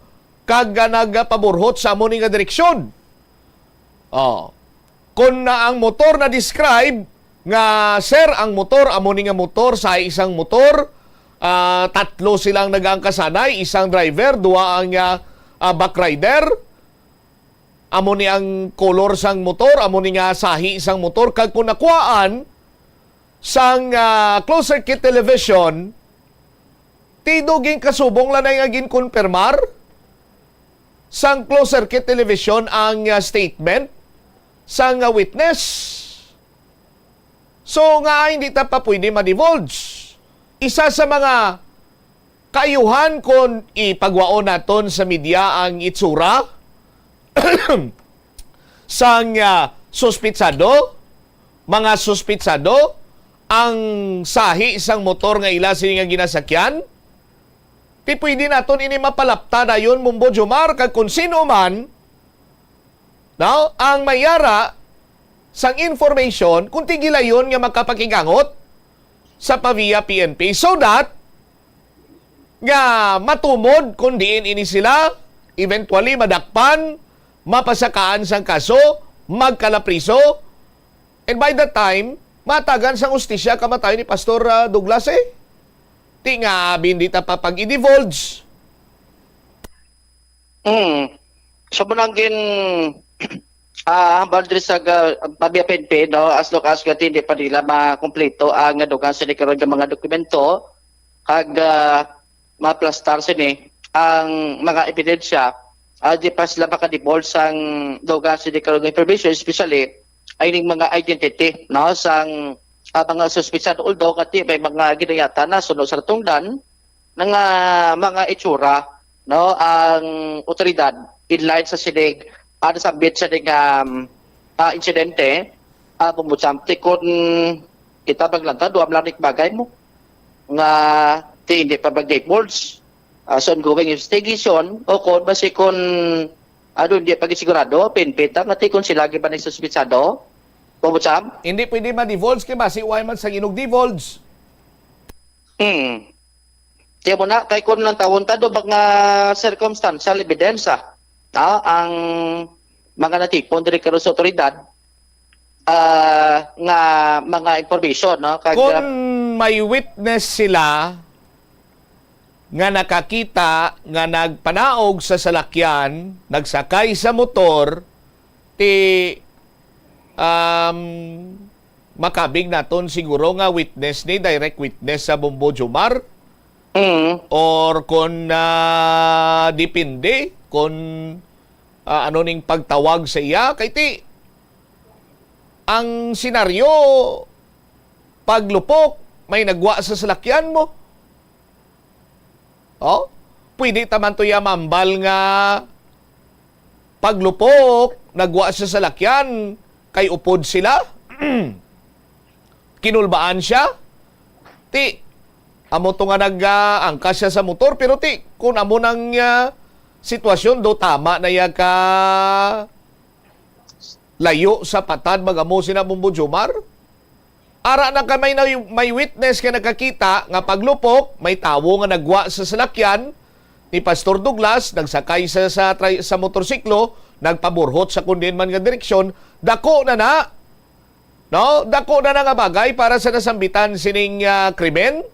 kag nagpaburhot sa amo ning direksyon. Kung na ang motor na describe nga sir ang motor amo ni nga motor sa isang motor, tatlo silang nagangkasanay, isang driver, duwa ang backrider, amo ni ang color sang motor, amo ni nga sahi isang motor, kag kung nakuhaan sang closed circuit television, tiduging kasubong lanay nga ginkonfirmar sang closed circuit television ang statement sang witness. So nga hindi ta pa pwede ma-divulge. Isa sa mga kaayuhan kung ipagwaon naton sa media ang itsura sang suspitsado, mga suspitsado, ang sahi isang motor nga ila sini nga ginasakyan, ti pwede naton ini mapalapta na yun, Mumbo Jomar, kag kung sino man, ang mayara sang information, kung tigila yun nga makapakigangot sa PAVIA PNP, so that nga matumod kung diin ini sila, eventually madakpan, mapasakaan sang kaso, magkalapriso, and by that time, matagan sang ustisya kamatayo ni Pastor Douglas Ti nga, hindi ta pa pag-i-divulge. So, manangin boundary sa PAVIA PNP, no, as long as hindi pa nila makumpleto ang dugang sa nikaroon ng mga dokumento, kag maplastar sini ang mga ebidensya, di pa sila makadivulge sang dugang sa nikaroon ng information, especially ay ng mga identity, no, sang mga suspicion, although kati may mga ginayata na sunod sa tungdan ng mga itsura, no, ang otoridad in line sa sinig sa bit sa ding insidente, pumusamti kung kita maglanta, duwam lang bagay mo nga hindi pa mag-divulge sa ongoing investigation o kung basi kung hindi pag-sigurado, pinpita nga kung sila ba ng suspitsado. Hindi pwede ma-divulge kaya basi uway man sa ginog-divulge. Tiyan mo na, kay kung lang tawon-tado mga circumstantial evidence ang mga natipon dari karon sa otoridad, nga mga information, no? Kung may witness sila nga nakakita nga nagpanaog sa salakyan, nagsakay sa motor, makabig naton siguro nga witness ni direct witness sa Bombo Jomar, or kung depende kung ano ning pagtawag sa iya, kay ti ang senaryo paglupok may nagwa sa salakyan mo. Oh, pwede taman to mambal nga paglupok nagwa sa salakyan kay upod sila. Kinulbaan siya. Ti amo to nga nag-angkas siya sa motor, pero ti kung amo nang sitwasyon do tama na ya ka layo sa patad magamo sina Bombo Jomar. Ara na ka may witness ka nakakita nga paglupok may tawo nga nagwa sa salakyan ni Pastor Douglas, nagsakay sa motorsiklo, nagpaburhot sa kundin man nga direksyon, dako na. No, dako na nga bagay para sa nasambitan sining krimen.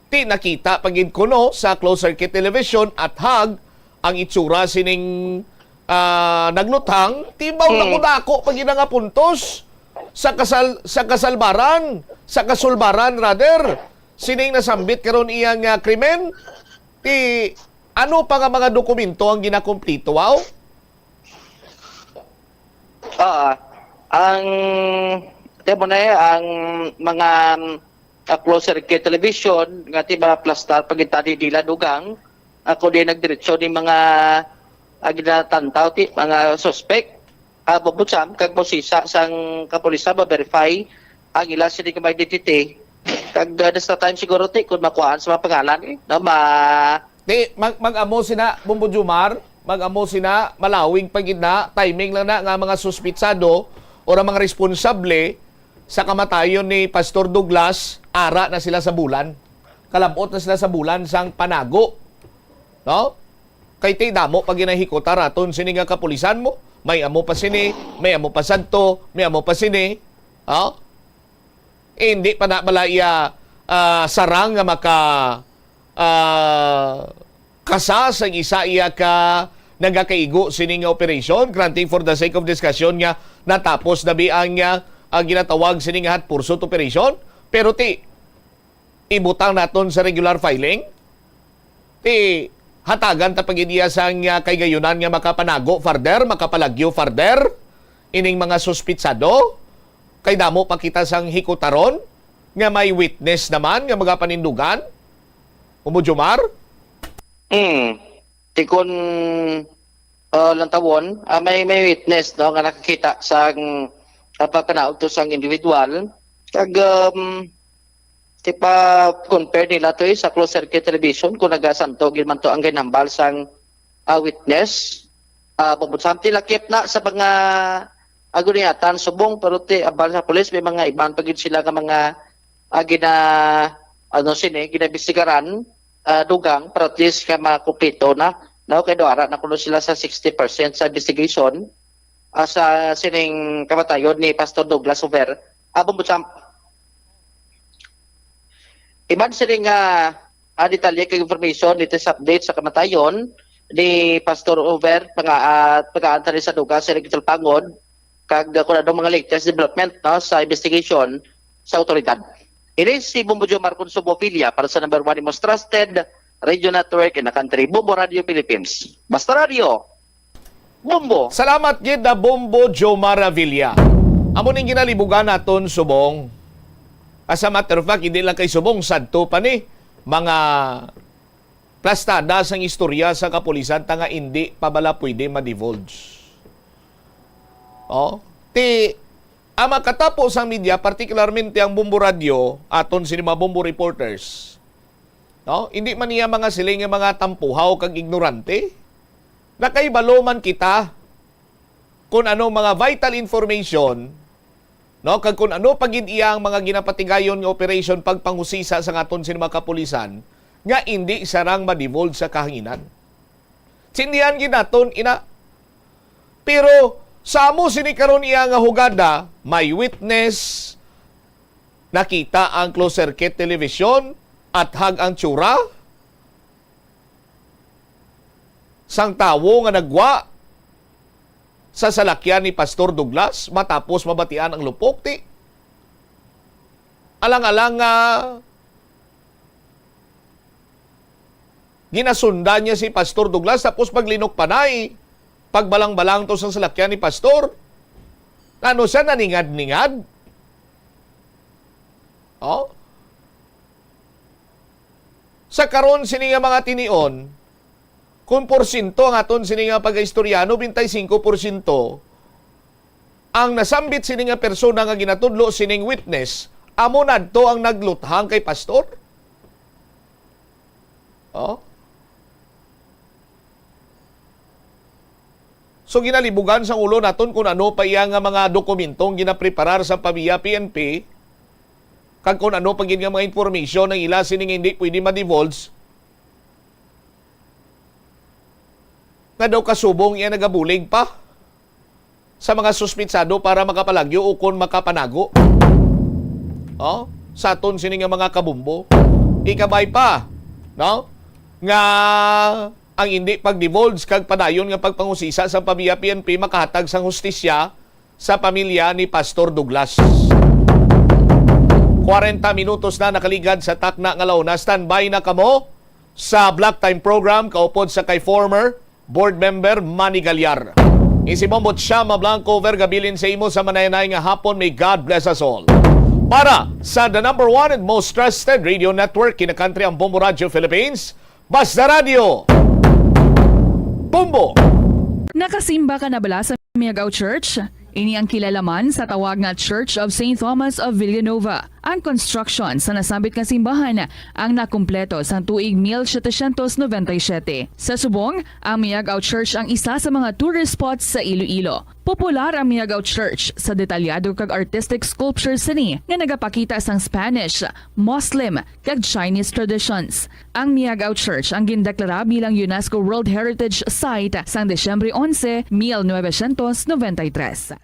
Ti nakita pagid kuno sa closed circuit television at hag ang itsura sining naglutang, tibaw na dako pagid nga puntos sa kasulbaran rather sining nasambit karon iyang krimen. Ti ano pa nga mga dokumento ang ginakumpleto, wow? Ang temo na ang mga closed circuit television nga tiba plastar pagitani nila dugang ako din nagdiretsyo ni mga ginatantaw ti mga suspect bubutsam kag posisa sang kapulisan ma-verify ang ila sini ka identity kag sa time siguro ti kun makuhaan sa mga pangalan no mag-amo sina Bombo Jomar, mag-amo sina malawing pagidna, timing lang na nga mga suspitsado o mga responsable sa kamatayon ni Pastor Douglas, ara na sila sa bulan. Kalabot na sila sa bulan sang panago. No? Kay ti damo pag ginahikota raton sini nga kapulisan mo, may amo pa sini, may amo pa santo, may amo pa sini. Hindi pa na malaya sarang nga maka kasa sa isa iya ka nagakaigo sining operation, granting for the sake of discussion nga natapos na biang ginatawag sining hot pursuit operation, pero ti ibutang naton sa regular filing, ti hatagan ta pagidiya sang kay gayunan nga makapanago further, makapalagyo further ining mga suspitsado, kay damo pakita sang hikotaron nga may witness naman nga magapanindugan. Bombo Jomar? Tikon lantawon, may witness no nga nakakita sang pagkanaog to sang individual. Kag tipa compare nila to sa closed circuit television kung nagasanto gid man to ang ginambal sang witness. Pabutsam ti lakip na sa mga aguniatan subong, pero ti abal sa pulis may mga iban pagid sila nga mga ginabisigaran dugang para at least ka makumpleto na no kay doara na kuno sila sa 60% sa investigation sa sining kamatayon ni Pastor Douglas Over. Bombutsam iban sining detalye kay information dito sa update sa kamatayon ni Pastor Over pag-aantay sa dugang sa Regional Pangod kag kung ano mga latest development no sa investigation sa otoridad. Ini si Bombo Jomar Consumofilia para sa number 1 most trusted radio network in the country, Bombo Radio Philippines. Basta Radio, Bombo. Salamat gid na Bombo Jomar Villa. Amo ning ginalibugan naton subong. As a matter of fact, hindi lang kay subong sadto pa ni mga plastada sang istorya sa kapulisan tanga hindi pa bala pwede ma-divulge. Ang makatapos ang media, particularmente ang Bombo Radio, aton sini mga Bombo reporters, no? Hindi man niya mga siling mga tampuhaw kag ignorante. Nakaibalo man kita kung ano mga vital information, no? Kag kung ano pagid iyang mga ginapatigayon nga operation pagpangusisa sa aton sini mga kapulisan, nga hindi sarang ma-divulge sa kahanginan. Sindihan gid naton ina. Pero Sa amo sini karon iya nga hugada, may witness, nakita ang closed circuit television at hag ang tsura sang tawo nga nagwa sa salakyan ni Pastor Douglas matapos mabatian ang lupok ti alang-alang nga ginasundan niya si Pastor Douglas tapos paglinok panay pagbalang-balang to sa salakyan ni Pastor ano siya naningad-ningad sa karon sini nga mga tinion kung porsyento ang aton sini nga pag-istoryano, 25% ang nasambit sini nga persona nga ginatudlo sining witness, amo nadto ang nagluthang kay Pastor. So ginalibugan sa ulo naton kung ano pa iya nga mga dokumentong ginapreparar sa pamilya PNP, kag kung ano pa gid nga mga information ng ila sining hindi pwede ma-divulge, nga daw kasubong iya nagabulig pa sa mga suspitsado para makapalagyo o kung makapanago. Sa aton sini nga mga kabumbo. Ikabay pa, no? Nga ang hindi pag-divulge kag padayon nga pagpangusisa sa pamilya PNP makahatag sang hustisya sa pamilya ni Pastor Douglas. 40 minutos na nakaligad sa takna nga launa. Standby na kamo sa Black Time program kaupod sa kay former board member Manny Galyar. Isibombot siya Blanco vergabilin sa imo sa manayanay nga hapon. May God bless us all. Para sa the number 1 and most trusted radio network in the country, ang Bombo Radio Philippines, Basta Radio Bombo! Nakasimba ka na bala sa Miagaw Church? Ini ang kilalaman sa tawag nga Church of St. Thomas of Villanova. Ang construction sa nasabit nga simbahan ang nakumpleto sa tuig 1797. Sa subong, ang Miagaw Church ang isa sa mga tourist spots sa Iloilo. Popular ang Miagaw Church sa detalyado kag artistic sculptures sini nga nagapakita sang Spanish, Muslim kag Chinese traditions. Ang Miagaw Church ang gindeklara bilang UNESCO World Heritage Site sang Desyembre 11, 1993.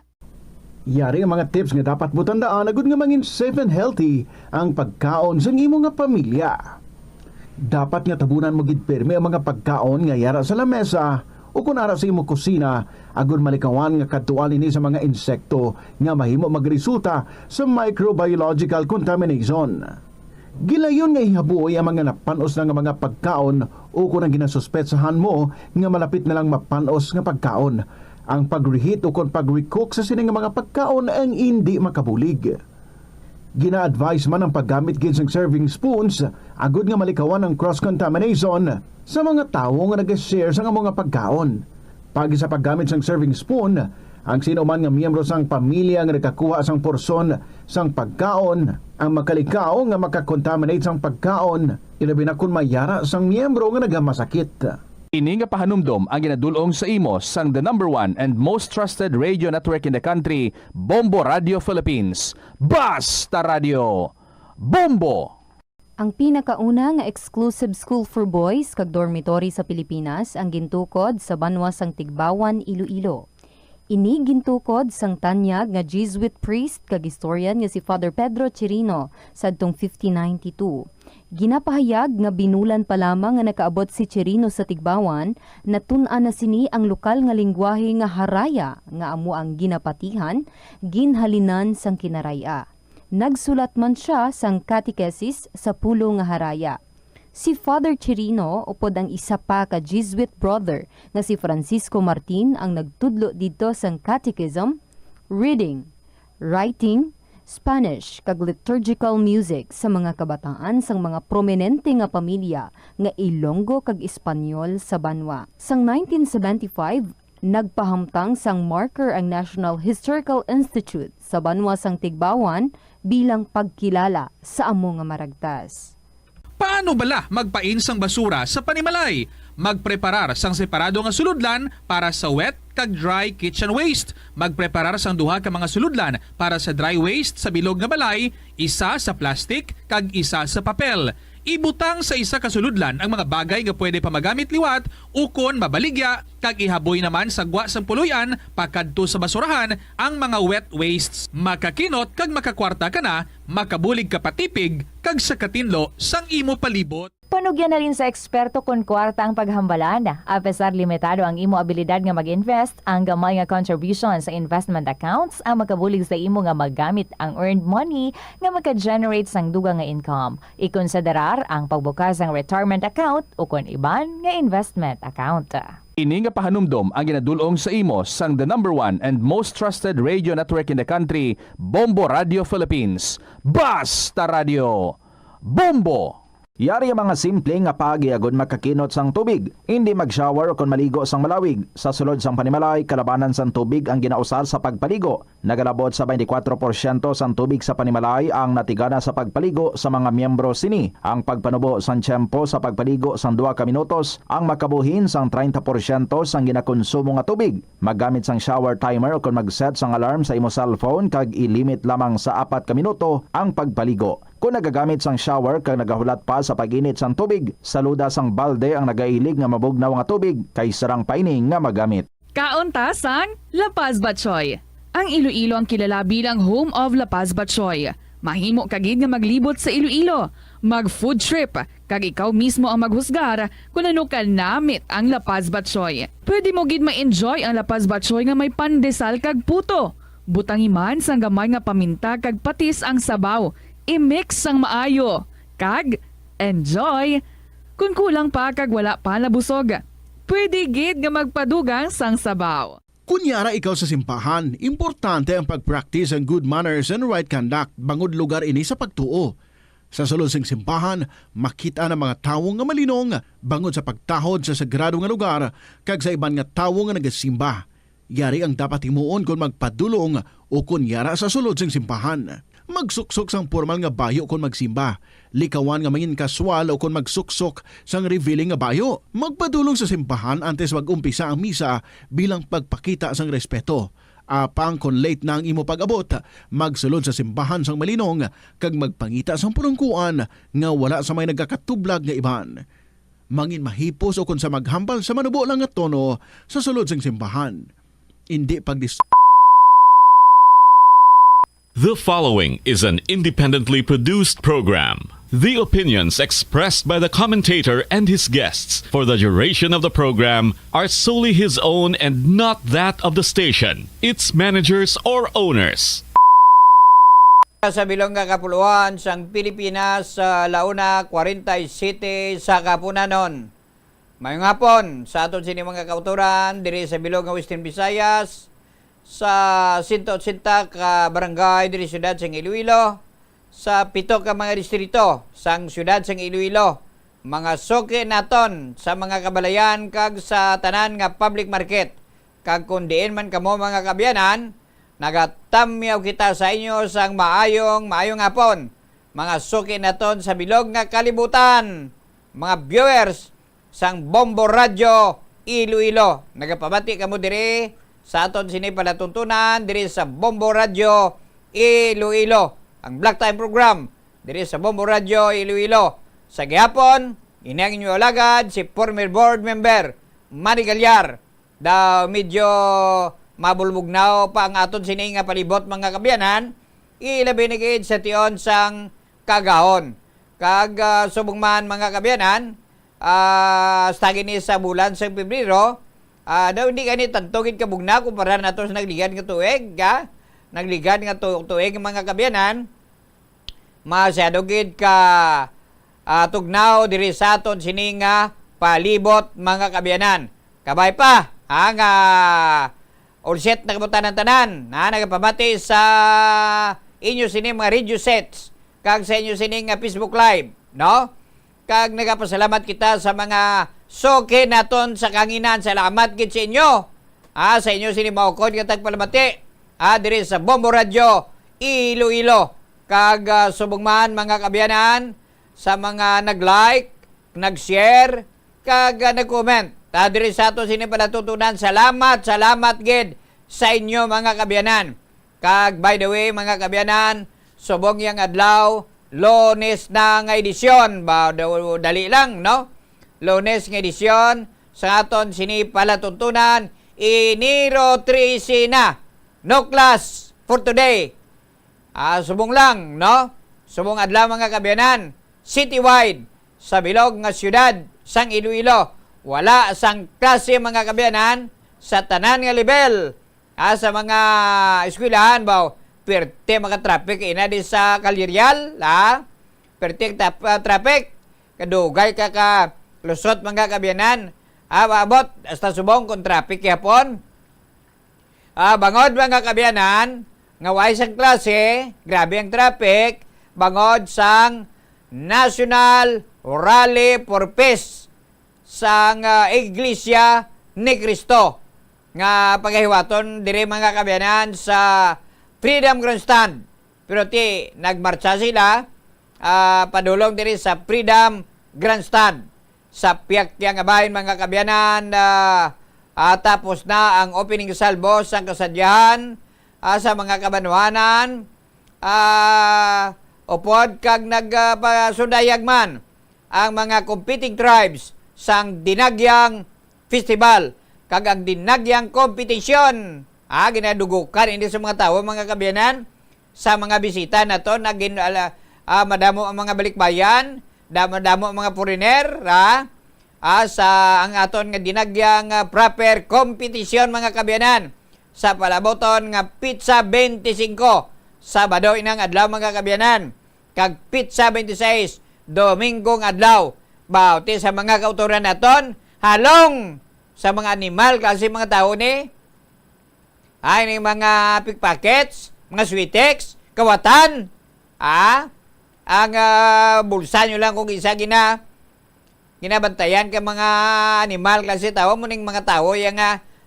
Yari ang mga tips nga dapat mo tandaan agud nga mangin safe and healthy ang pagkaon sa imo nga pamilya. Dapat nga tabunan mo gid pirmi ang mga pagkaon nga yara sa lamesa o kung ara sa imo kusina agud malikawan nga kadtuan ini sa mga insekto nga mahimo magresulta sa microbiological contamination. Gilayon nga ihabuoy ang mga napanos na nga mga pagkaon o kung ang ginasuspetsahan mo nga malapit na lang mapanos nga pagkaon. Ang pag-reheat o kung pag-recook sa sining mga pagkaon ang hindi makabulig. Gina-advise man ang paggamit gid ng serving spoons agud nga malikawan ang cross-contamination sa mga tawo nga nag-share sa mga pagkaon. Pagi sa paggamit ng serving spoon, ang sino man nga miyembro sang pamilya nga nakakuha sang porsyon sang pagkaon ang makalikaw nga makakontaminate sang pagkaon ilabi na kung mayara sang miyembro nga nagamasakit. Ini nga pahanumdom ang ginadulong sa imo sang the number 1 and most trusted radio network in the country, Bombo Radio Philippines. Basta Radio Bombo! Ang pinakauna nga exclusive school for boys kag dormitory sa Pilipinas ang gintukod sa banwa sang Tigbawan, Iloilo. Ini gintukod sang tanyag nga Jesuit priest kag historian nga si Father Pedro Chirino sadtong 1592. Ginapahayag nga binulan pa lamang nga nakaabot si Chirino sa Tigbawan, natun-an na sini ang lokal nga lingwahe nga Haraya nga amo ang ginapatihan, ginhalinan sang Kinaraya. Nagsulat man siya sang catechesis sa pulo nga Haraya. Si Father Chirino upod ang isa pa ka Jesuit brother nga si Francisco Martin ang nagtudlo dito sang catechism, reading, writing, Spanish kag liturgical music sa mga kabataan sang mga prominente nga pamilya nga Ilonggo kag Espanyol sa banwa. Sang 1975, nagpahamtang sang marker ang National Historical Institute sa banwa sang Tigbawan bilang pagkilala sa amo nga maragtas. Paano bala magpain sang basura sa panimalay? Magpreparar sang separado nga suludlan para sa wet kag dry kitchen waste. Magpreparar sang duha ka mga suludlan para sa dry waste sa bilog nga balay, isa sa plastic kag isa sa papel. ibutang sa isa ka suludlan ang mga bagay nga pwede pa magamit liwat ukon mabaligya kag ihaboy naman sa gwa sang puluyan pakadto sa basurahan ang mga wet wastes. Makakinot kag makakwarta ka na, makabulig ka patipig kag sa katinlo sang imo palibot. Panugyan na rin sa eksperto kung kwarta ang paghambalan. Apesar limitado ang imo abilidad nga mag-invest, ang gamay nga contribution sa investment accounts ang makabulig sa imo nga magamit ang earned money nga maka-generate sang dugang nga income. Ikonsiderar ang pagbukas ng retirement account o kung iban nga investment account. Ini nga pahanumdom ang ginadulong sa imo sang the number 1 and most trusted radio network in the country, Bombo Radio Philippines. Basta Radio Bombo! Yari ang mga simple nga pagiagon makakinot sang tubig. Hindi mag-shower o kung maligo sang malawig. Sa sulod sang panimalay, kalabanan sang tubig ang ginausar sa pagpaligo. Nagalabot sa 24% sang tubig sa panimalay ang natigana sa pagpaligo sa mga miyembro sini. Ang pagpanubo sang tiyempo sa pagpaligo sang 2 ka minutos ang makabuhin sang 30% sang ginakonsumo nga tubig. Maggamit sang shower timer o kung mag-set sang alarm sa imo cellphone kag ilimit lamang sa 4 ka minuto ang pagpaligo. Kung nagagamit sang shower kag nagahulat pa sa pag-init sang tubig, saluda sang balde ang nagailig nga mabugnaw nga tubig kay sarang paining nga magamit. Kauntasang La Paz Batchoy. Ang Iloilo ang kilala bilang home of La Paz Batchoy. Mahimo kagid nga maglibot sa Iloilo, mag-food trip, kag ikaw mismo ang maghusgar kung ano ka namit ang La Paz Batchoy. Pwede mo gid ma-enjoy ang La Paz Batchoy nga may pandesal kag puto. Butangi man sang gamay nga paminta kag patis ang sabaw. I-mix sang maayo. Kag, enjoy! Kung kulang pa kag wala pa nabusog, pwede gid nga magpadugang sang sabaw. Kunyara ikaw sa simbahan, importante ang pag-practice ang good manners and right conduct bangod lugar ini sa pagtuo. Sa sulod sing simbahan, makita ng mga tawo nga malinong bangod sa pagtahod sa sagrado nga lugar kag sa iban nga tawo nga nagasimba. Yari ang dapat himuon kung magpadulong o kunyara sa sulod sing simbahan. Magsuksok sang formal nga bayo kung magsimba. Likawan nga mangin kaswal o kung magsuksok sang revealing nga bayo. Magpadulong sa simbahan antes mag-umpisa ang misa bilang pagpakita sang respeto. Apang kung late na ang imo pag-abot, magsulod sa simbahan sang malinong kag magpangita sang pulungkuan nga wala sa may nagkakatublag nga iban. Mangin mahipos o kung sa maghambal sa manubo lang nga tono sa sulod sang simbahan. Hindi The following is an independently produced program. The opinions expressed by the commentator and his guests for the duration of the program are solely his own and not that of the station, its managers or owners. Sa bilong nga kapuluan sang Pilipinas sa launa 47 sa kapunanon. Mayong hapon sa aton sini mga kauturan diri sa bilong nga Western Visayas sa 180 ka barangay diri syudad sang Iloilo, sa 7 ka mga distrito sang syudad sang Iloilo, mga suki naton sa mga kabalayan kag sa tanan nga public market. Kag kung diin man kamo mga kabyanan, nagatamyaw kita sa inyo sang maayong hapon. Mga suki naton sa bilog nga kalibutan, mga viewers sang Bombo Radio Iloilo. Nagapabati kamo diri sa aton sini palatuntunan diri sa Bombo Radio Iloilo. Ang Black Time program diri sa Bombo Radio Iloilo. Sa gihapon, inang inyo alagad si former board member Manny Galyar. Daw medyo mabulbugnaw pa ang aton sini nga palibot mga kabyanan. Ilabi ni gid sa tion sang kagahon. Kag subong man mga kabyanan, sa gini sa bulan sa Pebrero, daw hindi ganit tantugid ka bugna kumpara nato sa nagligan nga tuig, nagligan nga tuig mga kabyanan, masyado gid ka tugnaw diri sa aton sini nga palibot mga kabyanan. Kabay pa ang all set na kabutan ng tanan na nagapamati sa inyo sini mga radio sets kag sa inyo sini nga Facebook Live, no? Kag nagapasalamat kita sa mga suki naton sa kanginan. Salamat gid sa inyo. Sa inyo sini maukod nga tagpalamati. Diri sa Bombo Radio Iloilo. Kag subong man mga kabyanan sa mga nag-like, nag-share, kag nag-comment. Diri sa ato sini palatutunan. Salamat gid sa inyo mga kabyanan. Kag by the way mga kabyanan, subong yang adlaw, Lunes na nga edisyon, dali lang, no? Lunes nga edisyon sa aton sinipalatuntunan, Enero 13 na. No class for today. Subong lang, no? Subong adlaw mga kabiyanan, citywide sa bilog nga syudad sang Iloilo. Wala sang klase mga kabiyanan sa tanan nga level. Sa mga eskwelahan ba, perte mga traffic ina di sa Kalirial, perte traffic, kadugay ka lusot mga kabiyanan. Abot hasta subong kung traffic yapon. Bangod mga kabiyanan, nga way sang klase, grabe ang traffic, bangod sang National Rally for Peace sang Iglesia ni Cristo nga paghiwaton dire mga kabiyanan sa Freedom Grandstand. Pero nagmarcha sila padulong dire sa Freedom Grandstand. Sa piyak-yang abahin mga kabiyanan, tapos na ang opening salvo sa kasadyahan sa mga kabanwanan. Upod kag nagpasundayag man ang mga competing tribes sang Dinagyang Festival kag ang Dinagyang Competition. Ginadugukan hindi sa mga tao mga kabiyanan sa mga bisita na to madamo ang mga balikbayan, damo ang mga foreigner sa ang aton nga Dinagyang proper competition mga kabiyanan sa palaboton nga Pizza 25 Sabado inang adlaw mga kabiyanan, kag Pizza 26 Domingong adlaw. Bauti sa mga kauturan naton halong sa mga animal kasi mga tao ni ay ni mga pickpockets, mga sweetex, kawatan, ang bulsa nyo lang kung isa ginabantayan ka mga animal kasi tao mo ning mga tao yung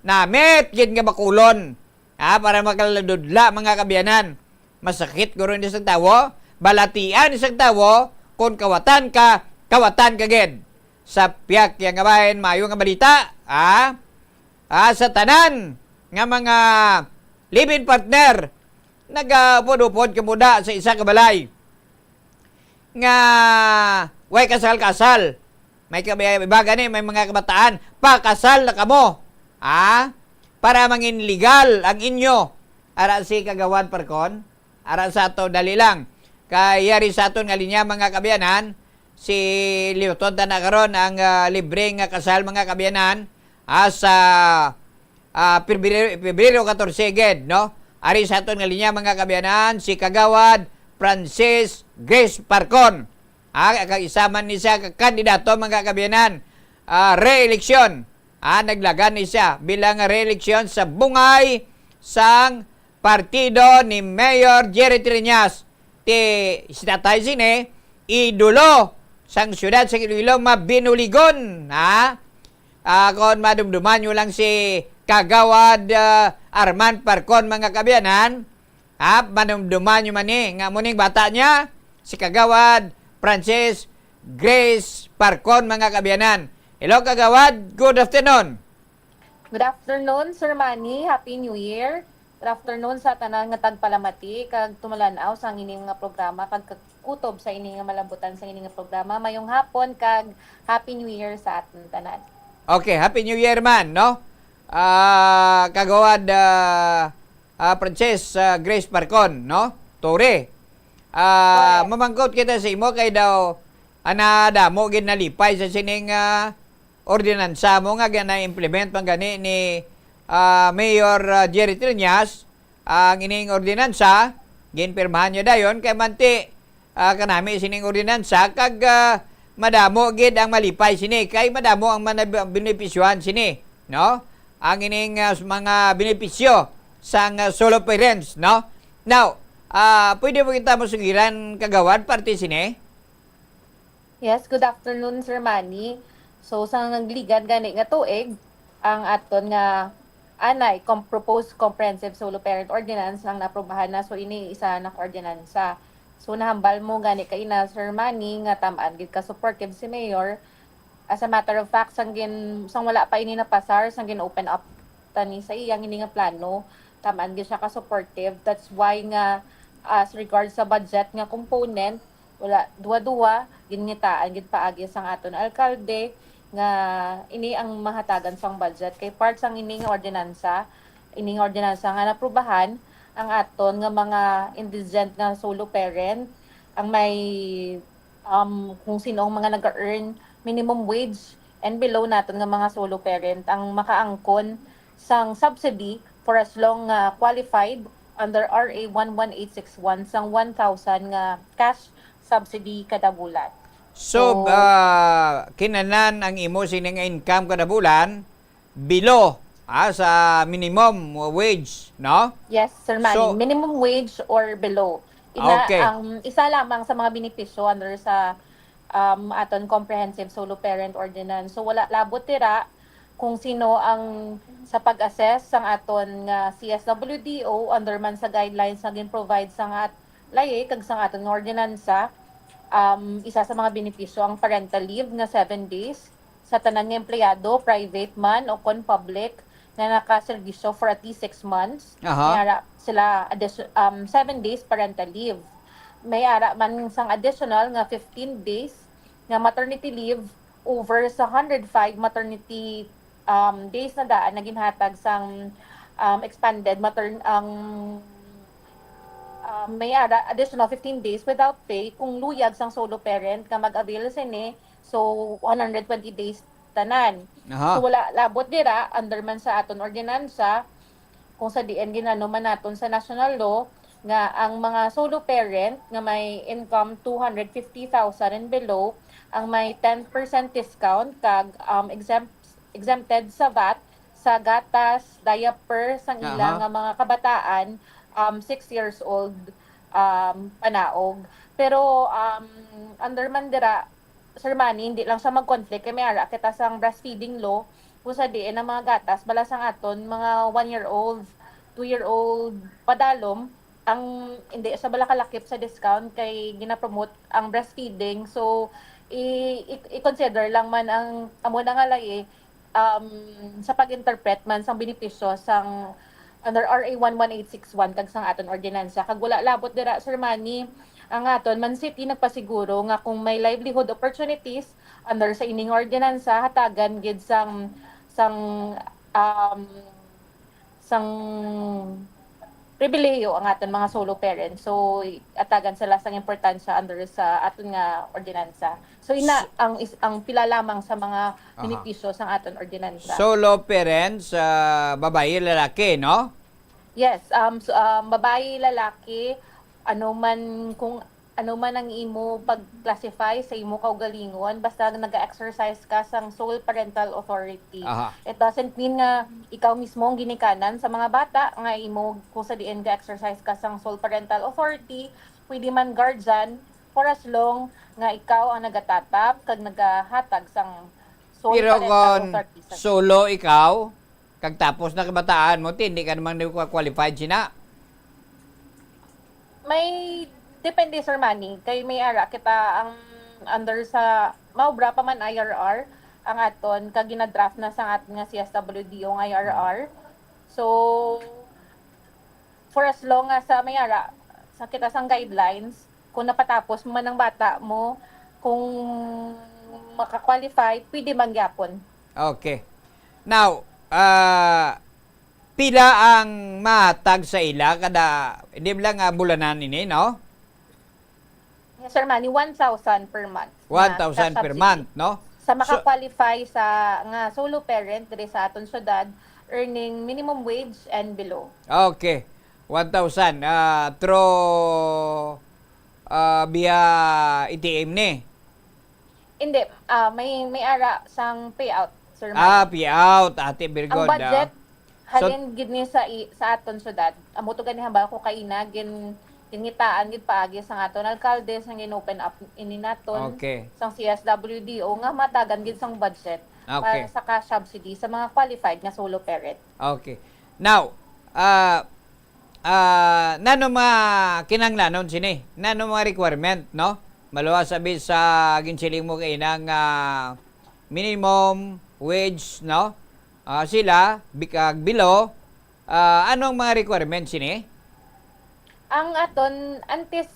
namit gid nga bakulon para makaladudla mga kabiyanan. Masakit guro ni isang tao, balatian isang tao kung kawatan ka gid. Sa piyak yang gabahin mayo nga balita sa tanan nga mga live-in partner nagapod-upod kamuda sa isa ka balay nga way kasal-kasal. May iba gani, may mga kabataan, pakasal na kamo. Para mangin legal ang inyo. Ara si kagawan parkon, ara sa to dali lang. Kayari sa aton nga linya mga kabiyanan, si Liuton na karon ang libre nga kasal mga kabiyanan sa Pebrero 14 ged, no? Ari sa aton nga linya mga kabiyanan, si Kagawad Francis Grace Parcon. Kaisaman ni siya kandidato mga kabiyanan, re-eleksyon. Naglagan ni siya bilang re-eleksyon sa bungay sang partido ni Mayor Jerry Triñas. Sitatay sine, idolo sang syudad sa Iloilo mabinuligon. Kung madumduman nyo lang si Kagawad Arman Parcon mga kabiyanan, madumduman nyo man nga muning bata niya, si Kagawad Francis Grace Parcon mga kabiyanan. Hello Kagawad, good afternoon. Good afternoon, Sir Manny. Happy New Year. Good afternoon sa tanan nga tagpalamati kag tumulanaw sa ining nga programa kag kutob sa ining nga malambutan sa ining nga programa. Mayong hapon kag Happy New Year sa aton tanan. Okay, Happy New Year man, no? Kagawad Francis Grace Parcon, no? Tore. Mamangkot kita sa imo kay daw damo gid nalipay sa sining ordinansa mo nga na-implement pang gani ni Mayor Jerry Triñas. Ang ining ordinansa ginpirmahan niya dayon kay manti kanami sining ordinansa kag madamo gid ang malipay sini kay madamo ang benepisyohan sini, no? Ang ining mga benepisyo sang solo parents, no? Now, pwede mo kita masugiran Kagawad parte sini? Yes, good afternoon, Sir Manny. So, sa nagligan gani nga tuig, ang aton nga proposed comprehensive solo parent ordinance ang naprobahan na. So, ini isa na ordinansa. So, nahambal mo gani kay na, Sir Manny, nga tamaan gid ka supportive si Mayor. As a matter of fact, sang wala pa ini napasar, sang gin-open up tani sa iyang ini nga plano, tamaan gid siya ka supportive. That's why nga as regards sa budget nga component, wala duwa-duwa gingitaan gid paagi sang aton alkalde nga ini ang mahatagan sang budget kay part sang ini nga ordinansa nga naprubahan ang aton nga mga indigent nga solo parent ang may kung sino ang mga nag-earn minimum wage and below naton nga mga solo parent ang makaangkon sang subsidy for as long qualified under RA 11861 sang 1,000 nga cash subsidy kada bulan. So, kinanan ang imo sini nga income kada bulan below sa minimum wage, no? Yes, Sir Manny. So- Minimum wage or below. Okay. Ang isa lamang sa mga benepisyo under sa aton comprehensive solo parent ordinance. So wala labot tira kung sino ang sa pag-assess sang aton nga CSWDO under man sa guidelines na gin-provide sang laye kag sang aton nga ordinansa. Isa sa mga benepisyo ang parental leave nga 7 days sa tanan nga empleyado, private man o kon public na nakaserbisyo for at least 6 months. Aha. May ara sila 7 days parental leave. May ara man sang additional nga 15 days nga maternity leave over sa 105 maternity days na daan na ginhatag sang expanded may ara additional 15 days without pay kung luyag sang solo parent nga mag-avail sini so 120 days tanan. Aha. So wala labot dira under man sa aton ordinansa kung sa diin ginano man naton sa national law nga ang mga solo parent nga may income 250,000 and below ang may 10% discount kag exempted sa VAT sa gatas, diaper sang ilang nga mga kabataan 6 years old panaog. Pero under man dira Sir Manny, hindi lang siya mag-conflict kay may ara kita sang breastfeeding law kung sa diin ang mga gatas balasang aton mga 1-year-old, 2-year-old padalom ang hindi sa balakalakip sa discount kay gina-promote ang breastfeeding. So i-consider lang man ang amo na nga lahi sa pag-interpret man sang benepisyo sang under RA 11861 kag sang aton ordinansa kag wala labot dira Sir Manny ang aton Man City nagpasiguro nga kung may livelihood opportunities under sa ining ordinansa hatagan gid sang pribilehiyo ang aton mga solo parents. So atagan sila sang importansya under sa aton nga ordinansa. So ina ang pila lamang sa mga benepisyo sang aton ordinansa. Solo parents, babae, lalaki, no? Yes, babae, lalaki, kung ano man ang imo pag-classify sa imo kaugalingon, basta nag-exercise ka sang sole parental authority. Aha. It doesn't mean nga ikaw mismo ang ginikanan sa mga bata nga imo kung sa diin ga-exercise ka sang sole parental authority, pwede man guardian for as long nga ikaw ang nagatatap kag nagahatag sang sole Pero parental kung authority. solo ikaw, kag tapos na kabataan mo, hindi ka naman qualified sina. May depende Sir Manny kay may ara kita ang under sa maobra pa man IRR ang aton kag gina-draft na sa aton nga CSWD ang IRR. So for as long as may ara sa kita sang guidelines kung napatapos man ang bata mo kung maka-qualify pwede mangyapon. Okay. Now, pila ang matag sa ila kada hindi lang bulanan ini, no? Yes, Sir Manny, 1,000 per month. 1,000 per month, no? Sa maka-qualify sa nga solo parent diri sa aton syudad earning minimum wage and below. Okay. 1,000 through via ATM ni. Hindi, may ara sang payout, Sir Manny. Payout, ate, very Ang good. budget halin gid ni sa aton syudad. Amo to gani hambal ko kaina gingitaan gid paagi sang aton alkalde sang gin-open up ini naton Okay. sang CSWDO nga matagan gid sang budget Okay. para sa cash subsidy sa mga qualified nga solo parent. Okay. Now, nano mga kinanglanon sini? Nano mga requirement, no? Maluwas sabi sa ginsiling mo kay nang minimum wage, no? Sila below anong mga requirements sini? Ang aton antes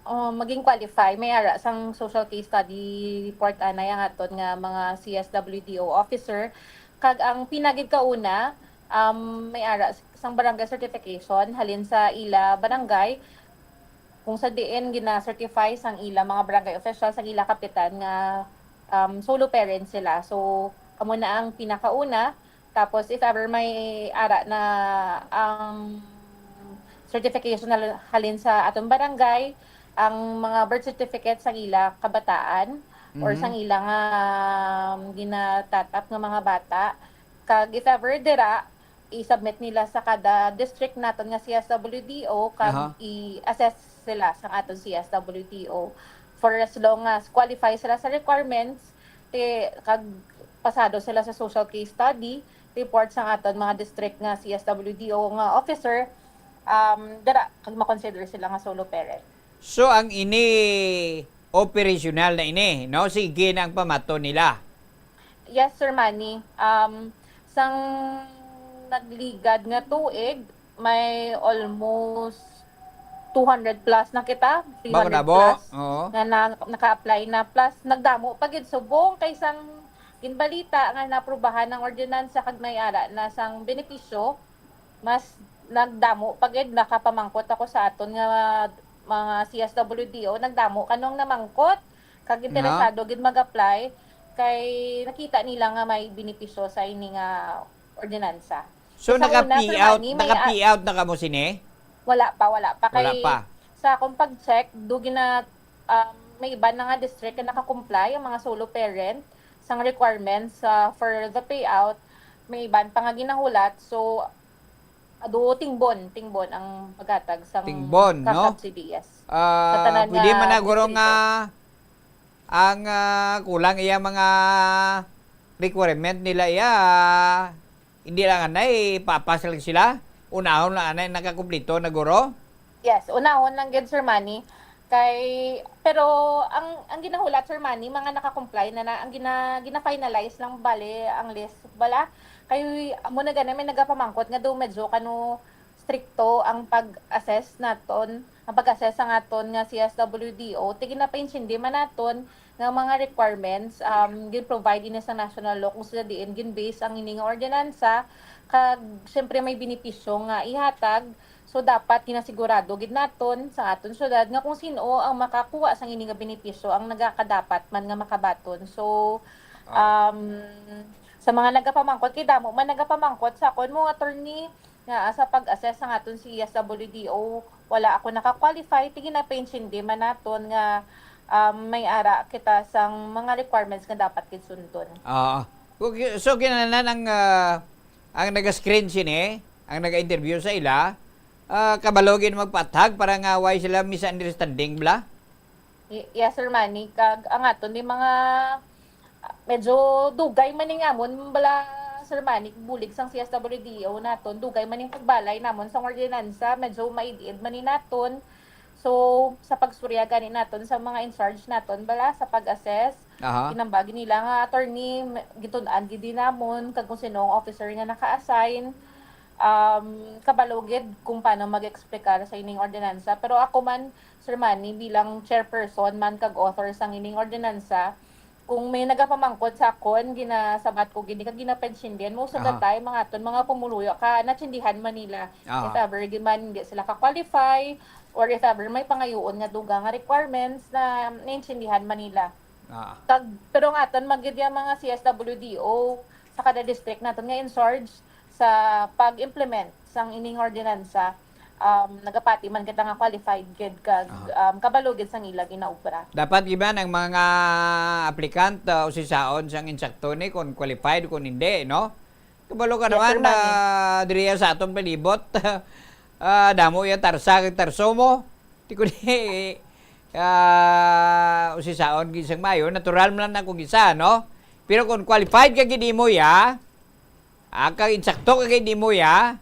maging qualify may ara sang social case study report anay ang aton nga mga CSWDO officer kag ang pinagid kauna may ara sang barangay certification halin sa ila barangay kung sa diin gina-certify sang ila mga barangay officials sang ila kapitan nga solo parents sila. So amo na ang pinakauna tapos if ever may ara na ang certification na halin sa atong barangay ang mga birth certificate sa ila kabataan or sang ila nga ginatatap nga mga bata kag if ever dira i-submit nila sa kada district naton nga CSWDO kag i-assess sila sa aton CSWDO for as long as qualify sila sa requirements kag pasado sila sa social case study report sa aton mga district nga CSWDO nga officer dira kag ma-consider sila nga solo parent. So ang ini operational na ini, no? Sige na ang pamato nila. Yes, Sir Manny. Sang nagligad nga tuig, may almost 200 plus na kita, 300 plus na naka-apply na plus nagdamo pagid subong kay sang ginbalita nga naaprubahan ng ordinansa kag may ara na sang benepisyo mas nagdamo pagid nakapamangkot ako sa aton nga mga CSWDO nagdamo kanong namangkot kag interesado gid mag-apply kay nakita nila nga may benepisyo sa ini nga ordinansa. So naka-pay out na kamo sini? Wala pa kay Wala pa. sa akong pag-check dugi na may iba na nga district na naka-comply ang mga solo parent sang requirements for the payout may iban pa nga ginahulat so tingbon ang paghatag sa Tingbon, no? subsidy, yes. Pwede man na guro nga ang kulang iya mga requirement nila iya hindi lang anay papasal sila unahon lang anay nakakumplito na guro. Yes, unahon lang gid Sir Manny pero ang ginahulat Sir Manny mga naka-comply na ang gina-finalize lang bale ang list bala kay amo na gani may nagapamangkot nga do medyo kano stricto ang pag-assess naton ang pag-assess ang aton nga CSWDO tigin na paintsindi man naton nga mga requirements gin-provide ini sa national law kung sila diin gin-base ang ini nga ordinansa kag syempre may benepisyo nga ihatag so dapat kinasigurado gid naton sa aton syudad nga kung sino ang makakuha sang ini nga benepisyo ang nagakadapat man nga makabaton so sa mga nagapamangkot kay damo man nagapamangkot sa akon mo attorney nga sa pag-assess sa aton CSWDO wala ako naka-qualify tigin na pension di man naton nga may ara kita sang mga requirements nga dapat kid sundon. So kinahanglan ang naga-screen sini ang naga-interview sa ila kabalogin magpatag para nga why sila misunderstanding bla. Yes Sir Manny kag ang aton di mga medyo dugay man ning amon bala Sir Manny bulig sang CSWDO naton dugay man ning pagbalay namon sa ordinansa medyo maidid man ni naton so sa pagsurya gani naton sa mga in charge naton bala sa pag-assess kinambagi nila nga attorney gitun-an gid namon kag kung sinong officer nga naka-assign kabalogid kung paano mag-explicar sa ining ordinansa pero ako man Sir Manny bilang chairperson man kag author sang ining ordinansa kung may nagapamangkot sa akon ginasabat ko gini kag ginapensindihan most of the time mga aton mga pumuluyo ka natsindihan Manila if ever man hindi sila ka-qualify or if ever may pangayoon nga duga nga requirements na naintindihan Manila pero nga aton magidya mga CSWDO sa kada district naton nga in charge sa pag-implement sang ining ordinansa nagapati man kita nga qualified gid kag kabalogid sang ila ginaobra. Dapat giban ang mga applicant usisaon sang insakto ni kung qualified kung hindi, no? Kabalo ka naman diriya sa atong palibot. Damo ya tarsa kag tarso mo. Ti ko ni usisaon gid sang mayo, natural man na kung isa, no? Pero kung qualified ka gid mo ya, kag insakto ka gid mo ya,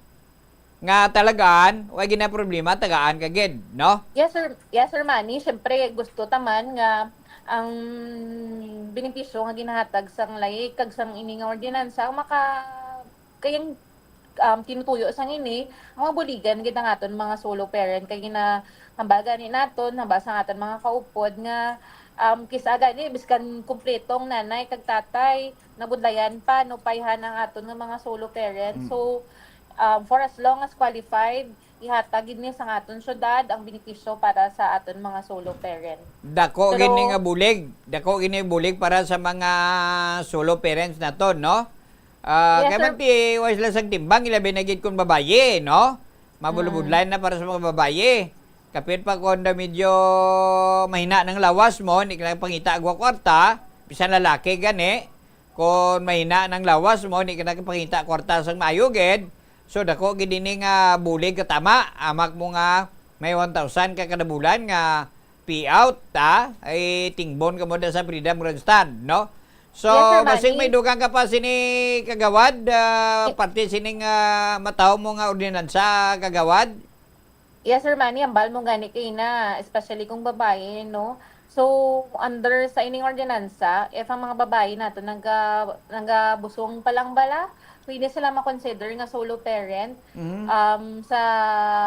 nga talagaan, wag gina problema tagaan kagid, no? Yes sir Manny, syempre gusto taman nga ang benepisyo nga ginahatag sang layik kag sang ini nga ordinansa maka kayang tinutuyo sa ngini ang mga buligan gid ang aton mga solo parent kay gina hambaga ni naton hambasa ang aton mga kaupod nga kisa gani biskan kumpletong nanay kag tatay nabudlayan pa no payhan ang aton nga mga solo parent. So for as long as qualified ihatag gid ni sa aton syudad ang benepisyo para sa aton mga solo parent. Dako Pero- gini nga bulig. Dako gini bulig para sa mga solo parents naton, no? Yes, Kaya sir. man ti wais lang sang timbang ilabi na gid kun babaye, no? Mabulubudlayan na para sa mga babaye. Kapit pa kung na medyo mahina ng lawas mo, hindi ka na pangita agwa kwarta, bisan lalaki gani. Kung mahina ng lawas mo, hindi ka na pangita kwarta sang maayugid. So dako gid ini nga bulig ka tama, amak mo nga may 1,000 ka kada bulan nga payout ay tingbon ka mo da sa Freedom Grandstand, no? So, Yes, Sir basig Manny. may dugang ka pa sini kagawad, parte sining mataw mo nga ordinansa kagawad. Yes, Sir Manny, ambal mo gani kay na, especially kung babae, no? So, under sa ining ordinansa, if ang mga babae nato nagabusong palang bala, pwede sila ma-consider nga solo parent. Sa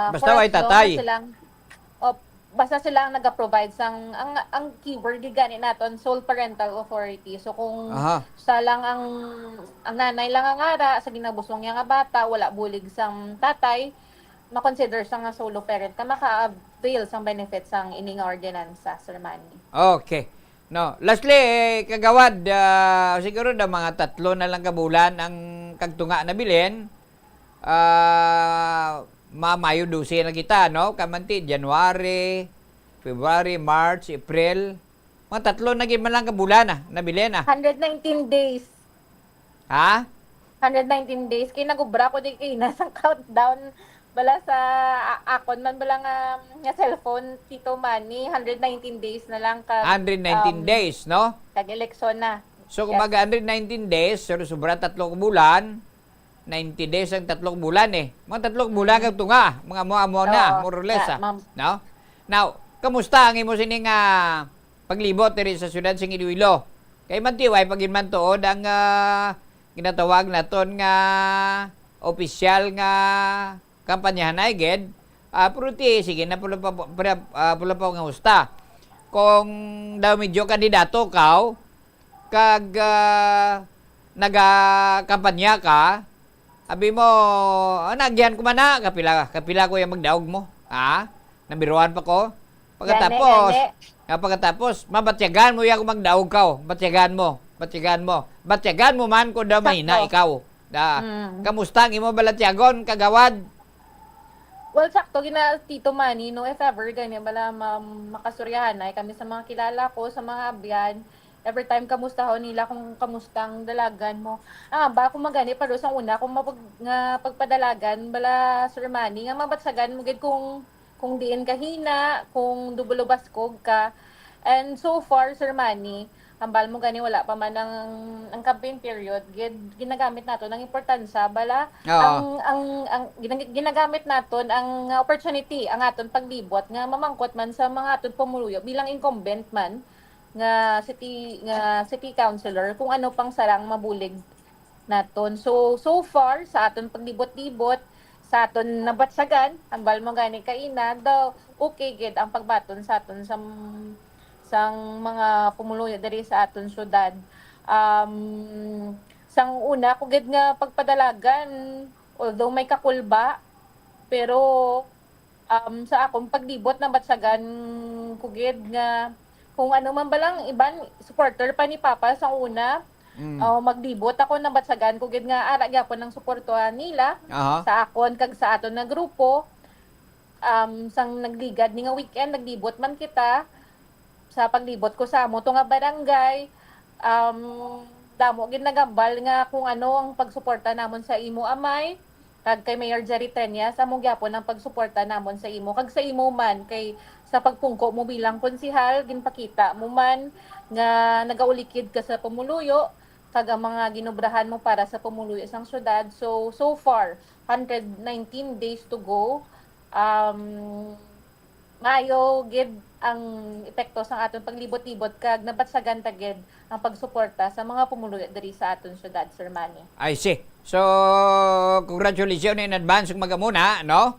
Basta for way as long tatay. as silang, basta sila ang nag-provide sang ang keyword gani naton sole parental authority. So kung Aha. sa lang ang nanay lang ang ara sa ginabusong nga bata, wala bulig sang tatay, ma-consider sa nga solo parent ka maka-avail sang benefits sang ining ordinansa, Sir Manny. Okay. No, lastly, kagawad, siguro da mga 3 na lang kabulan ang kagtunga na bilin. Mamayo 12 na kita, no? Kamanti, January, February, March, April. Mga 3 na man lang kabulan na bilin 119 days. Ha? 119 days. Kaya nagubra ko din kay nasang countdown bala sa akon man bala nga cellphone, Tito Manny. 119 days na lang kag 119 days, no? kag-eleksyon na. So, kung mag 119 days, sobra 3 bulan, 90 days ang 3 bulan eh. Mga 3 bulan kag tunga, mga mo na, more or less, ma'am. no? Now, kamusta ang imo sining paglibot diri sa syudad sing Iloilo? Kay man tiway pagin man tuod ang ginatawag naton nga opisyal nga kampanyahan ay ged, pero sige na pula pa nga usta. Kung daw medyo kandidato kaw, kag naga-kampanya ka, abi mo, nagyan ko man na, kapila ko yung magdaog mo. Nabiruan pa ko. Pagkatapos, mabatyagan mo yung magdaog ka. Batyagan mo. Batyagan mo man kung daw mahina ikaw. Kamusta ang imo balatyagon, kagawad? Well, sakto, Tito Manny, no, if ever, ganyan, bala makasuryahan ay kami sa mga kilala ko, sa mga abyan, every time kamusta ho nila kung kamustang dalagan mo. Ba kung magani pa sa una kung nga pagpadalagan bala Sir Manny nga mabatsagan mo gid kung diin kahina, kung dubulo baskog ka. And so far Sir Manny, hambal mo gani wala pa man ang campaign period, ginagamit nato ng importansya bala ang ginagamit naton ang opportunity ang aton paglibot nga mamangkot man sa mga aton pumuluyo bilang incumbent man nga city councilor kung ano pang sarang mabulig naton. So far sa aton paglibot-libot sa aton nabatsagan ambal mo gani kaina daw okay gid ang pagbaton sa aton sang mga pumuluyo diri sa aton syudad. Sang una ko gid nga pagpadalagan although may kakulba pero sa akong paglibot na batsagan ko gid nga kung ano man balang iban supporter pa ni Papa sa una, maglibot ako na batsagan ko gid nga ara gyapon ng suportuhan nila sa akon kag sa aton na grupo. Sang nagligad ni nga weekend naglibot man kita sa paglibot ko sa amo to nga barangay. Damo gid nagambal nga kung ano ang pagsuporta namon sa imo amay kag kay Mayor Jerry Treñas amo gyapon ang pagsuporta namon sa imo kag sa imo man kay sa pagpungko mo bilang konsihal ginpakita mo man nga nagaulikid ka sa pumuluyo kag ang mga ginobrahan mo para sa pumuluyo sang syudad. So far 119 days to go. maayo gid ang epekto sa aton paglibot-libot kag nabatsagan ta gid ang pagsuporta sa mga pumuluyo diri sa aton syudad, Sir Manny. I see. So, congratulations in advance kung magamuna, no?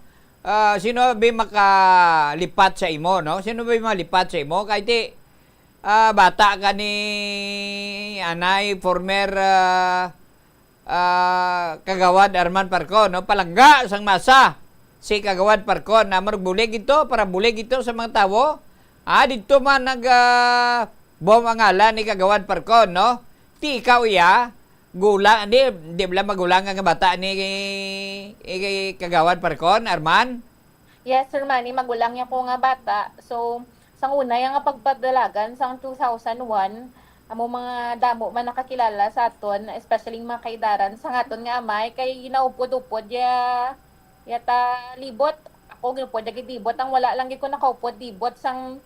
Sino ba makalipat sa imo, no? Sino ba malipat sa imo? Kahit bata ka ni anay, former Kagawad Arman Parcon, no? Palangga sang masa si Kagawad Parcon na marbulig ito, para bulig ito sa mga tawo. Dito man bom ang ngalan ni Kagawad Parcon, no? Ti ikaw iya, gulang, di bala magulang ang bata ni Kagawad Parcon, Arman? Yes, Sir Manny, magulang niya ko nga bata. So, sang una yung pagpadalagan sang 2001, amo mga damo man nakakilala sa aton, especially mga kaidaran sa aton nga amay kay ginaupod-upod yata libot. Ako ginupod libot ang wala lang gid ko nakaupod libot sang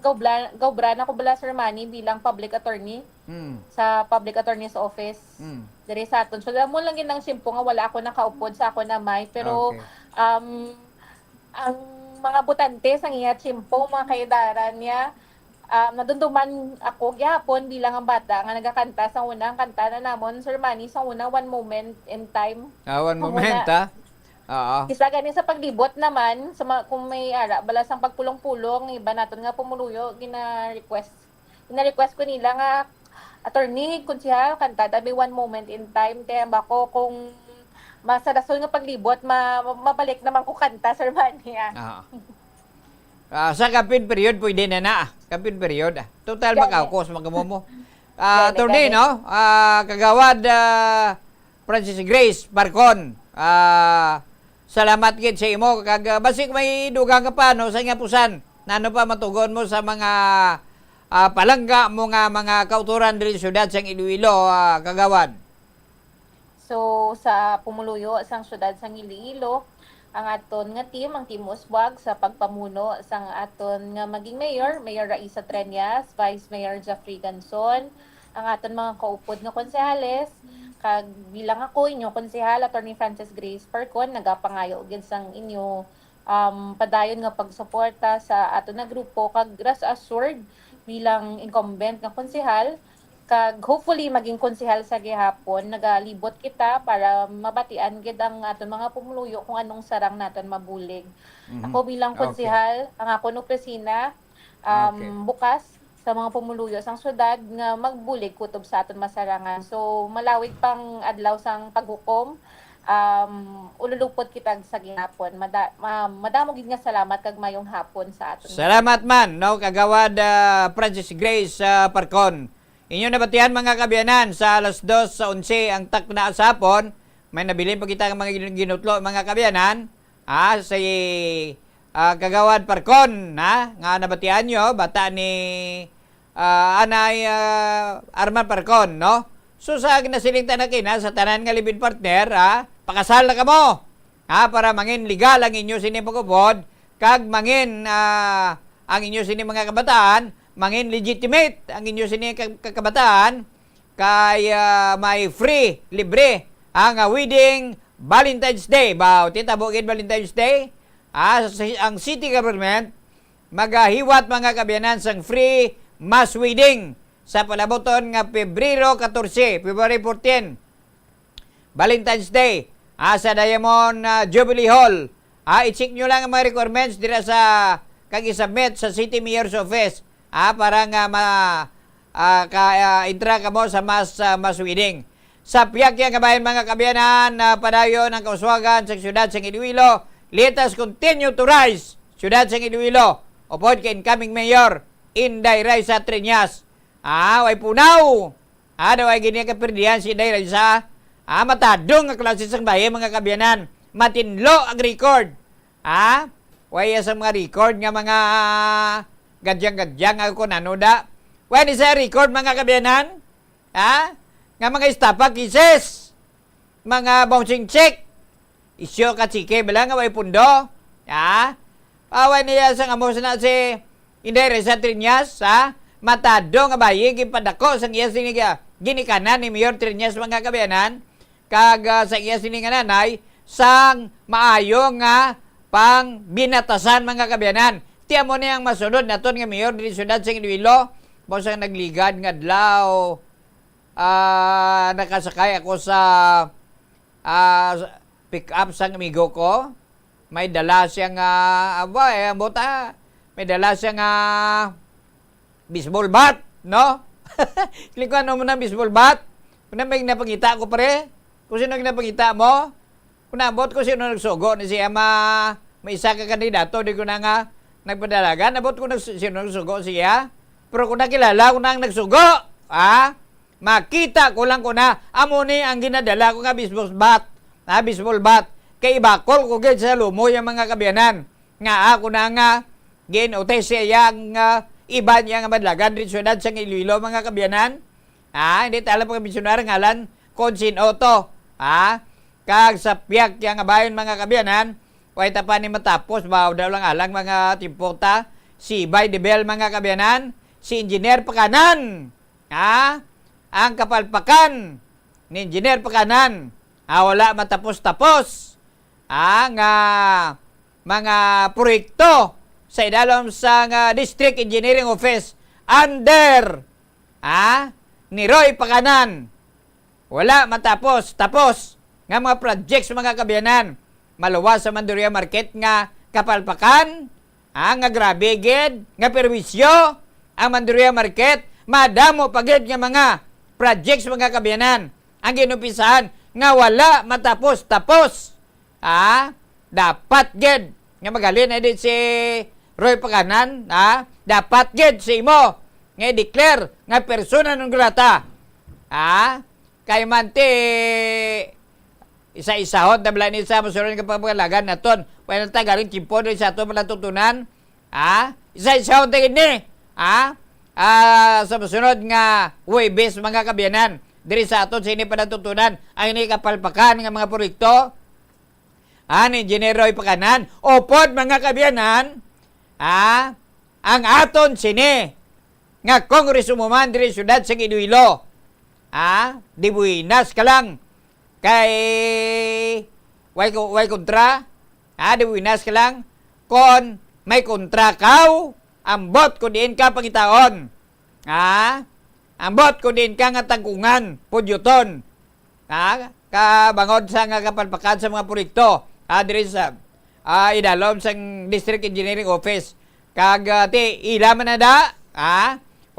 gawbra na ko bala, Sir Manny, bilang public attorney sa public attorney's office diri sa aton. So mo lang gid nang simpo nga wala ako nakaupod sa ako na may, pero ang mga butante sang iya simpo mga kaidaran niya, nadunduman ako gyapon bilang ang bata nga nagakanta sa unang kanta na namon, Sir Manny, sa una One Moment in Time. One moment, ha? Oo. Isa gani sa paglibot naman, kung may ara, balas ang pagpulong-pulong, iba naton nga pumuluyo, gina-request ko nila nga, attorney, konsihal, kanta, tabi One Moment in Time, kaya bako kung masadasol nga paglibot, mabalik naman ko kanta, Sir Manny. Sa kapin period, pwede na. Kapin period. Total makakos, magamomo. Attorney, no? Kagawad Francis Grace Parcon. Salamat gid sa imo. Kag basik may dugang ka pa, no? Sa nga pusan. Nano pa matugon mo sa mga palangga mo nga mga kauturan diri sa syudad sang Iloilo, Kagawad? So, sa pumuluyo sang syudad sang Iloilo, ang aton nga team, ang Team Usbag, sa pagpamuno sang aton nga maging mayor, Mayor Raisa Treñas, Vice Mayor Jeffrey Ganson, ang aton mga kaupod nga konsehales, kag bilang ako inyo konsehal, Attorney Francis Grace Parcon, nagapangayo gid sang inyo padayon nga pagsuporta sa aton nga grupo, kag rest assured bilang incumbent nga konsehal, kag hopefully maging konsehal sa gihapon, nagalibot kita para mabatian gid ang aton mga pumuluyo kung anong sarang naton mabulig. Ako bilang konsehal, ang ako no opisina bukas sa mga pumuluyo sang syudad nga magbulig kutob sa aton masarangan. So malawig pang adlaw sang paghukom, ululupot kita sa gihapon. Madamo gid nga salamat kag mayong hapon sa aton. Salamat man, no, Kagawad Francis Grace Parcon. Inyo nabatihan mga kabiyanan, sa alas 2 sa 11 ang takna sa hapon, may nabilin pa kita ng mga ginutlo mga kabiyanan, si Kagawad Parcon, nga nabatihan nyo, bata ni Anay Arman Parcon, no? So sa ginasiling tanakina, sa tanan nga libin partner, pakasal na kamo, para mangin legal ang inyo sini pagupod, kag mangin ang inyo sini mga kabataan, mangin legitimate ang inyo sini kakabataan, kay may free, libre ang wedding Valentine's Day. Titabogin Valentine's Day. Ang city government magahiwat mga kabiyanan sang free mass wedding sa palaboton nga February 14 Valentine's Day sa Diamond Jubilee Hall. I-check nyo lang ang mga requirements dira sa kag isubmit sa City Mayor's Office para nga intra ka mo sa mass wedding. Sa piyak kabayan mga kabiyanan, padayon ang kauswagan sa siyudad sa Iloilo. Let us continue to rise, siyudad sa Iloilo. Upod kay incoming Mayor Inday Raisa Treñas. Way punaw. Way gini kapirdihan si Inday Raisa. Matadong ang klase sang bayan mga kabiyanan. Matinlo ang record. Way sa mga record nga mga gadyang ako nanoda. When is a record mga kabiyanan? Nga mga estafa cases, mga bouncing check, isyo ka chike, bala nga way pundo. When niya sa ngamos na si Inday Raisa Treñas, matado nga bayi, gipadako sang iya siniga, ginikanan ni Mayor Treñas mga kabiyanan, kag sa iya sininga nanay, sang maayo nga pang binatasan mga kabiyanan. Tiyan mo na yung masunod na nga mayor din syudad sa Iloilo. Mo sang nagligad nga adlaw. Nakasakay ako sa pick up sa amigo ko. May dala siyang may dala siyang baseball bat, no? Klikuan mo na baseball bat. Kung may napangita ko pare, kung sino napangita mo, kung nabot ko sino nagsugo ni siya may isa ka kandidato, di ko na nga nagpadalagan, nabot ko sino nagsugo siya, pero kung nakilala ko na nagsugo, makita ko lang ko na, amo ni ang ginadala ko nga baseball bat, kay ibakol ko gid sa lumoy ang mga kabiyanan, nga ako na nga, ginote siya ang iba niya nga madlagan rin syudad sa Iloilo mga kabiyanan. Hindi tala pa komisyonar ngalan Konsin Otto. Kag sa piyak yang abayon mga kabiyanan, way pa ni matapos, baw daw lang alang mga timpota, si Bay de Bel mga kabiyanan, si Engineer Pakanan. Ang kapalpakan ni Engineer Pakanan. Wala matapos-tapos. Nga mga proyekto sa idalom sa District Engineering Office under ni Roy Pakanan. Wala matapos nga mga projects mga kabiyanan. Maluwas sa Manduria Market nga kapalpakan, nga grabe gid nga perwisyo ang Manduria Market, madamo pagid nga mga projects mga kabiyanan. Ang ginumpisahan nga wala matapos-tapos. Dapat gid nga magalin na din si Roy Pakanan, dapat gid si mo nga declare nga persona non grata. Kay mante isa-isahod na blan sa masunod nga pagpagalagan naton. Wala ta galing timpo rin sa ato malatutunan. Isa-isahod na gini. Sa masunod nga Huwebes mga kabiyanan. Diri sa aton sa ini panatutunan ang ini kapalpakan nga mga proyekto. Ni Engineer Roy Pakanan. Opod mga kabiyanan. Ang aton sini nga kongresuman diri syudad sa Iloilo. Di buinas ka lang kay way kontra. Di buinas ka lang kon may kontra kaw, ambot ko diin ka pangitaon. Ambot ko din ka nga tangkungan pudyuton. Kabangod sa nga kapalpakan sa mga proyekto. Diri sa idalom sa District Engineering Office. Kag ilaman na da.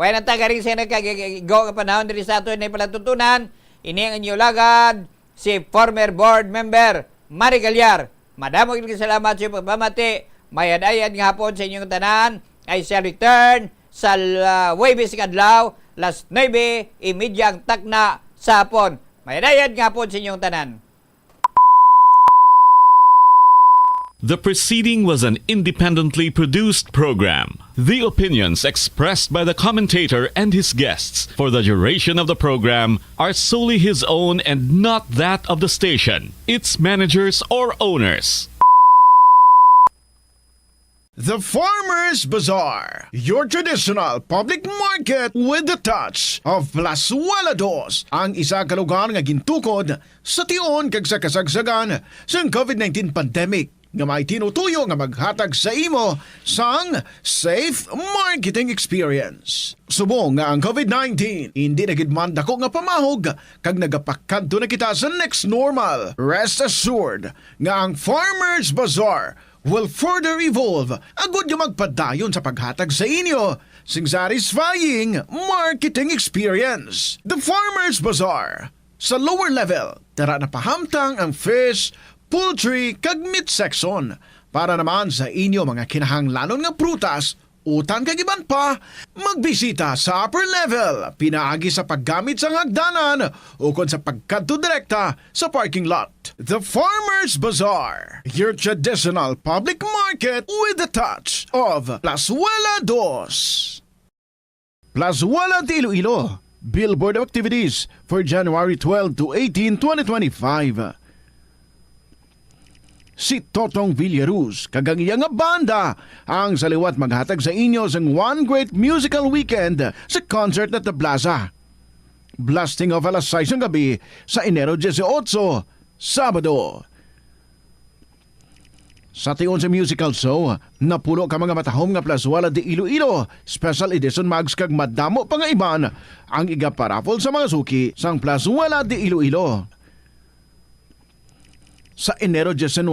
Wala na tagaring sa nagkagigo ka panahon diri sa ato na palatutunan. Ini ang inyo lagad si former board member Mari Galyar. Madamo kayong salamat sa pagpamati. Mayad-ayad nga hapon sa inyong tanan. I shall return sa Huwebes kadlaw las 9:30 ang takna sa hapon. Mayad-ayad nga hapon sa inyong tanan. The preceding was an independently produced program. The opinions expressed by the commentator and his guests for the duration of the program are solely his own and not that of the station, its managers, or owners. The Farmers Bazaar, your traditional public market with the touch of Plazuela Dos, ang isa ka lugar nga gintukod sa tion kag sa kasagsagan sa COVID-19 pandemic nga may tinutuyo nga maghatag sa imo sang safe marketing experience. Subong nga ang COVID-19 hindi na gid man dako nga pamahog kag nagapakadto na kita sa next normal. Rest assured nga ang Farmers Bazaar will further evolve agud nga magpadayon sa paghatag sa inyo sing satisfying marketing experience. The Farmers Bazaar sa lower level tara na pahamtang ang fish, poultry kag meat section para naman sa inyo mga kinahanglanon nga prutas, utan kag iban pa, magbisita sa upper level pinaagi sa paggamit sa hagdanan o kon sa pagkadto direkta sa parking lot. The Farmers Bazaar, your traditional public market with the touch of Plazuela Dos. Plazuela de Iloilo, Billboard of Activities for January 12 to 18, 2025. Si Totong Villaruz, kagang iya nga banda, ang saliwat maghatag sa inyo sang one great musical weekend sa concert at the Plaza. Blasting of alas 6 ng gabi sa Enero 18, Sabado. Sa tion sa musical show, napulo ka mga matahom nga Plazuela de Iloilo. Special edition mags kag madamo pa nga iban ang igaparapol sa mga suki sang Plazuela de Iloilo. Sa Enero 19,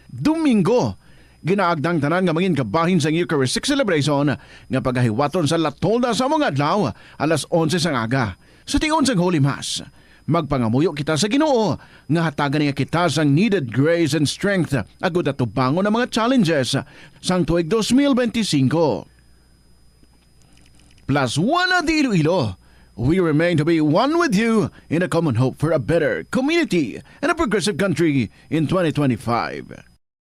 Domingo, ginaagdang tanan nga mangin kabahin sa Eucharistic celebration nga pagahiwaton sa Latolda sa mga adlaw alas 11 sang aga. Sa tion sang Holy Mass, magpangamuyo kita sa Ginoo nga hatagan niya kita sang needed grace and strength agud atubangon ang mga challenges sang tuig 2025. Plazuela de Iloilo, we remain to be one with you in a common hope for a better community and a progressive country in 2025.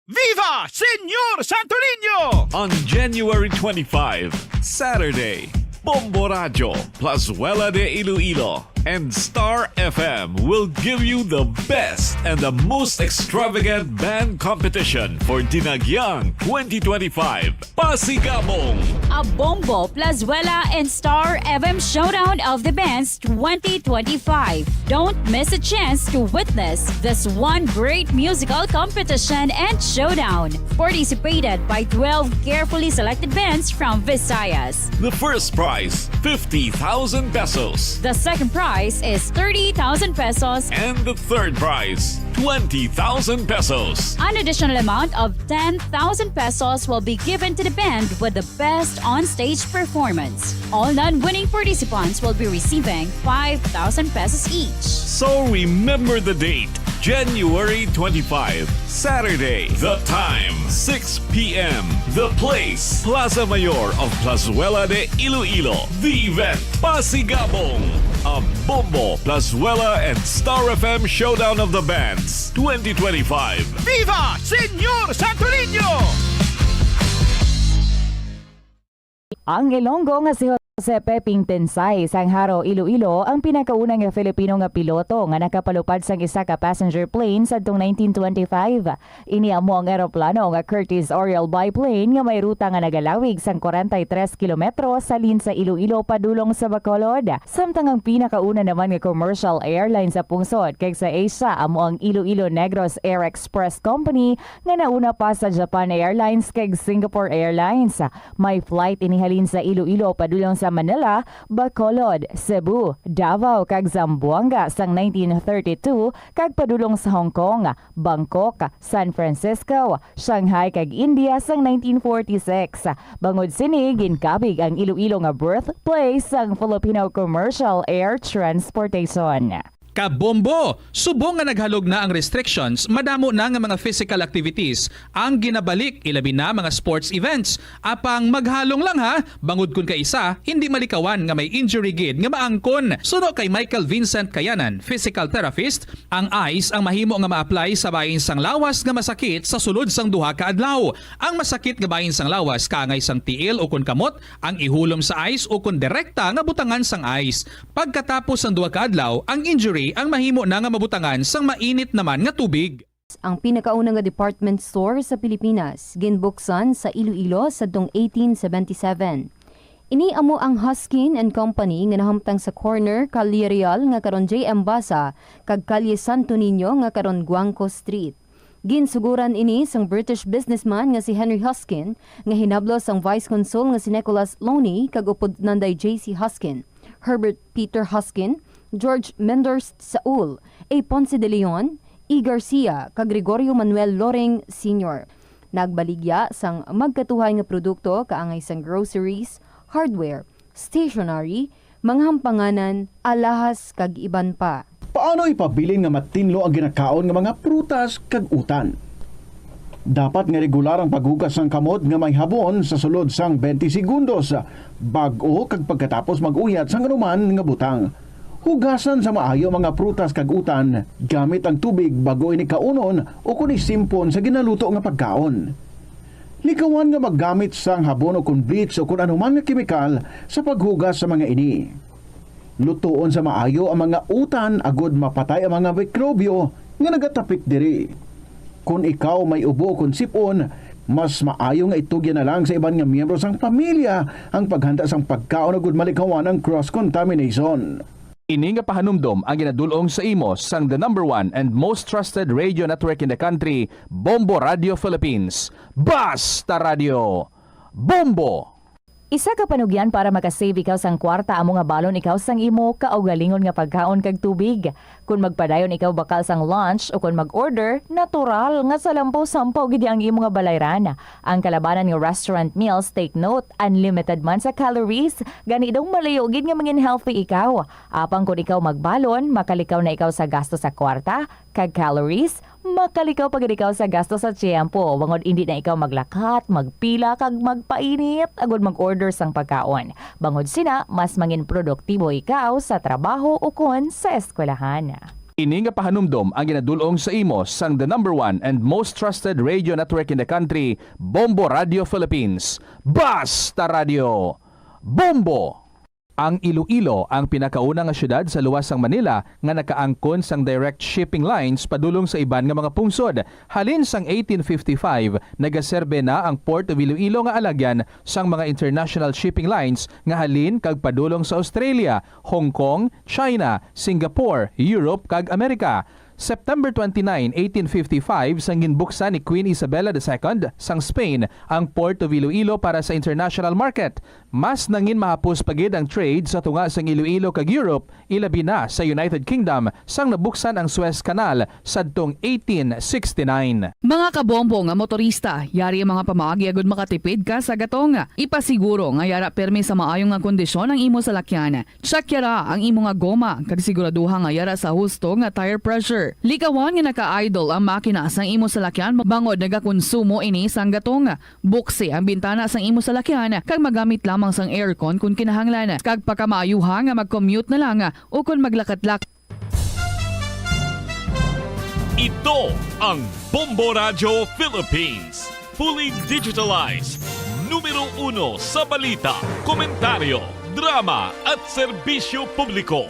Viva Señor Santo Niño! On January 25, Saturday, Bombo Radio, Plazuela de Iloilo, and Star FM will give you the best and the most extravagant band competition for Dinagyang 2025. Pasigabong! A Bombo, Plazuela, and Star FM Showdown of the Bands 2025. Don't miss a chance to witness this one great musical competition and showdown. Participated by 12 carefully selected bands from Visayas. The first prize, 50,000 pesos. The second prize is 30,000 pesos. And the third prize, 20,000 pesos. An additional amount of 10,000 pesos will be given to the band with the best on-stage performance. All non-winning participants will be receiving 5,000 pesos each. So remember the date, January 25, Saturday. The time, 6 p.m. The place, Plaza Mayor of Plazuela de Iloilo. The event, Pasigabong. A Bombo, Plazuela, and Star FM Showdown of the Bands 2025. Viva Señor Santo Niño! Ang Ilonggo nga si Jose Peping Tensay sang Haro, Iloilo ang pinakaunang nga Filipino nga piloto nga nakapalupad sang isa ka passenger plane sa 1925. Ini amo ang eroplano nga Curtiss Oriole biplane nga may ruta nga nagalawig sang 43 kilometro sa sa Iloilo padulong sa Bacolod. Samtang ang pinakauna naman nga commercial airline sa pungsod kay sa Asia amo ang Iloilo Negros Air Express Company nga nauna pa sa Japan Airlines kay Singapore Airlines. May flight inihalin sa Iloilo padulong sa Manila, Bacolod, Cebu, Davao kag Zamboanga sang 1932 kag padulong sa Hong Kong, Bangkok, San Francisco, Shanghai kag India sang 1946. Bangod sini ginkabig ang Iloilo nga birthplace sang Filipino Commercial Air Transportation. Kabombo! Subong nga naghalog na ang restrictions, madamo na nga mga physical activities ang ginabalik ilabi na mga sports events. Apang maghalong lang ha, bangod kun ka isa, hindi malikawan nga may injury gid nga maangkon. Suno kay Michael Vincent Kayanan, physical therapist, ang ice ang mahimo nga ma-apply sa bahin sang lawas nga masakit sa sulod sang duha ka adlaw. Ang masakit nga bahin sang lawas kaangay sang tiil o kun kamot, ang ihulom sa ice o kun direkta nga butangan sang ice. Pagkatapos sang duha ka adlaw, ang injury ang mahimo na nga mabutangan sang mainit naman nga tubig. Ang pinakaunang nga department store sa Pilipinas ginbuksan sa Iloilo sa 1877. Ini amo ang Huskin and Company nga nahamtang sa corner Calle Real nga karon J.M. Basa kag Calle Santo Niño nga karon Guangco Street. Ginsuguran ini sang British businessman nga si Henry Huskin nga hinablo sang Vice Consul nga si Nicholas Loney kag upod nanday J.C. Huskin, Herbert Peter Huskin, George Menders Saul, A. Ponce de Leon, E. Garcia, kag Gregorio Manuel Loring Sr. Nagbaligya sang magkatuhay nga produkto kaangay sang groceries, hardware, stationery, mga hampanganan, alahas kag iban pa. Paano ipabilin nga matinlo ang ginakaon nga mga prutas kag utan? Dapat nga regular ang paghugas ng kamot nga may habon sa sulod sang 20 segundos bag-o kag pagkatapos mag-uyat sang anuman nga butang. Hugasan sa maayo mga prutas kag utan gamit ang tubig bago ini kaunon o kun isimpon sa ginaluto nga pagkaon. Likawan nga maggamit sang habon o kun bleach o kun anuman nga kemikal sa paghugas sa mga ini. Lutoon sa maayo ang mga utan agud mapatay ang mga mikrobyo nga nagatapik diri. Kung ikaw may ubo o kun sipon, mas maayo nga itugyan na lang sa iban nga miyembro sang pamilya ang paghanda sang pagkaon agud malikawan ang cross-contamination. Ini nga pahanumdom ang ginadulong sa imo sang the number one and most trusted radio network in the country, Bombo Radio Philippines. Basta Radio! Bombo! Isa ka panugyan para makasave ikaw sang kwarta amo nga balon ikaw sang imo kaugalingon nga pagkaon kag tubig. Kung magpadayon ikaw bakal sang lunch o kung mag-order, natural nga salampo-sampo gid ang imo nga balayran. Ang kalabanan nga restaurant meals, take note, unlimited man sa calories, gani daw malayo gid nga mangin healthy ikaw. Apang kung ikaw magbalon, makalikaw na ikaw sa gasto sa kwarta, kag calories, makalikaw pag ikaw sa gasto sa tiyempo. Bangod hindi na ikaw maglakat, magpila, kag magpainit, agod mag-order sang pagkaon. Bangod sina, mas mangin produktibo ikaw sa trabaho o kon sa eskwelahan. Ini nga pahanumdom ang ginadulong sa imo sang the number one and most trusted radio network in the country, Bombo Radio Philippines. Basta Radio! Bombo! Ang Iloilo ang pinakauna nga syudad sa luwas sang Manila nga nakaangkon sang direct shipping lines padulong sa iban nga mga pungsod. Halin sang 1855, nagaserbe na ang Port of Iloilo nga alagyan sang mga international shipping lines nga halin kag padulong sa Australia, Hong Kong, China, Singapore, Europe kag Amerika. September 29, 1855, sang ginbuksan ni Queen Isabella II sang Spain ang Port of Iloilo para sa international market. Mas nangin mahapos pagid ang trade sa tunga sang Iloilo kag Europe, ilabi na sa United Kingdom sang nabuksan ang Suez Canal sadtong 1869. Mga kabombo nga motorista, yari ang mga pamaagi agud makatipid ka sa gatong. Ipasiguro nga yara permi sa maayong nga kondisyon ang imo salakyan. Check yara ang imo nga goma kag siguraduha nga yara sa husto nga tire pressure. Likawan nga naka-idle ang makina sang imo salakyan bangod nagakonsumo ini sang gatong. Buksi ang bintana sang imo salakyan kag magamit lamang sang aircon kung kinahanglan. Kag pagkamaayuha nga mag-commute na lang o kung maglakat-lak. Ito ang Bombo Radio Philippines. Fully digitalized. Numero 1 sa balita, komentaryo, drama at serbisyo publiko.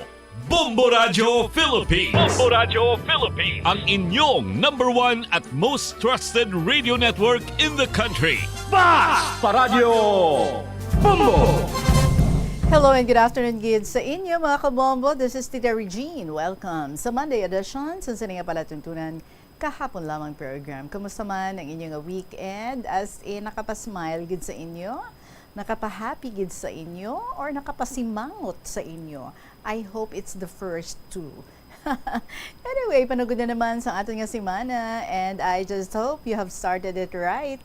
Bombo Radio Philippines. Bombo Radio Philippines. Ang inyong number 1 at most trusted radio network in the country. Basta Radio Bombo! Hello and good afternoon, kids sa inyo mga kabombo. This is Tita Regine. Welcome sa Monday edition sa Sininga Palatuntunan kahapon lamang program. Kamusta man ang inyong weekend? As in, nakapasmile gid sa inyo? Nakapahappy gid sa inyo? Or nakapasimangot sa inyo? I hope it's the first two. Anyway, panugod na naman sa ating nga semana and I just hope you have started it right.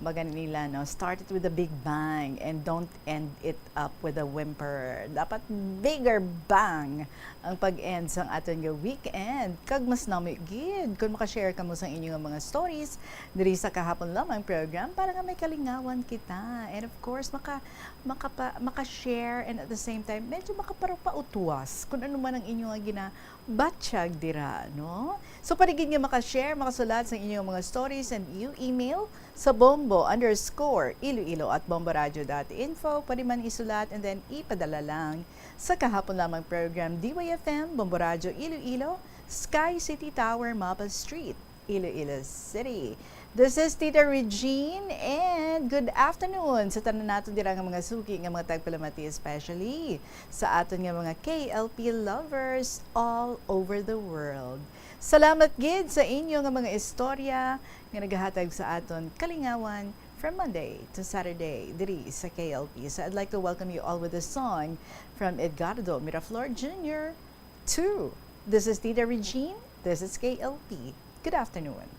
Maganda nila, no? Start it with a big bang and don't end it up with a whimper. Dapat bigger bang ang pag-end sa ating weekend. Kag mas namigid kung makashare ka mo sa inyong mga stories diri sa kahapon lamang program para nga may kalingawan kita. And of course, makashare and at the same time, medyo makaparupautuwas kung ano man ang inyong ginabatsyag dira, no? So, paligid nga makashare, makasulat sa inyong mga stories and you email sa bombo_iloilo@bomboradio.info. Pwede man isulat and then ipadala lang sa kahapon lamang program DYFM, Bombo Radio Iloilo, Sky City Tower, Mapa Street, Iloilo City. This is Tita Regine and good afternoon sa tanan nato dira nga mga suki nga mga tagpalamati, especially sa aton nga mga KLP lovers all over the world. Salamat gid sa inyo nga mga istorya nga nagahatag sa aton kalingawan from Monday to Saturday diri sa KLP. So I'd like to welcome you all with a song from Edgardo Miraflor Jr. 2. This is Tita Regine. This is KLP. Good afternoon.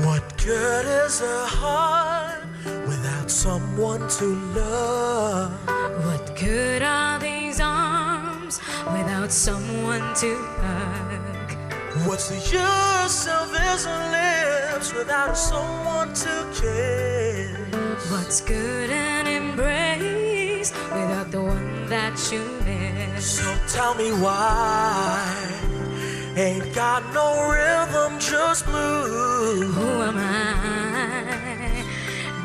What good is a heart without someone to love? What good are these arms without someone to hug? What's the use of these lips without someone to kiss? What's good an embrace without the one that you miss? So tell me why ain't got no rhythm, just blues. Who am I?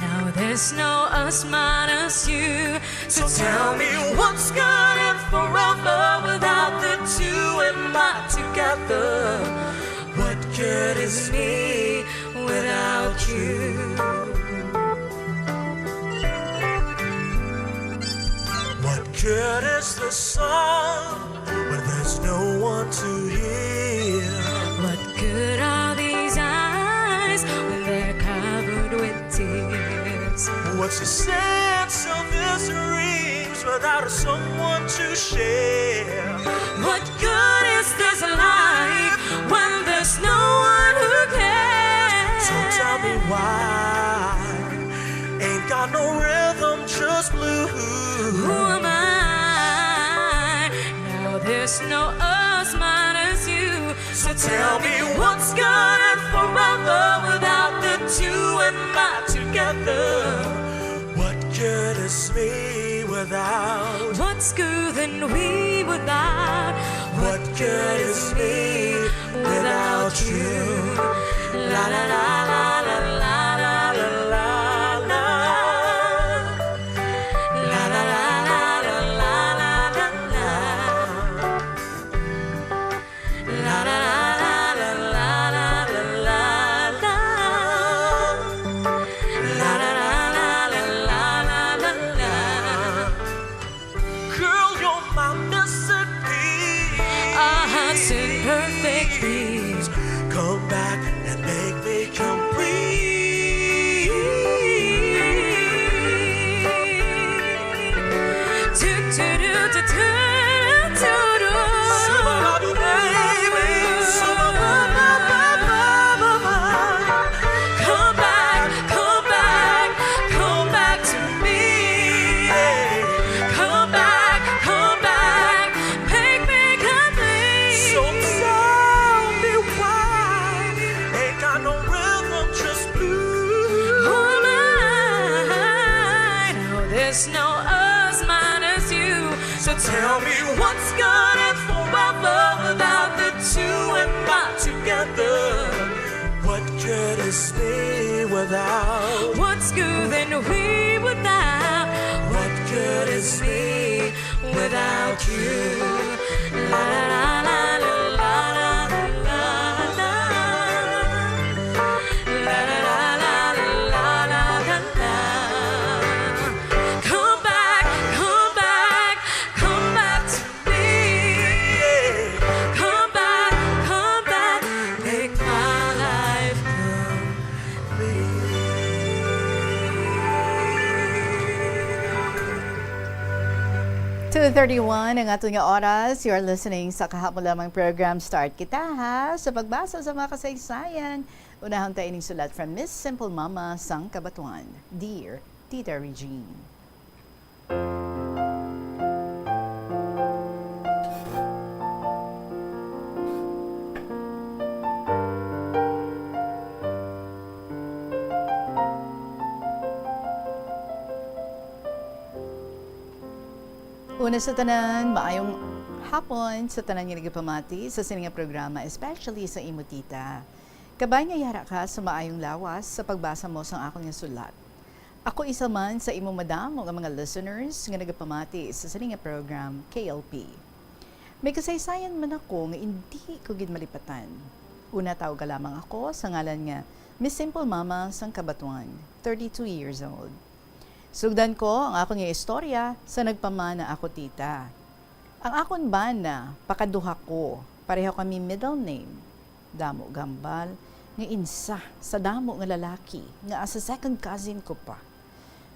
Now there's no us minus you. So tell me what's good and forever without the two and not together. What good good is me without you? What good is the sun when there's no one to hear? What good are these eyes when they're covered with tears? What's the sense of this dreams without someone to share? What good is this life when there's no one who cares? So tell me why ain't got no rhythm, just blues. Who am I? Now there's no us minus you. So tell me what's good and forever without the two and not together. What good is me without? What's good and we without? What good is me without you? La la la la la la la la la. La la la la la la la la la. La la la la la la la la la. La la la la la la la la. Girl, you're my missing piece. Our hearts in perfect peace. Come back and make me complete. Come back, come back, come back to me. Come back, make me complete. So tell me why ain't got no rhythm, just blues. Who am I? No, there's no us minus you. So tell me what's good and forever without the two and not together. What good is me without? What's good and we without? What good is me Without you. La la la la la la la la la. La la la la la la la la. Come back, come back, come back to me. Come back, make my life To 2:31 ang atong nga oras. You are listening sa kahapon lamang program Start Kita ha. Sa pagbasa sa mga kasaysayan, unahang tayo ining sulat from Miss Simple Mama sang Kabatuan. Dear Tita Regine. Una sa tanan, maayong hapon sa tanan nga nagapamati sa sininga programa, especially sa imo tita. Kabay nga yara ka sa maayong lawas sa pagbasa mo sa akong nga sulat. Ako isa man sa imo madamo nga mga listeners nga nagapamati sa sininga program KLP. May kasaysayan man ako nga hindi ko gid malipatan. Una tawag ka lamang ako sa ngalan nga Miss Simple Mama sang Kabatuan, 32 years old. Sugdan ko ang akong nga istorya sa nagpamana ako tita. Ang akon bana, pakaduha ko, pareho kami middle name. Damo Gambal, nga insa sa damo nga lalaki, nga as a second cousin ko pa.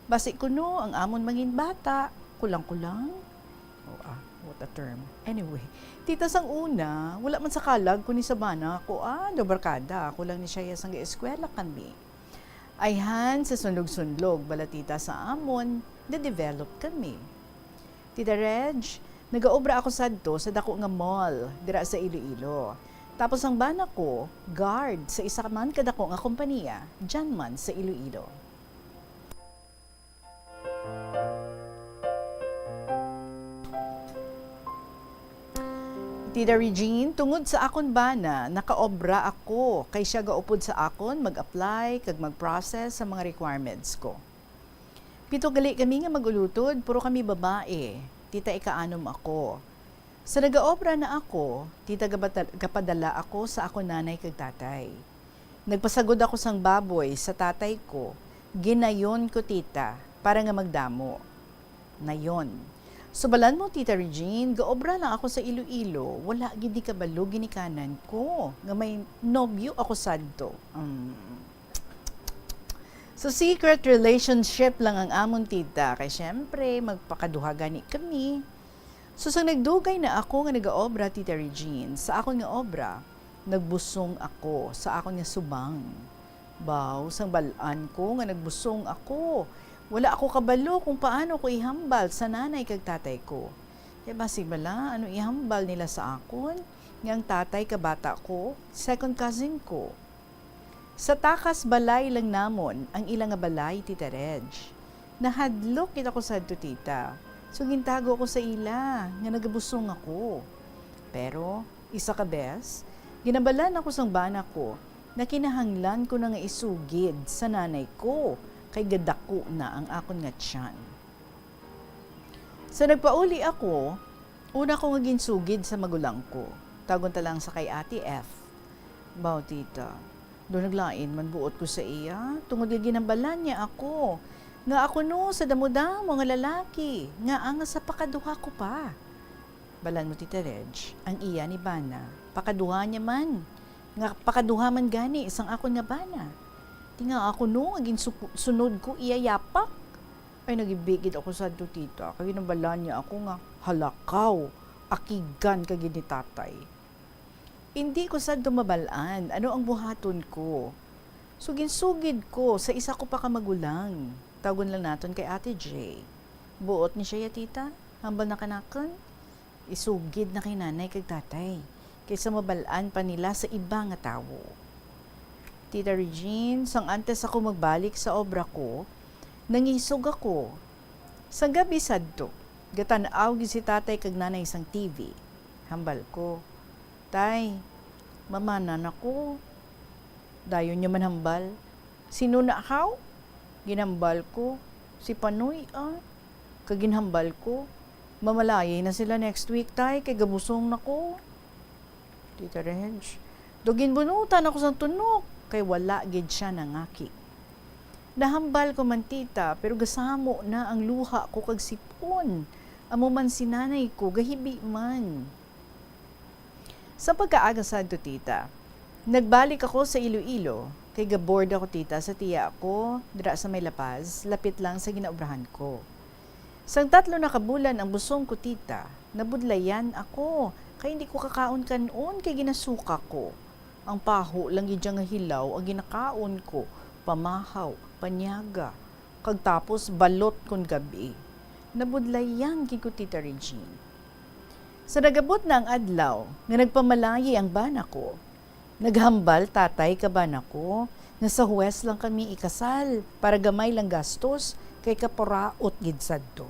Basi kuno ang amon mangin bata, kulang-kulang. What a term. Anyway, tita sang una, wala man sa kalag kundi sa bana ko, do barkada, kulang ni siya sang eskwela kami. Ayhan sa sundog-sundlog balatita sa amon, na-develop kami. Tita Reg, nagaobra ako sadto sa dako nga mall, dira sa Iloilo. Tapos ang bana ko, guard sa isa man kadako nga kompanya, dyan man sa Iloilo. Tita Regine, tungod sa akon bana, nakaobra ako kay siya gaupod sa akon mag-apply kag mag-process sa mga requirements ko. Pito gali kami nga magulutod, puro kami babae. Tita ikaanom ako. Sa nagaobra na ako, tita gapadala ako sa ako nanay kag tatay. Nagpasagod ako sang baboy sa tatay ko, ginayon ko tita, para nga magdamo. Nayon. Subalan mo, Tita Regine, gaobra lang ako sa Iloilo, wala gidi kabalo ginikanan ko, nga may nobyo ako sadto. So, secret relationship lang ang amon tita, kay syempre, magpakaduha gani kami. So, sa nagdugay na ako nga nagaobra, Tita Regine, sa akong nga obra, nagbusong ako sa akong nga subang. Baw, sang balaan ko nga nagbusong ako. Wala ako kabalo kung paano ko ihambal sa nanay kag tatay ko. Kaya basig bala, ano ihambal nila sa akon? Nga ang tatay kabata ko, second cousin ko. Sa takas balay lang namon, ang ilang nga balay, Tita Reg. Nahadlok kita ko sa tita. So gintago ko sa ila, nga nagabusong ako. Pero, isa ka bes, ginabalan ako sang bana ko, na kinahanglan ko na nga isugid sa nanay ko, kay gadako na ang akon nga tiyan. Sa nagpauli ako, una ko nga ginsugid sa magulang ko. Tagon ta lang sa kay Ate F. Baw tita, doon naglain man buot ko sa iya, tungod nga ginambalan niya ako. Nga ako no, sa damo-damo nga lalaki, nga ang sa pakaduha ko pa. Balan mo tita Reg, ang iya ni Bana, pakaduha niya man. Nga pakaduha man gani, isang akon nga Bana. Tinga ako no, aging sunod ko iyayapak. Ay nagibigid ako sa tita, kaya nabalan niya ako nga halakaw, akigan kagid ni tatay. Hindi ko sad dumabalaan, ano ang buhaton ko. Sugid ko sa isa ko pa ka magulang. Tagon lang naton kay Ate J. Buot ni siya ya tita, hambal na kanakan. Isugid na kay nanay kag tatay, kaysa mabalaan pa nila sa iba nga tawo. Tita Regine, sang antes ako magbalik sa obra ko, nangisog ako. Sang gabi sadto, gatanaw gi si tatay kag nanay sang TV. Hambal ko, tay, mamanan ako. Dayon niya man hambal. Sino na how? Ginambal ko, si Panoy Kaginhambal ko, mamalayay na sila next week tay, kay gabusong na ko. Tita Reg, dugin bunutan ako sang tunok, kay wala gid siya nangaki. Nahambal ko man tita, pero gasamo na ang luha ko kag sipon. Amo man si nanay ko, gahibi man. Sa pagkaaga sad to tita, nagbalik ako sa Iloilo, kay gaboard ako tita sa tiya ako, dira sa May Lapaz, lapit lang sa ginaobrahan ko. Sang 3 na kabulan ang busong ko tita, nabudlayan ako, kay hindi ko kakaon kanon kay ginasuka ko. Ang paho lang gidya nga hilaw ang ginakaon ko, pamahaw, panyaga, kag tapos balot kon gabi. Nabudlayan gid ko Tita Regine. Sa nagabot na ang adlaw, nga nagpamalayi ang bana ko, naghambal tatay ka bana ko, nga sa huwes lang kami ikasal, para gamay lang gastos, kay kaporaot gid sadto.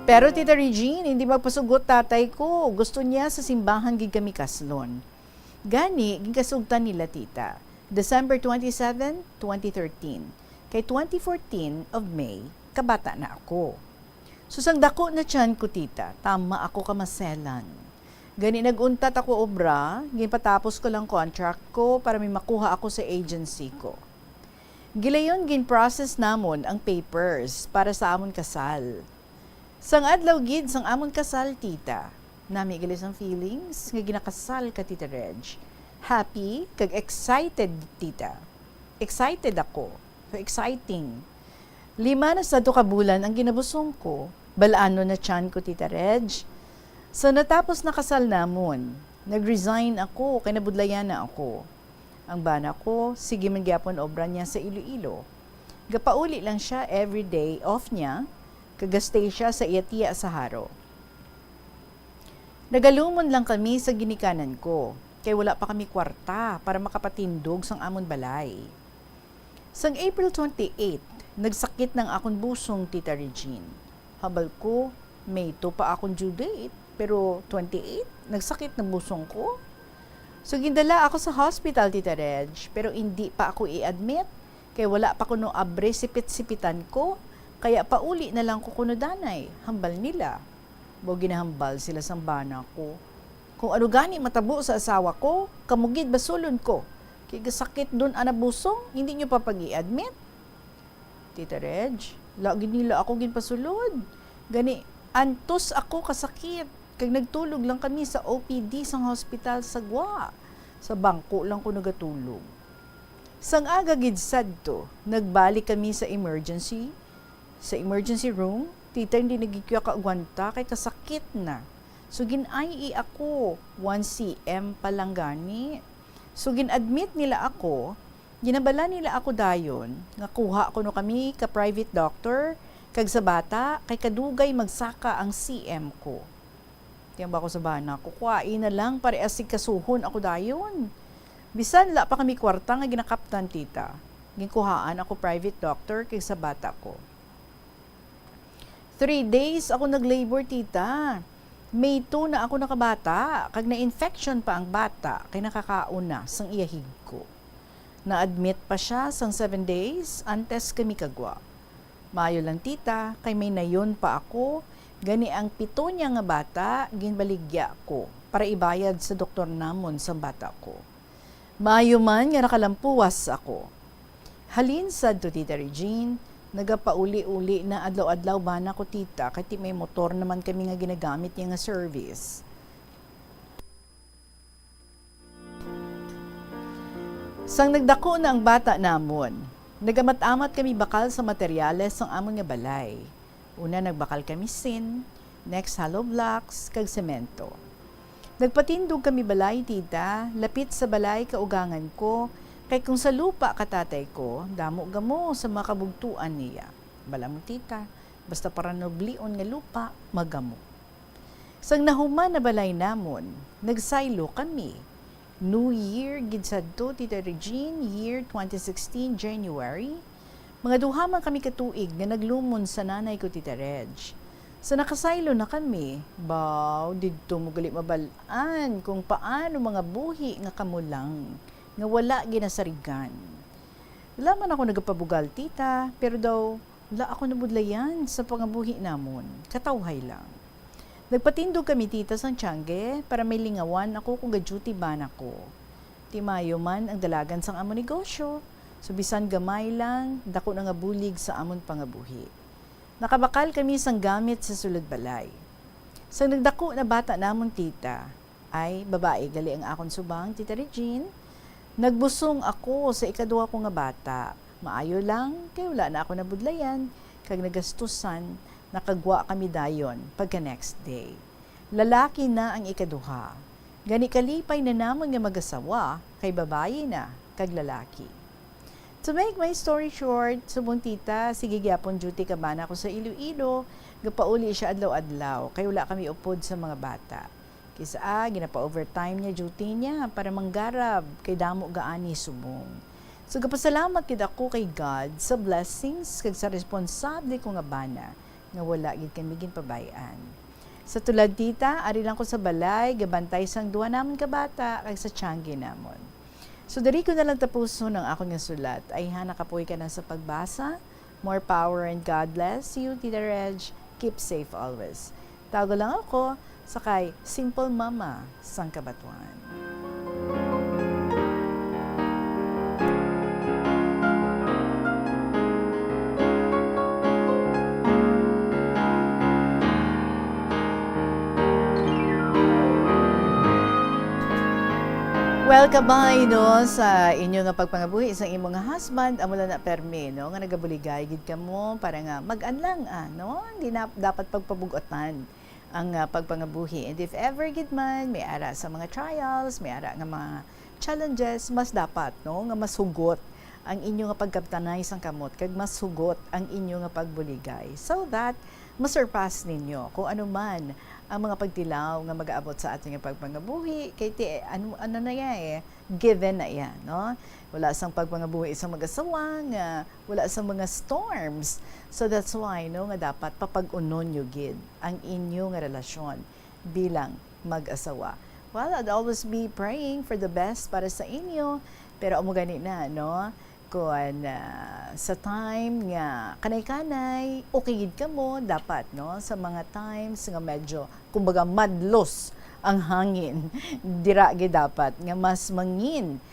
Pero Tita Regine, hindi magpasugot tatay ko. Gusto niya sa simbahan gid kami kaslon. Gani, ginkasugtan nila tita. December 27, 2013. Kay 2014 of May, kabata na ako. Susang dako na tiyan ko tita, tama ako kamaselan. Gani naguntat ako obra, ginpatapos ko lang contract ko para may makuha ako sa agency ko. Gilayon gin-process namon ang papers para sa amon kasal. Sang adlaw gid sang amon kasal tita, nami gilis ang feelings nga ginakasal ka Tita Reg. Happy kag excited tita. Excited ako. So exciting. 5 na sa 2 ka bulan ang ginabusong ko. Balaano na tiyan ko Tita Reg. So natapos na kasal namon, nag-resign ako kay nabudlayan na ako. Ang bana ko, sige man gyapon obra niya sa Iloilo. Gapauli lang siya everyday off niya. Kagastay siya sa iyatiya sa haro. Nagalumon lang kami sa ginikanan ko, kay wala pa kami kwarta para makapatindog sang amon balay. Sang April 28, nagsakit ng akong busong Tita Regine. Habal ko, May 2 pa akong due date, pero 28, nagsakit ng busong ko. So gindala ako sa hospital, Tita Reg, pero hindi pa ako i-admit. Kaya wala pa kuno abre sipit-sipitan ko. Kaya pauli na lang ko kuno danay. Hambal nila. Bo ginahambal sila sa bana ko. Kung ano gani matabo sa asawa ko, kamugid basulon ko. Kaya sakit doon anabusong, hindi nyo pa pag-i-admit. Tita Reg, lagi nila ako ginpasulod. Gani, antos ako kasakit. Kag nagtulog lang kami sa OPD sa hospital sa Gwa. Sa bangko lang ko nagatulog. Sang aga gid sadto, nagbalik kami sa emergency. Sa emergency room, tita hindi nagikya kaagwanta kay kasakit na. So ginai ako, 1 cm pa lang gani. So gin-admit nila ako, ginabala nila ako dayon, nga kuha ko no kami ka private doctor, kag sa bata, kay kadugay magsaka ang CM ko. Tiyan ba ako sa bana, kukuhain na lang para asikasuhon ako dayon. Bisan la pa kami kwarta nga ginakaptan tita. Ginkuhaan ako private doctor kay sa bata ko. 3 days ako nag-labor tita. May 2 na ako nakabata, kag na-infection pa ang bata kay nakakauna sang iyahig ko. Na-admit pa siya sang 7 days, antes kami kagwa. Maayo lang tita, kay may nayon pa ako, gani ang 7 niya nga bata, ginbaligya ko para ibayad sa doktor namon sa bata ko. Maayo man nga nakalampuwas ako. Halin sad to Tita Regine, nagapauli-uli na adlaw-adlaw ba na ko tita, kati may motor naman kami nga ginagamit niya nga service. Sang nagdako na ang bata namon, nagamat-amat kami bakal sa materyales sang amon nga balay. Una nagbakal kami sin, next hollow blocks, kag semento. Nagpatindog kami balay tita, lapit sa balay kaugangan ko, kay kung sa lupa katatay ko, damo-gamo sa mga kabugtuan niya. Bala mo tita, basta para noblion nga lupa, magamo. Sang nahuman na balay namon, nagsaylo kami. New Year, gidsadto Tita Regine, year 2016, January. Mga duhaman kami katuig nga naglumon sa nanay ko Tita Reg. Sa nakasaylo na kami, baw, didto mo gali mabalaan kung paano mga buhi nga kamulang, nga wala ginasarigan. Wala man ako nagapabugal tita, pero daw, wala ako nabudlayan sa pangabuhi namon, katawhay lang. Nagpatindog kami tita sa Tiangge para may lingawan ako kung ga-duty ban ako. Timayo man ang dalagan sang amon negosyo, so bisan gamay lang, dako na nga bulig sa amon pangabuhi. Nakabakal kami sang gamit sa sulod balay. Sang nagdako na bata namon tita, ay babae gali ang akon subang, Tita Regine. Nagbusong ako sa ikadua ko nga bata. Maayo lang, kay wala na ako nabudlayan, kag nagastusan, nakagwa kami dayon pagka next day. Lalaki na ang ikaduha. Gani kalipay na namon nga mag-asawa, kay babae na, kag lalaki. To make my story short, subong tita, sige gyapon duty ka bana ko sa Iloilo, gapauli siya adlaw-adlaw, kay wala kami upod sa mga bata. Kisa ginapa-overtime niya duty niya para manggarab kay damo gaani subong. So gapasalamat kid ako kay God sa blessings kag sa responsable ko nga bana nga wala gid kami ginpabayan. Sa tulad tita, ari lang ko sa balay, gabantay sang duwa namon ka bata kag sa Tiangge namon. So dari ko na lang tapuso ng akong nga sulat. Ay nakapoy ka na sa pagbasa. More power and God bless you, Tita Reg. Keep safe always. Tago lang ako, sakay Simple Mama sang Kabatuan. Welcome back no, sa inyo nga pagpangabuhi sa imong nga husband amo na permi no nga nagabuligay gid kamo para nga mag-anlang no hindi na dapat pagpabugotan ang pagpangabuhi, and if ever gid man may ara sa mga trials, may ara nga mga challenges, mas dapat no nga masugot ang inyo nga pagkabtanay sang kamot kag masugot ang inyo nga pagbuligay so that masurpass ninyo kung ano man ang mga pagtilaw nga mag-aabot sa ating pagpangabuhi kay ano na yan given na yan no wala sang pagpangabuhi sa mag-asawa nga wala sang mga storms, so that's why no nga dapat papag-unon nyo gid ang inyo nga relasyon bilang mag-asawa. well, I'd always be praying for the best para sa inyo. Pero amo gani na, no? Kung sa time nga kanay-kanay, okay gid ka mo, dapat, no? Sa mga times nga medyo, kumbaga, madlos ang hangin. Dira gid dapat, nga mas mangin,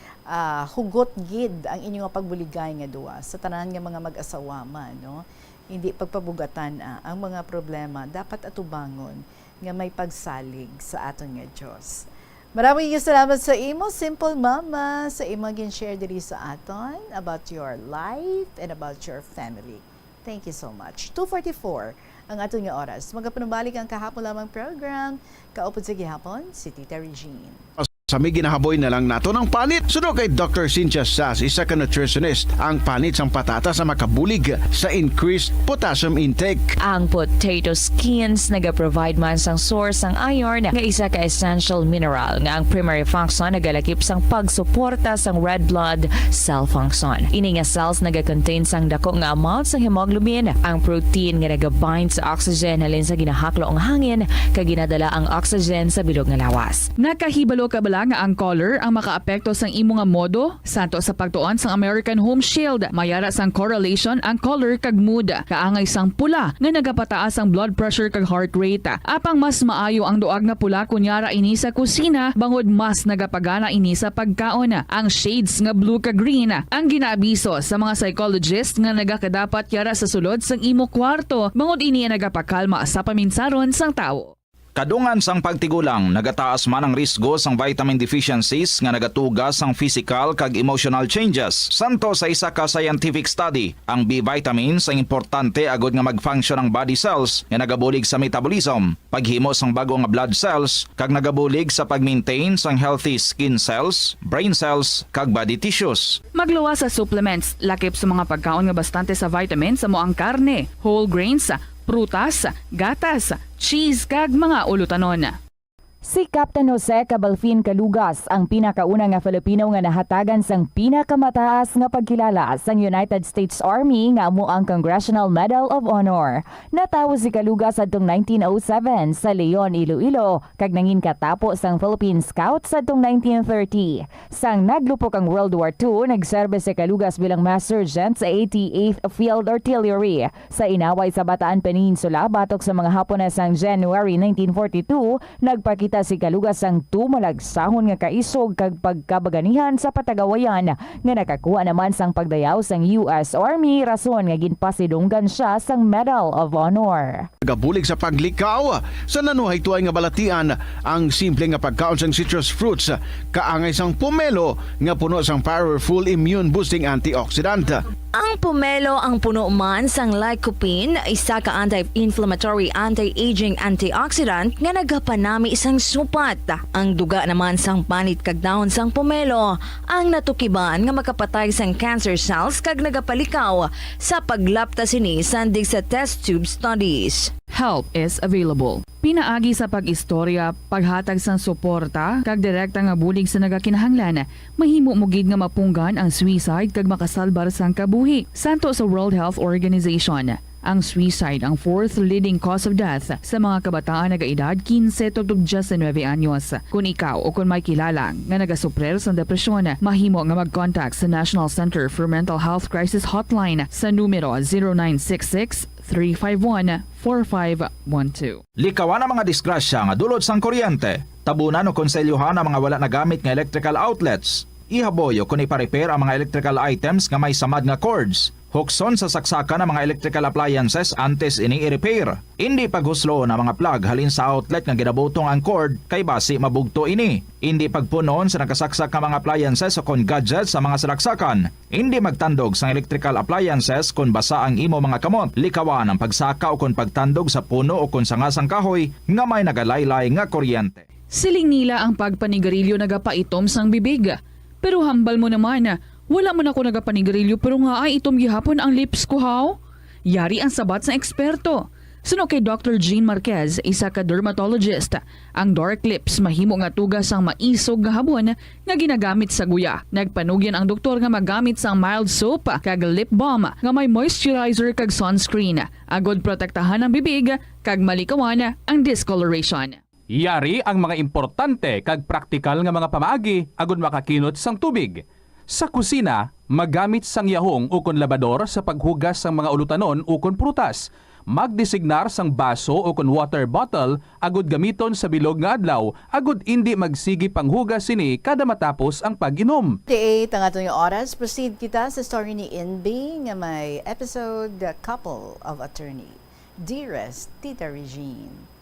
hugot gid ang inyong pagbuligay nga duwa. Sa tanan nga mga mag-asawa man, no? Hindi pagpabugatan ang mga problema, dapat atubangon nga may pagsalig sa aton nga Diyos. Maraming salamat sa imo, Simple Mama, sa imo gin-share diri sa aton about your life and about your family. Thank you so much. 2:44 ang aton nga oras. Magapanubalik ang kahapon lamang program. Kaupod sa gihapon, si Tita Regine. Sa may ginahaboy na lang nato ng panit. Suno kay Dr. Cynthia Sass, isa ka nutritionist, ang panit sang patatas sa makabulig sa increased potassium intake. Ang potato skins naga-provide man sang source sang iron nga isa ka essential mineral nga ang primary function nagalakip sang pagsuporta sang red blood cell function. Ini nga cells naga-contain sang dako nga amount sang hemoglobin, ang protein nga naga-bind sa oxygen halin sa ginahaklo ang hangin kag ginadala ang oxygen sa bilog nga lawas. Nakahibalo ka bala nga ang color ang makaapekto sang imo nga modo santo sa pagtuon sang American Home Shield. Mayara sang correlation ang color kag mood. Kaangay sang pula nga nagapataas ang blood pressure kag heart rate. Apang mas maayo ang duag nga pula kunyara ini sa kusina bangod mas nagapagana ini sa pagkaon. Ang shades nga blue kag green ang ginaabiso sa mga psychologist nga nagakadapat yara sa sulod sang imo kwarto bangod ini nagapakalma sa paminsaron sang tawo. Kadungan sang pagtigulang, nagataas man ang risgo sang vitamin deficiencies nga nagatugas sang physical kag emotional changes. Santo sa isa ka scientific study, ang B vitamins ang importante agod nga mag-function ang body cells nga nagabulig sa metabolism, paghimo sang bago nga blood cells, kag nagabulig sa pag-maintain sang healthy skin cells, brain cells, kag body tissues. Magluwa sa supplements, lakip sa mga pagkaon nga bastante sa vitamins sa moang karne, whole grains, prutas, gatas, cheese kag mga ulutanon. Si Captain Jose Cabalfin Calugas ang pinakauna nga Filipino nga nahatagan sang pinakamataas nga pagkilala sang United States Army nga amo ang Congressional Medal of Honor. Natawo si Calugas adtong 1907 sa Leon, Iloilo kag nangin katapo sang Philippine Scouts adtong 1930. Sang naglupok ang World War II, nagserbe si Calugas bilang Master Sergeant sa 88th Field Artillery. Sa inaway sa Bataan Peninsula batok sa mga Hapon sang January 1942, nagpakita si Calugas ang tumalagsahon nga kaisog kag pagkabaganihan sa patagawayan nga nakakuha naman sang pagdayaw sang US Army rason nga ginpasidunggan siya sang Medal of Honor. Gabulig sa paglikaw sa nanuhay tuay nga balatian ang simple nga pagkaon sang citrus fruits kaangay sang pomelo nga puno sang powerful immune boosting antioxidant. Ang pomelo ang puno man sang lycopene, isa ka anti-inflammatory, anti-aging antioxidant nga nagapanami isang supat. Ang duga naman sang panit kag dahon sang pomelo ang natukiban nga makapatay sang cancer cells kag nagapalikaw sa paglapta sini sandig sa test tube studies. Help is available. Pinaagi sa pag-istorya, paghatag sang suporta, kag direkta nga bulig sa nagakinahanglan, mahimo mo gid nga mapunggan ang suicide kag makasalbar sang kabuhi. Santo sa World Health Organization, ang suicide ang fourth leading cause of death sa mga kabataan nagaedad 15 to 19 anyos. Kung ikaw o kung may kilala nga nagasuprer sa depresyon, mahimo nga mag-contact sa National Center for Mental Health Crisis Hotline sa numero 0966-351-4512. Likawan ang mga disgrasya nga dulot sang kuryente. Tabunan o konselyuhan ang mga wala nagamit nga electrical outlets. Ihaboy o kung ipa-repair ang mga electrical items nga may samad nga cords. Hukson sa saksakan ng mga electrical appliances antes ini i-repair. Hindi paghuslo na mga plug halin sa outlet nga ginabutong ang cord kay basi mabugto ini. Hindi pagpunon sa nakasaksak ng mga appliances o kon gadgets sa mga salaksakan. Hindi magtandog sa electrical appliances kung basa ang imo mga kamot. Likawan ang pagsaka o kon pagtandog sa puno o kon sangasang kahoy nga may nagalaylay nga kuryente. Siling nila ang pagpanigarilyo nagapaitom sang bibig. Pero hambal mo naman, wala man ako nagapanigarilyo pero nga ay itom gihapon ang lips ko haw. Yari ang sabat sa eksperto. Suno kay Dr. Jean Marquez, isa ka dermatologist, ang dark lips mahimo nga tugas ang maisog nga habon nga ginagamit sa guya. Nagpanugyan ang doktor nga magamit sang mild soap kag lip balm nga may moisturizer kag sunscreen. Agod protektahan ang bibig kag malikawan ang discoloration. Yari ang mga importante kag praktikal nga mga pamaagi agud makakinot sang tubig. Sa kusina, magamit sang yahong ukon labador sa paghugas sang mga ulutanon ukon prutas. Magdesignar sang baso ukon water bottle agud gamiton sa bilog nga adlaw agud indi magsigi panghugas sini kada matapos ang pag-inom. 58 ang atong oras. Proceed kita sa story ni Inby nga may episode The Couple of Attorney. Dearest Tita Regine.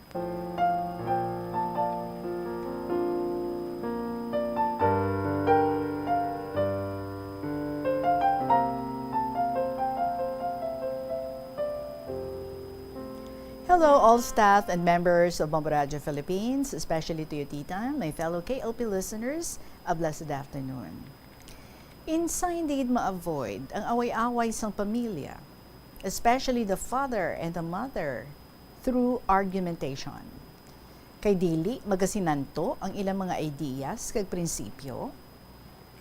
Hello, all staff and members of Bombo Radio Philippines, especially to you, Tita, my fellow KLP listeners, a blessed afternoon. Insa hindi ma-avoid ang away-away sang pamilya, especially the father and the mother, through argumentation. Kay dili magasinanto ang ilang mga ideas kag prinsipyo,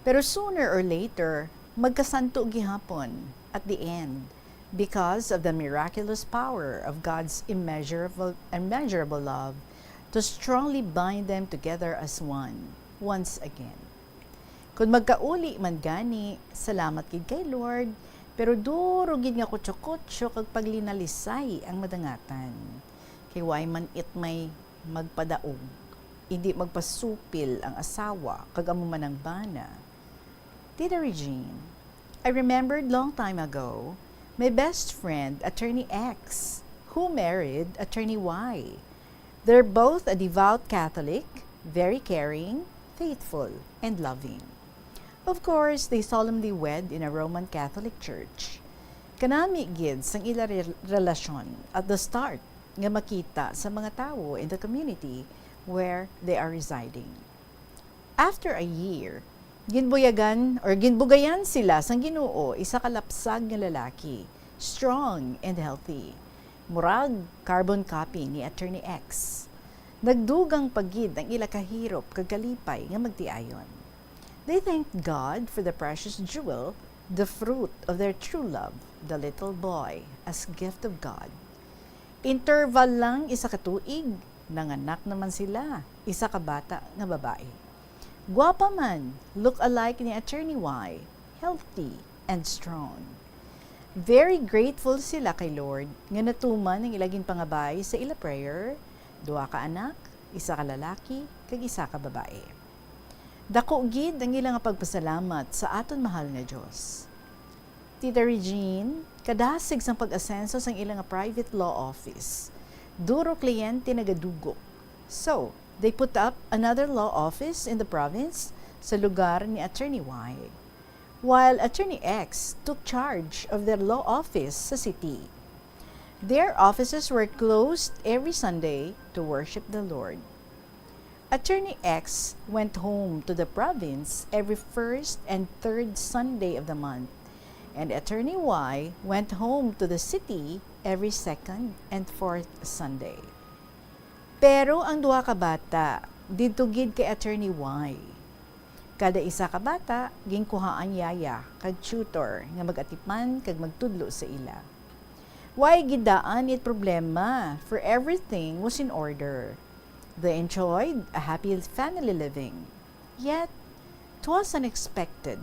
pero sooner or later, magkasanto gihapon at the end, because of the miraculous power of God's immeasurable love to strongly bind them together as one, once again. Kung magkauli man gani, salamat gid kay Lord, pero duro gid nga kutso-kutso kag paglinalisay ang madangatan. Kay way man it may magpadaog, hindi magpasupil ang asawa kag amo man ang bana. Tita Regine, I remembered long time ago my best friend, Attorney X, who married Attorney Y. They're both a devout Catholic, very caring, faithful, and loving. Of course, they solemnly wed in a Roman Catholic church. Kanami gid sang ila relasyon at the start nga makita sa mga tao in the community where they are residing. After a year, ginbugayan sila sang Ginoo isa kalapsag nga lalaki, strong and healthy. Murag carbon copy ni Attorney X. Nagdugang pagid ang ila kahirop kag kalipay nga magtiayon. They thanked God for the precious jewel, the fruit of their true love, the little boy, as gift of God. Interval lang isa ka tuig, nanganak naman sila, isa ka bata nga babae. Gwapa man, look alike ni Attorney Y, healthy and strong. Very grateful sila kay Lord nga natuman ang ilaging pangabay sa ila prayer, duha ka anak, isa ka lalaki, kag isa ka babae. Dako gid ang ilang pagpasalamat sa aton mahal nga Dios. Tita Regine, kadasig sang pag-asenso sang ilang private law office. Duro kliyente nagadugo. So, they put up another law office in the province sa lugar ni Attorney Y, while Attorney X took charge of their law office sa city. Their offices were closed every Sunday to worship the Lord. Attorney X went home to the province every first and third Sunday of the month, and Attorney Y went home to the city every second and fourth Sunday. Pero ang duha ka bata, didto gid kay Attorney Y. Kada isa ka bata, ginkuhaan yaya kag tutor nga mag-atipan kag magtudlo sa ila. Why gidaan it problema, for everything was in order. They enjoyed a happy family living. Yet, 'twas unexpected.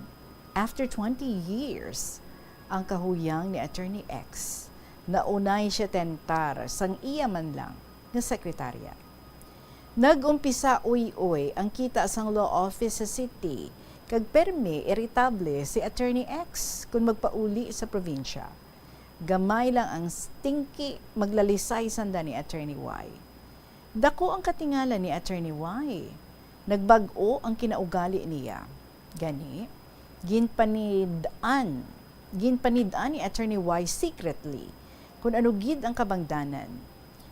After 20 years, ang kahuyang ni Attorney X, naunay siya tentar sang iya man lang nga sekretarya. Nag-umpisa uy-uy ang kita sang law office sa city, kag permi irritable si Attorney X kung magpauli sa probinsya. Gamay lang ang stinky maglalisay sanda ni Attorney Y. Dako ang katingala ni Attorney Y. Nagbag-o ang kinaugali niya. Gani, ginpanidaan ni Attorney Y secretly kung ano gid ang kabangdanan.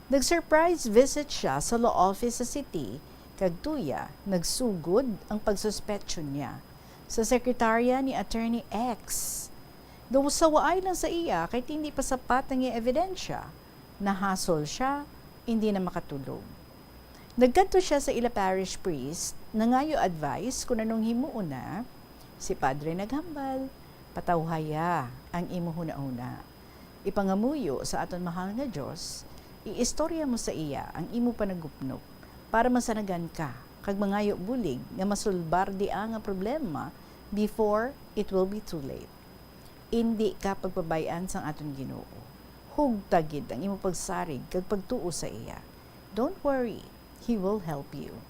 Nag-surprise visit siya sa law office sa city, kag tuya, nagsugod ang pagsuspetsyon niya sa sekretarya ni Attorney X. Daw sawaay lang sa iya kahit hindi pa sapat ang ebidensya. Nahasol siya, hindi na makatulog. Nagkanto siya sa ila parish priest na ngayo advice kung anong himuuna. Si Padre naghambal, patawhaya ang imo huna-huna. Ipangamuyo sa aton mahal nga Diyos, iistorya mo sa iya ang imo panagupnop para masanagan ka kag mangayo bulig nga masulbar di ang problema before it will be too late. Hindi ka pagpabayan sang aton Ginoo. Hugtagid ang imong pagsarig kag pagtuo sa iya. Don't worry, He will help you.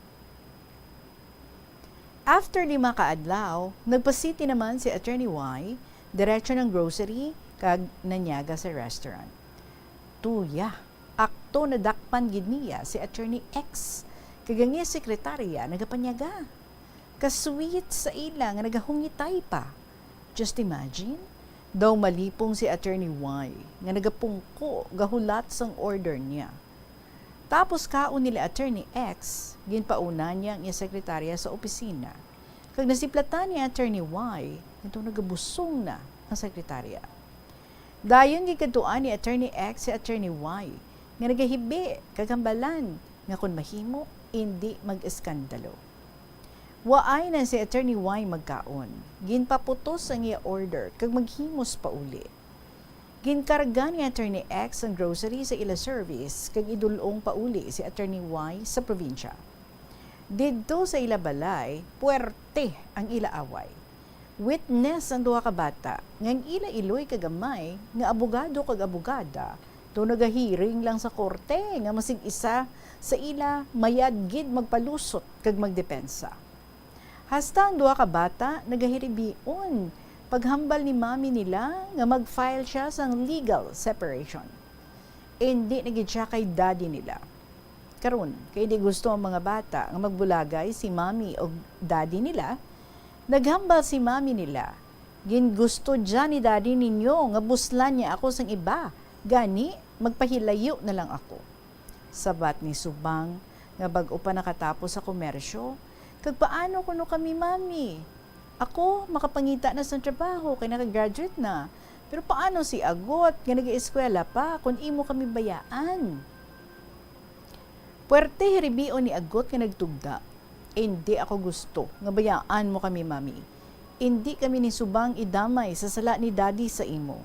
After 5 kaadlaw, nagpasiti naman si Attorney Y, diretso ng grocery kag nanyaga sa restaurant. Tuya, akto na dakpan gid niya si Attorney X, kagangi sekretarya nagapanyaga. Kasweet sa ila nga nagahungitay pa. Just imagine, daw malipong si Attorney Y nga nagapungko gahulat sang order niya. Tapos kaon nila Attorney X, ginpauna niya ang sekretarya sa opisina. Kag nasiplatan ni Attorney Y, ito nagabusong na ang sekretarya. Dayon gikadtuan ni Attorney X si Attorney Y, nga nagahibi kagambalan nga kung mahimo, hindi mag-eskandalo. Waay na si Attorney Y magkaon, ginpaputos ang iya order kag maghimos pa uli. Ginkarga ni Attorney X ang grocery sa ila service kag idulong pa uli si Attorney Y sa probinsya. Didto sa ila balay, puwerte ang ila away. Witness ang duha ka bata ngang ila iloy kagamay nga abogado kag abogada do nagahiring lang sa korte nga masig isa sa ila mayad gid magpalusot kag magdepensa. Hasta ang duha ka bata nagahiribion paghambal ni mami nila nga mag-file siya sang legal separation. Hindi nagid siya kay daddy nila. Karon, kay di gusto ang mga bata nga magbulagay si mami o daddy nila, naghambal si mami nila. Gin gusto dyan ni daddy ninyo nga buslan niya ako sang iba. Gani, magpahilayo na lang ako. Sabat ni Subang nga bag-o pa nakatapos sa komersyo, kag paano kuno kami mami? Ako, makapangita na sa trabaho, kay nakagraduate na. Pero paano si Agot, nga nag-eskwela pa, kung imo kami bayaan? Puwerte hiribio ni Agot nga nagtugda. Hindi ako gusto, nga bayaan mo kami, mami. Hindi kami ni Subang idamay sa sala ni daddy sa imo.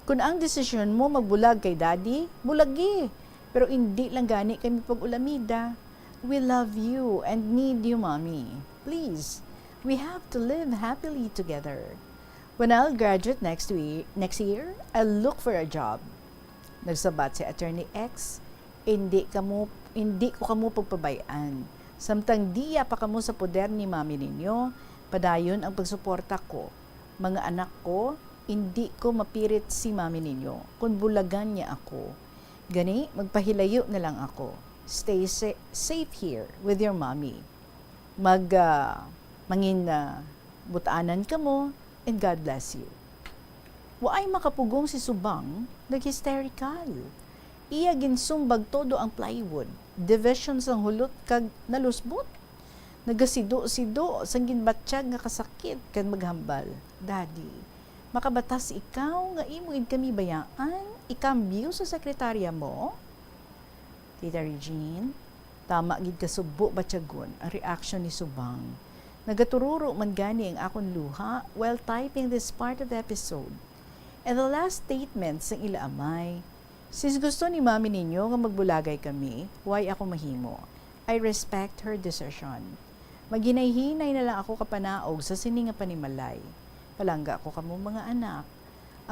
Kung ang desisyon mo magbulag kay daddy, bulagi. Pero hindi lang gani kami pag-ulamida. We love you and need you, mami. Please, we have to live happily together. When I'll graduate next year, I'll look for a job. Nagsabat si Attorney X, hindi ko kamo pagpabayaan. Samtang diya pa kamo sa poder ni mami ninyo, padayon ang pagsuporta ko. Mga anak ko, hindi ko mapirit si mami ninyo kung bulagan niya ako. Gani, magpahilayo na lang ako. Stay safe here with your mommy. Butaanan ka mo, and God bless you. Waay makapugong si Subang, nag-hysterical. Iya ginsumbag todo ang plywood, divisions ang hulot kag nalusbot. Nagasido-sido sang ginbatsyag nga kasakit kag maghambal. Daddy, makabatas ikaw nga imuid kami bayaan, ikambyo sa sekretarya mo? Tita Regine, tama gid kasubo batyagon ang reaction ni Subang. Nagatururo man gani ang akong luha while typing this part of the episode. And the last statement sa ila amay, since gusto ni mami ninyo nga magbulagay kami, why ako mahimo? I respect her decision. Maginay-hinay na lang ako kapanaog sa sining nga panimalay. Palangga ko kamo mga anak.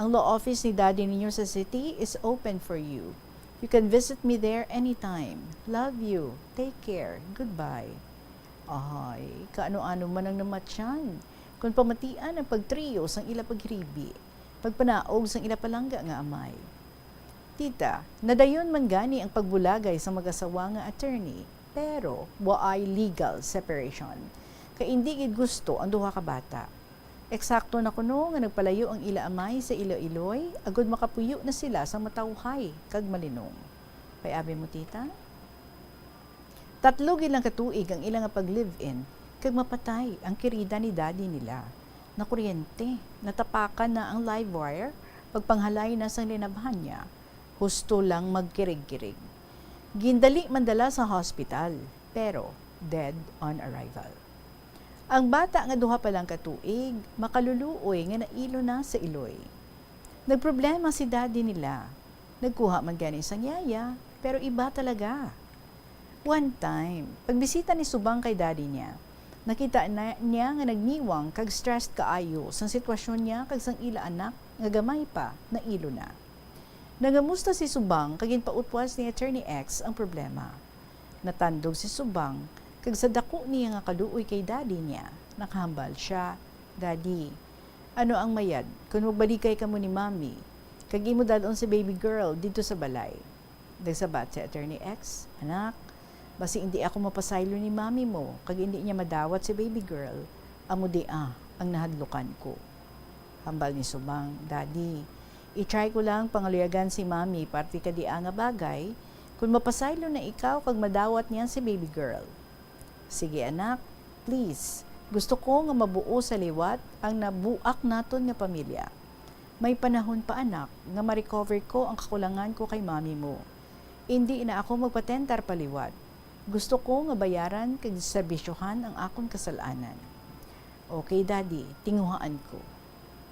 Ang law office ni daddy ninyo sa city is open for you. You can visit me there anytime. Love you. Take care. Goodbye. Ay, kaano-ano man ang namatyan. Kung pamatian ang pagtrio sang ila paghiribi, pagpanaog sang ila palangga nga amay. Tita, nadayon man gani ang pagbulagay sa mag-asawa nga attorney, pero waay legal separation. Kay hindi gid gusto ang duha ka bata. Eksakto na kuno nga nagpalayo ang ila amay sa Iloiloy, agud makapuyo na sila sa matawhay kag malinong. Payabi mo tita? 3 ilang katuig ang ilang pag-live-in, kag mapatay ang kirida ni daddy nila. Na kuryente, natapakan na ang live wire, pagpanghalay na sa linabhan niya. Husto lang magkirig-kirig. Gindali mandala sa hospital, pero dead on arrival. Ang bata nga duha pa lang katuig, makaluluoy nga nailo na sa Iloy. Nagproblema si daddy nila. Nagkuha man gani sang yaya, pero iba talaga. One time, pagbisita ni Subang kay daddy niya, nakita niya nga nagniwang kag stressed kaayo sa sitwasyon niya kag sang ila anak nga gamay pa na ilo na. Nagamusta si Subang kag ginpautwas ni Attorney X ang problema. Natandog si Subang kag sa dako niya nga kaluoy kay daddy niya, nakahambal siya, "Daddy, ano ang mayad kung magbalikay ka mo ni Mami? Kag imo dalon si baby girl dito sa balay." Nagsabat si Attorney X, "Anak, basi hindi ako mapasaylo ni Mami mo, kag hindi niya madawat si baby girl, amo di ang nahadlukan ko." Hambal ni Subang, "Daddy, i-try ko lang pangaluyagan si Mami parti ka di nga bagay, kung mapasaylo na ikaw kag madawat niya si baby girl." "Sige anak, please, gusto ko nga mabuo sa liwat ang nabuak naton nga pamilya. May panahon pa anak nga ma-recover ko ang kakulangan ko kay Mami mo. Hindi na ako magpatentar paliwat. Gusto ko nga bayaran kag serbisyohan ang akong kasalanan." "Okay daddy, tinguhaan ko.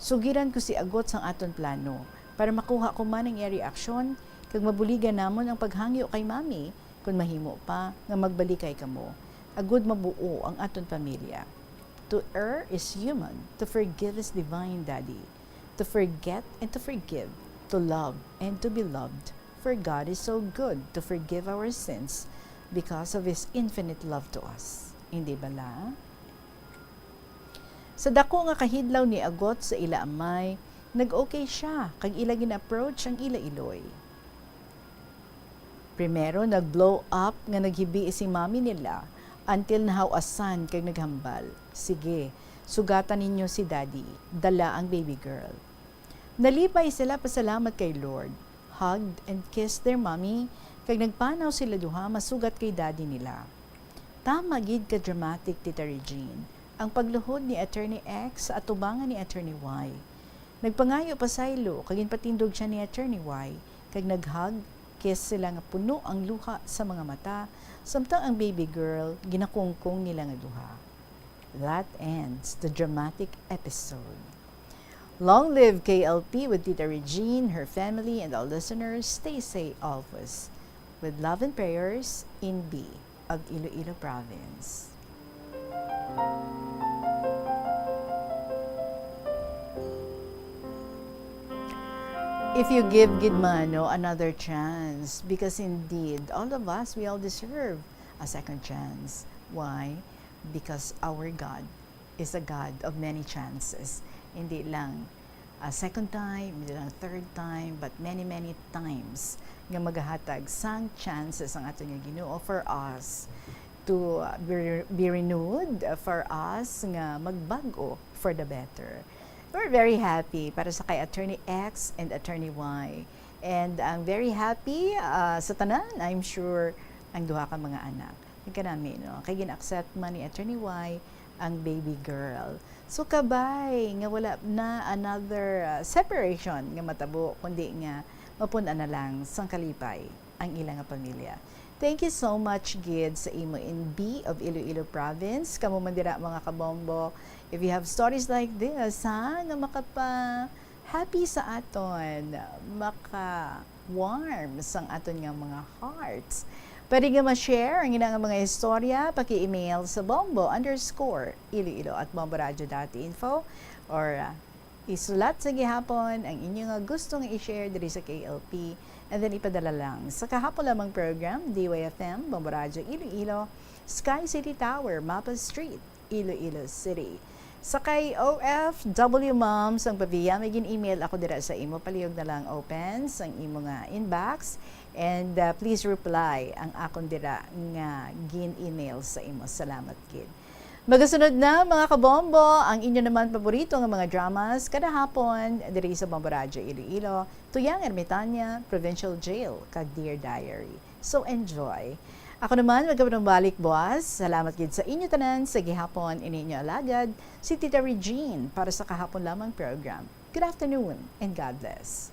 Sugiran ko si Agot sang aton plano para makuha ko man ang reaksyon kag mabuligan namon ang paghangyo kay Mami kung mahimo pa nga magbalikay kamo. Agud mabuo ang aton pamilya. To err is human, to forgive is divine, daddy. To forget and to forgive, to love and to be loved. For God is so good to forgive our sins because of His infinite love to us." Hindi bala? Sa dako nga kahidlaw ni Agot sa ila amay, nag-okay siya kag ila gin-approach ang ila iloy. Primero nag-blow up nga naghibi si Mami nila until nahawasan kag naghambal, "Sige, sugatan ninyo si Daddy, dala ang baby girl." Nalipay sila pasalamat kay Lord, hugged and kissed their mommy, kag nagpanaw sila duha masugat kay daddy nila. Tama gid ka dramatic, Tita Regine, ang pagluhod ni Attorney X sa atubangan ni Attorney Y. Nagpangayo pa saylo kag ginpatindog siya ni Attorney Y, kag naghug, kiss sila nga puno ang luha sa mga mata, samtang ang baby girl ginakungkong nila nga duha. That ends the dramatic episode. Long live KLP with Tita Regine, her family, and all listeners. Stay safe always. With love and prayers, in B of Iloilo Province. If you give Gidmano another chance, because indeed, all of us, we all deserve a second chance. Why? Because our God is a God of many chances. Hindi lang a second time, hindi lang third time, but many times nga magahatag sang chances ang ato nga Ginoo for us to be renewed, for us nga magbago for the better. We're very happy para sa kay Attorney X and Attorney Y. And I'm very happy sa tanan, I'm sure, ang duha ka mga anak. Nagkanami, no? Kaya gin-accept man ni Attorney Y ang baby girl. So kabay, nga wala na another separation nga matabo, kundi nga mapuna na lang sang kalipay ang ilang nga pamilya. Thank you so much, Gid, sa imo in B of Iloilo Province. Kamu man dira mga kabombo. If you have stories like this, nga makapa-happy sa aton, maka-warm sang aton nga mga hearts. Pwede nga ma-share ang ilang mga istorya, paki-email sa bombo_iloilo@bomboradio.info or isulat sa gihapon ang inyong gustong i-share diri sa KLP and then ipadala lang sa kahapon lamang program, DYFM, Bombo Radio Iloilo, Sky City Tower, Mapa Street, Iloilo City. Sa kay OFW Moms ang pabiya, may gin-email ako dira sa imo, palihog na lang open sa imo nga inbox. And please reply ang akong dira nga gin-email sa imo. Salamat, Kid. Magasunod na mga kabombo, ang inyo naman paborito nga mga dramas kada hapon diri sa Bombo Radio Iloilo, Tuyang Ermitanya, Provincial Jail, kag Dear Diary. So enjoy. Ako naman magkabalik boss. Salamat gid sa inyo tanan sa gihapon ininyo alagad si Tita Regine para sa kahapon lamang program. Good afternoon and God bless.